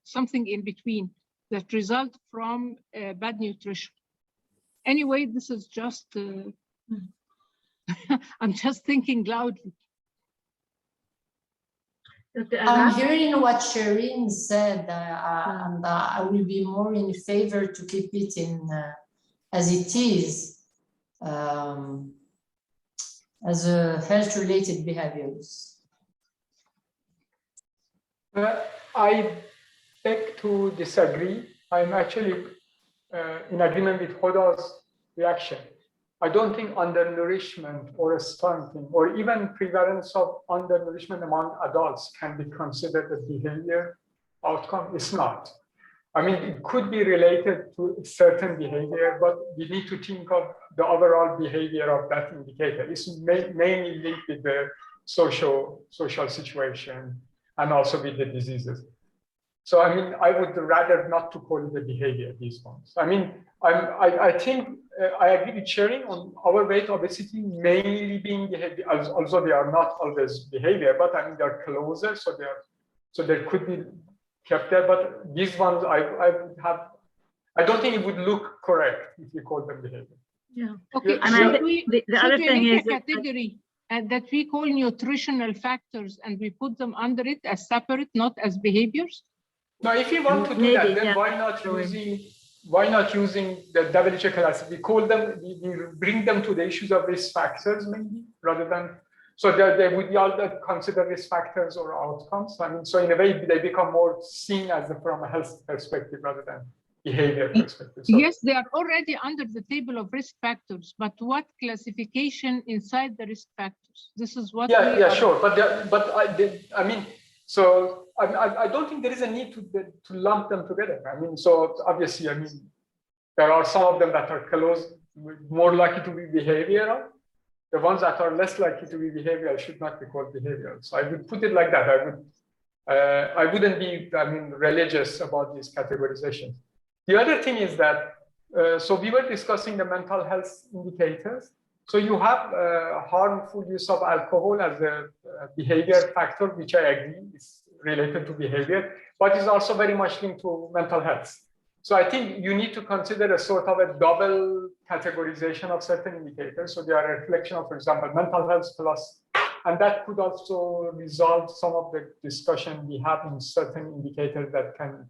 something in between that result from bad nutrition. Anyway, this is just, I'm just thinking loudly. I'm hearing what Shireen said, and I will be more in favor to keep it in as it is, as a health-related behaviors. I beg to disagree. I'm actually in agreement with Hoda's reaction. I don't think undernourishment or stunting or even prevalence of undernourishment among adults can be considered a behavior outcome. It's not. I mean, it could be related to certain behavior, but we need to think of the overall behavior of that indicator. It's mainly linked with the social situation and also with the diseases. So, I mean, I would rather not to call it a behavior, these ones. I mean, I think I agree with sharing on overweight, obesity mainly being behavior, although they are not always behavior, but I mean, they're closer, so there could be kept there, but these ones I don't think it would look correct if you call them behavior. Yeah. Okay. And the other thing is a category that we call nutritional factors, and we put them under it as separate, not as behaviors. No, if you want to do that, then why not using the WHO class? We call them, we bring them to the issues of risk factors, maybe, rather than, so that they would be all that consider risk factors or outcomes. I mean, so in a way, they become more seen as from a health perspective rather than behavior perspective. So, yes, they are already under the table of risk factors, but what classification inside the risk factors? This is what. Yeah, sure, I mean, so I don't think there is a need to lump them together. I mean, so obviously, I mean, there are some of them that are close, more likely to be behavioral. The ones that are less likely to be behavioral should not be called behavioral. So I would put it like that. I wouldn't be, I mean, religious about these categorizations. The other thing is that, so we were discussing the mental health indicators. So you have harmful use of alcohol as a behavior factor, which I agree is related to behavior, but is also very much linked to mental health. So I think you need to consider a sort of a double categorization of certain indicators. So they are a reflection of, for example, mental health plus, and that could also resolve some of the discussion we have in certain indicators that can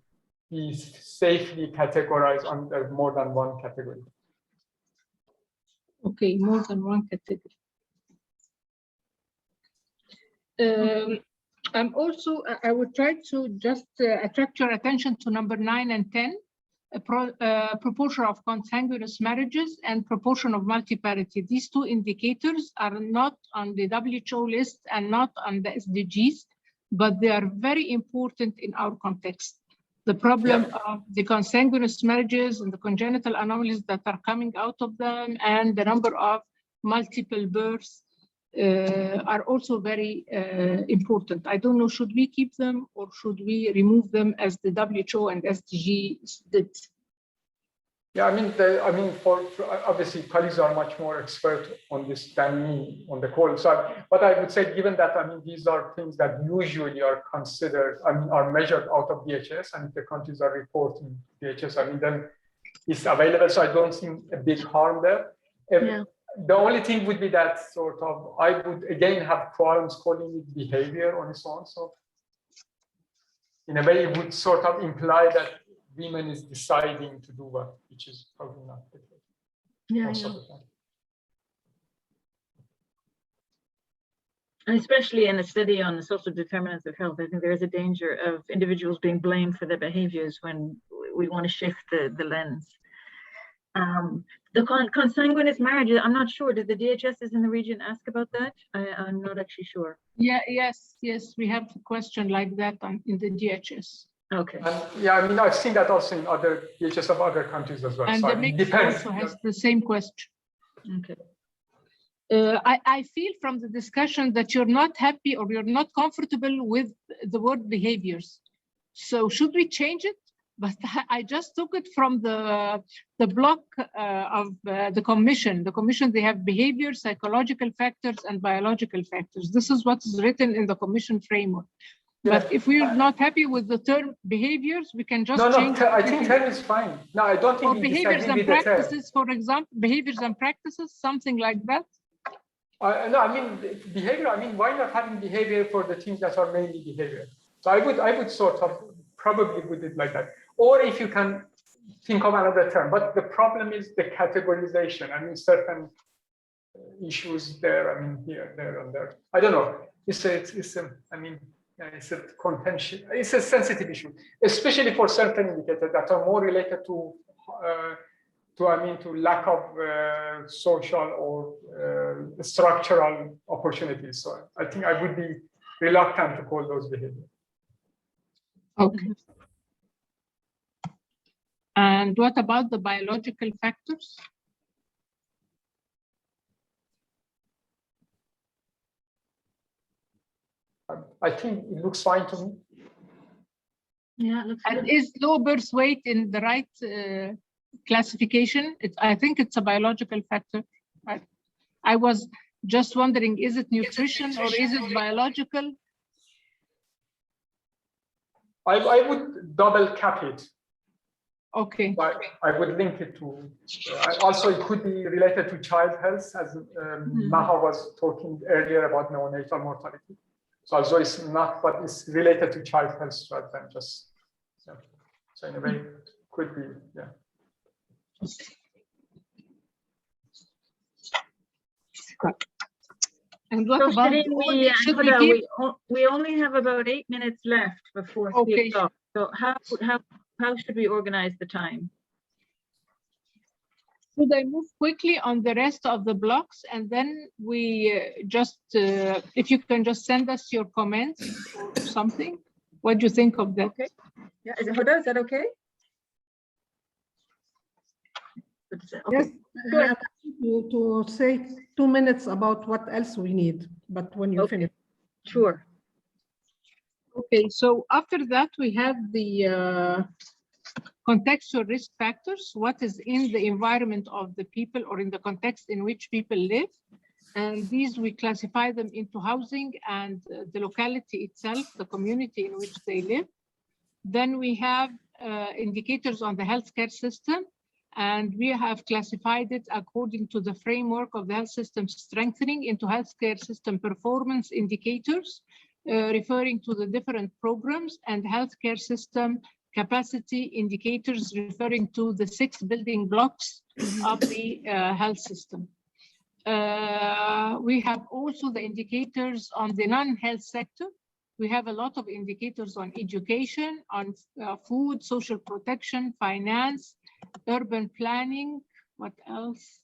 be safely categorized under more than one category. Okay, more than one category. I would try to just attract your attention to number 9 and 10, proportion of consanguineous marriages and proportion of multiparity. These two indicators are not on the WHO list and not on the SDGs, but they are very important in our context. The problem of the consanguineous marriages and the congenital anomalies that are coming out of them and the number of multiple births are also very important. I don't know, should we keep them or should we remove them as the WHO and SDGs did? Yeah, I mean, for obviously colleagues are much more expert on this than me on the call side. But I would say, given that, I mean, these are things that usually are considered, I mean, are measured out of DHS, and if the countries are reporting DHS, I mean, then it's available. So I don't see a big harm there. The only thing would be that sort of, I would again have problems calling it behavior on its own. So in a way, it would sort of imply that women is deciding to do what, which is probably not the case. Yeah. And especially in a study on the social determinants of health, I think there is a danger of individuals being blamed for their behaviors when we want to shift the lens. The consanguineous marriages, I'm not sure. Did the DHS in the region ask about that? I'm not actually sure. Yes, we have a question like that in the DHS. Okay. Yeah, I mean, I've seen that also in other DHS of other countries as well. And so the mix also has the same question. Okay. I feel from the discussion that you're not happy or you're not comfortable with the word behaviors. So should we change it? But I just took it from the block of the commission. The commission, they have behavior, psychological factors, and biological factors. This is what is written in the commission framework. But if we are not happy with the term behaviors, we can just change. I think term is fine. No, I don't think or we behaviors disagree and with the term. practices, for example, behaviors and practices, something like that. No, I mean behavior. I mean, why not having behavior for the things that are mainly behavior? So I would sort of probably put it like that. Or if you can think of another term, but the problem is the categorization. I mean, certain issues there. I mean, here, there, and there. I don't know. It's a contentious. It's a sensitive issue, especially for certain indicators that are more related to lack of social or structural opportunities. So I think I would be reluctant to call those behaviors. Okay. And what about the biological factors? I think it looks fine to me. Yeah, it looks And good. is low birth weight in the right classification? I think it's a biological factor. I was just wondering, is it nutrition or is it biological? I would double cap it. Okay. I would link it to, also it could be related to child health, as Maha was talking earlier about neonatal mortality. So although it's not, but it's related to child health rather than just, so in a way, it could be, yeah. And what So about Shireen, we only have about 8 minutes left before 3 o'clock. So how should we organize the time? Should I move quickly on the rest of the blocks, and then we just, if you can just send us your comments or something? What do you think of that? Okay. Yeah, is that okay? Yes, to say 2 minutes about what else we need, but when you finish. Sure. Okay, so after that we have the contextual risk factors, what is in the environment of the people or in the context in which people live. And these we classify them into housing and the locality itself, the community in which they live. Then we have indicators on the healthcare system, and we have classified it according to the framework of the health system strengthening into healthcare system performance indicators, referring to the different programs, and healthcare system capacity indicators referring to the 6 building blocks of the health system. We have also the indicators on the non-health sector. We have a lot of indicators on education, on food, social protection, finance, urban planning, what else?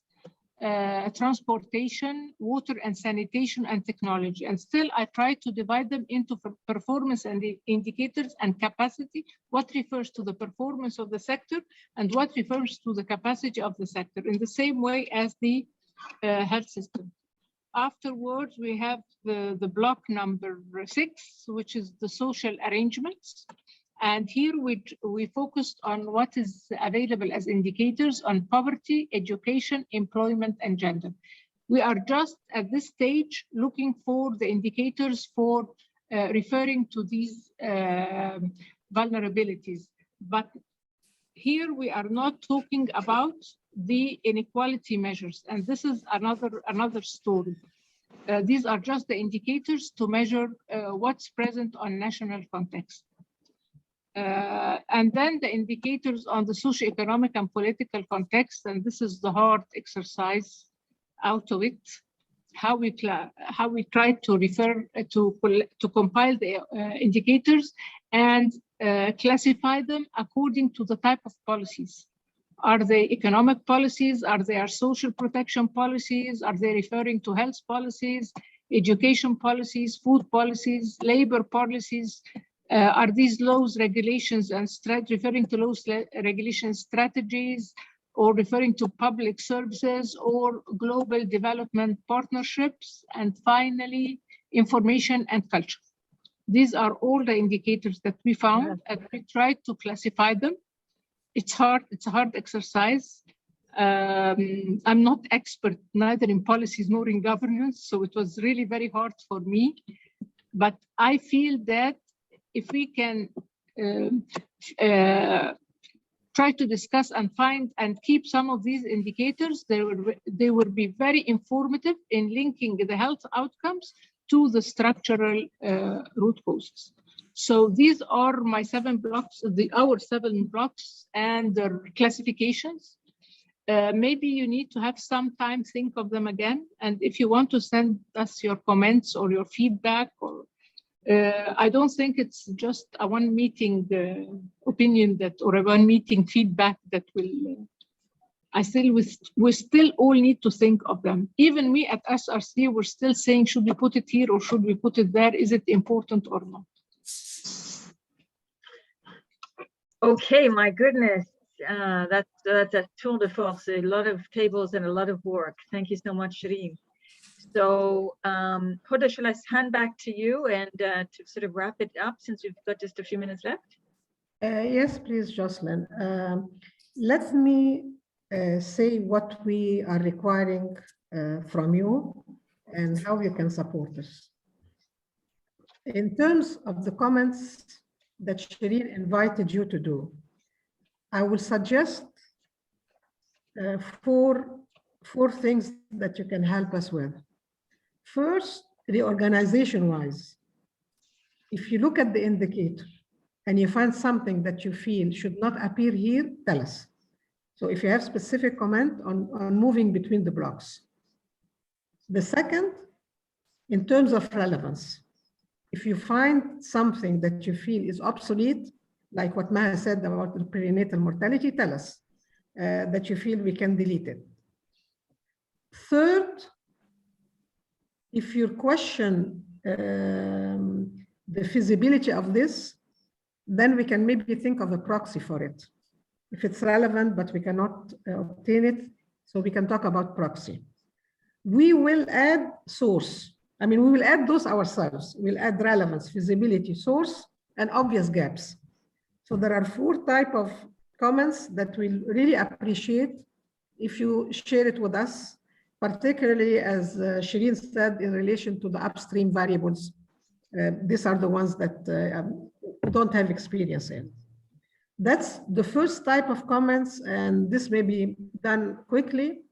Transportation, water and sanitation, and technology. And still I try to divide them into performance and the indicators and capacity, what refers to the performance of the sector and what refers to the capacity of the sector, in the same way as the health system. Afterwards, we have the block number 6, which is the social arrangements. And here we focused on what is available as indicators on poverty, education, employment, and gender. We are just at this stage looking for the indicators for referring to these vulnerabilities. But here we are not talking about the inequality measures, and this is another story. These are just the indicators to measure what's present on national context. And then the indicators on the socioeconomic and political context, and this is the hard exercise out of it, how we try to refer to compile the indicators and classify them according to the type of policies. Are they economic policies? Are they social protection policies? Are they referring to health policies, education policies, food policies, labor policies? Are these laws, regulations, and referring to laws, regulation strategies, or referring to public services or global development partnerships? And finally, information and culture. These are all the indicators that we found, and we tried to classify them. It's hard, it's a hard exercise. I'm not expert neither in policies nor in governance, so it was really very hard for me. But I feel that if we can try to discuss and find and keep some of these indicators, they will be very informative in linking the health outcomes to the structural root causes. So these are my 7 blocks, our 7 blocks and their classifications. Maybe you need to have some time, think of them again. And if you want to send us your comments or your feedback, or I don't think it's just a one meeting opinion or a one meeting feedback that will, we still all need to think of them. Even we at SRC, we're still saying, should we put it here or should we put it there? Is it important or not? Okay, my goodness. That's a tour de force, a lot of tables and a lot of work. Thank you so much, Shireen. So, Huda, shall I hand back to you and to sort of wrap it up since we've got just a few minutes left? Yes, please, Jocelyn. Let me say what we are requiring from you and how you can support us. In terms of the comments that Shireen invited you to do, I will suggest four things that you can help us with. First, the organization-wise. If you look at the indicator and you find something that you feel should not appear here, tell us. So if you have specific comment on moving between the blocks. The second, in terms of relevance, if you find something that you feel is obsolete, like what Maha said about the perinatal mortality, tell us that you feel we can delete it. Third, if you question the feasibility of this, then we can maybe think of a proxy for it. If it's relevant, but we cannot obtain it, so we can talk about proxy. We will add source. I mean, we will add those ourselves. We'll add relevance, feasibility, source, and obvious gaps. So there are 4 types of comments that we'll really appreciate if you share it with us, particularly as Shireen said, in relation to the upstream variables. These are the ones that don't have experience in. That's the first type of comments, and this may be done quickly.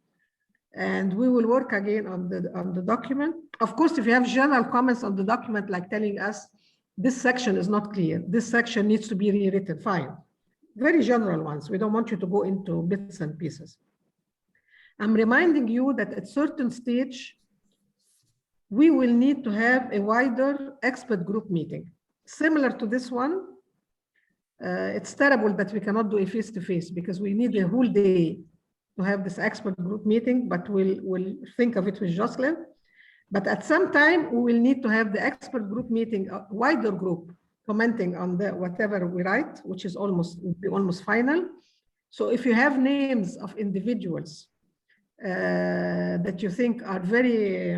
And we will work again on the document. Of course, if you have general comments on the document, like telling us this section is not clear, this section needs to be rewritten, fine. Very general ones. We don't want you to go into bits and pieces. I'm reminding you that at certain stage, we will need to have a wider expert group meeting. Similar to this one, it's terrible that we cannot do a face-to-face because we need a whole day to have this expert group meeting, but we'll think of it with Jocelyn. But at some time, we will need to have the expert group meeting, a wider group, commenting on whatever we write, which is almost final. So if you have names of individuals that you think are very,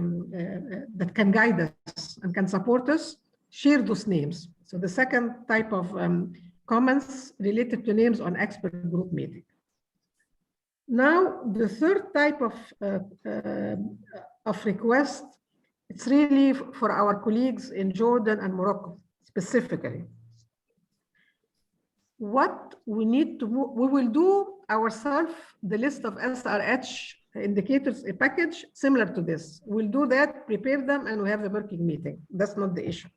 that can guide us and can support us, share those names. So the second type of comments related to names on expert group meeting. Now, the third type of request, it's really for our colleagues in Jordan and Morocco, specifically. What we need to, we will do ourselves the list of SRH indicators, a package similar to this. We'll do that, prepare them, and we have a working meeting. That's not the issue.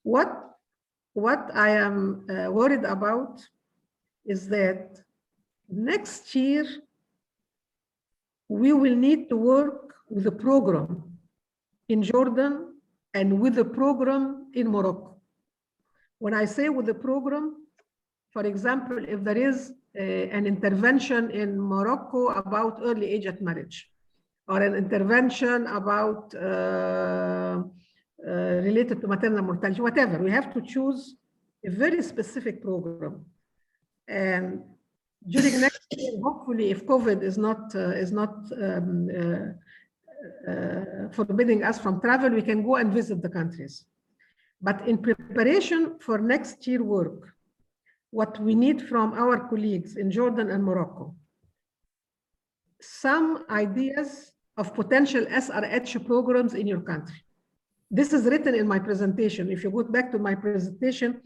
What I am worried about is that next year, we will need to work with a program in Jordan and with a program in Morocco. When I say with the program, for example, if there is an intervention in Morocco about early age at marriage, or an intervention about related to maternal mortality, whatever, we have to choose a very specific program. And during next year, hopefully, if COVID is not forbidding us from travel, we can go and visit the countries. But in preparation for next year work, what we need from our colleagues in Jordan and Morocco, some ideas of potential SRH programs in your country. This is written in my presentation. If you go back to my presentation,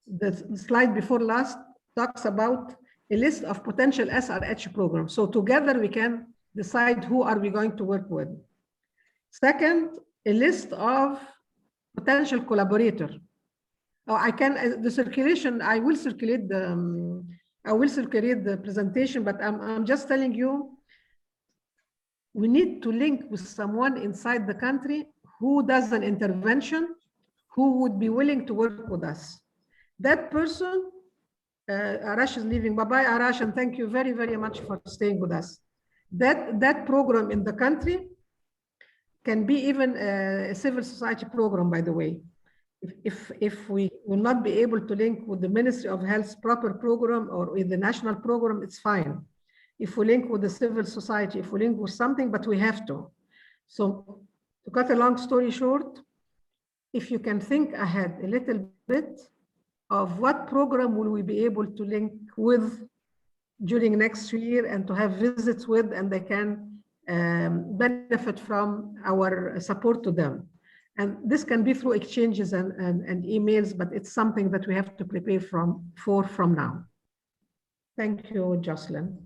the slide before last talks about a list of potential SRH programs. So together we can decide who are we going to work with. Second, a list of potential collaborator. I can the circulation. I will circulate the presentation, but I'm just telling you, we need to link with someone inside the country who does an intervention, who would be willing to work with us. That person, Arash is leaving. Bye-bye, Arash, and thank you very, very much for staying with us. That program in the country can be even a civil society program, by the way. If we will not be able to link with the Ministry of Health's proper program or with the national program, it's fine. If we link with the civil society, if we link with something, but we have to. So to cut a long story short, if you can think ahead a little bit of what program will we be able to link with during next year and to have visits with, and they can benefit from our support to them. And this can be through exchanges and emails, but it's something that we have to prepare from now. Thank you, Jocelyn.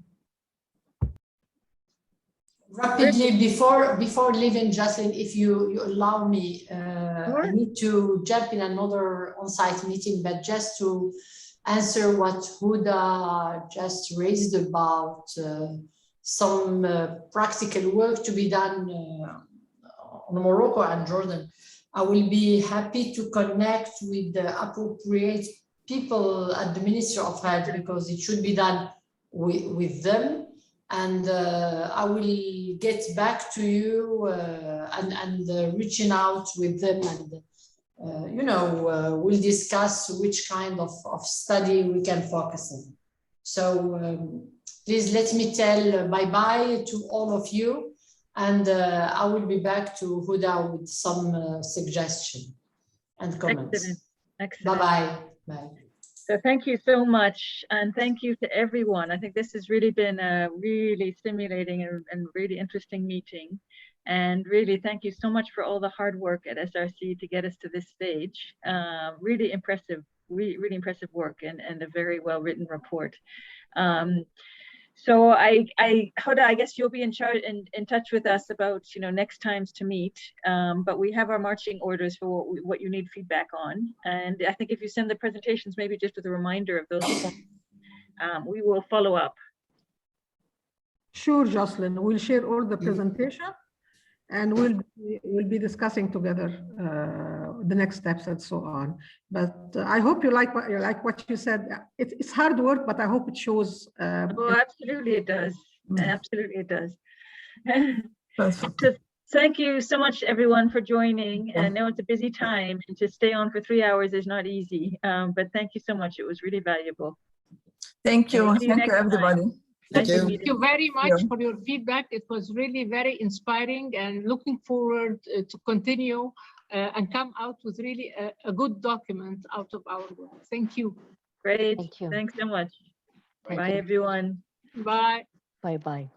Rapidly, before leaving, Jocelyn, if you allow me, Sure. I need to jump in another on-site meeting, but just to answer what Huda just raised about some practical work to be done on Morocco and Jordan. I will be happy to connect with the appropriate people at the Ministry of Health, because it should be done with them. And I will get back to you and reaching out with them, and we'll discuss which kind of study we can focus on. So please let me tell bye-bye to all of you, and I will be back to Huda with some suggestion and comments. Excellent. Excellent. Bye-bye. Bye. So thank you so much, and thank you to everyone. I think this has really been a really stimulating and really interesting meeting. And really thank you so much for all the hard work at SRC to get us to this stage. Really impressive, really impressive work, and a very well written report. So Huda, I guess you'll be in touch with us about next times to meet. But we have our marching orders for what you need feedback on. And I think if you send the presentations, maybe just with a reminder of those points, we will follow up. Sure, Jocelyn. We'll share all the presentation, and we'll be discussing together the next steps and so on. But I hope you like what you said. It's hard work, but I hope it shows. Oh, absolutely it does. Absolutely it does. Perfect. So thank you so much, everyone, for joining. And I know it's a busy time, and to stay on for 3 hours is not easy. But thank you so much. It was really valuable. Thank you. See you Thank you, next everybody. time. Thank you. Thank you very much for your feedback. It was really very inspiring, and looking forward to continue and come out with really a good document out of our work. Thank you. Great. Thank you. Thanks so much. Thank Bye, you. everyone. Bye. Bye-bye.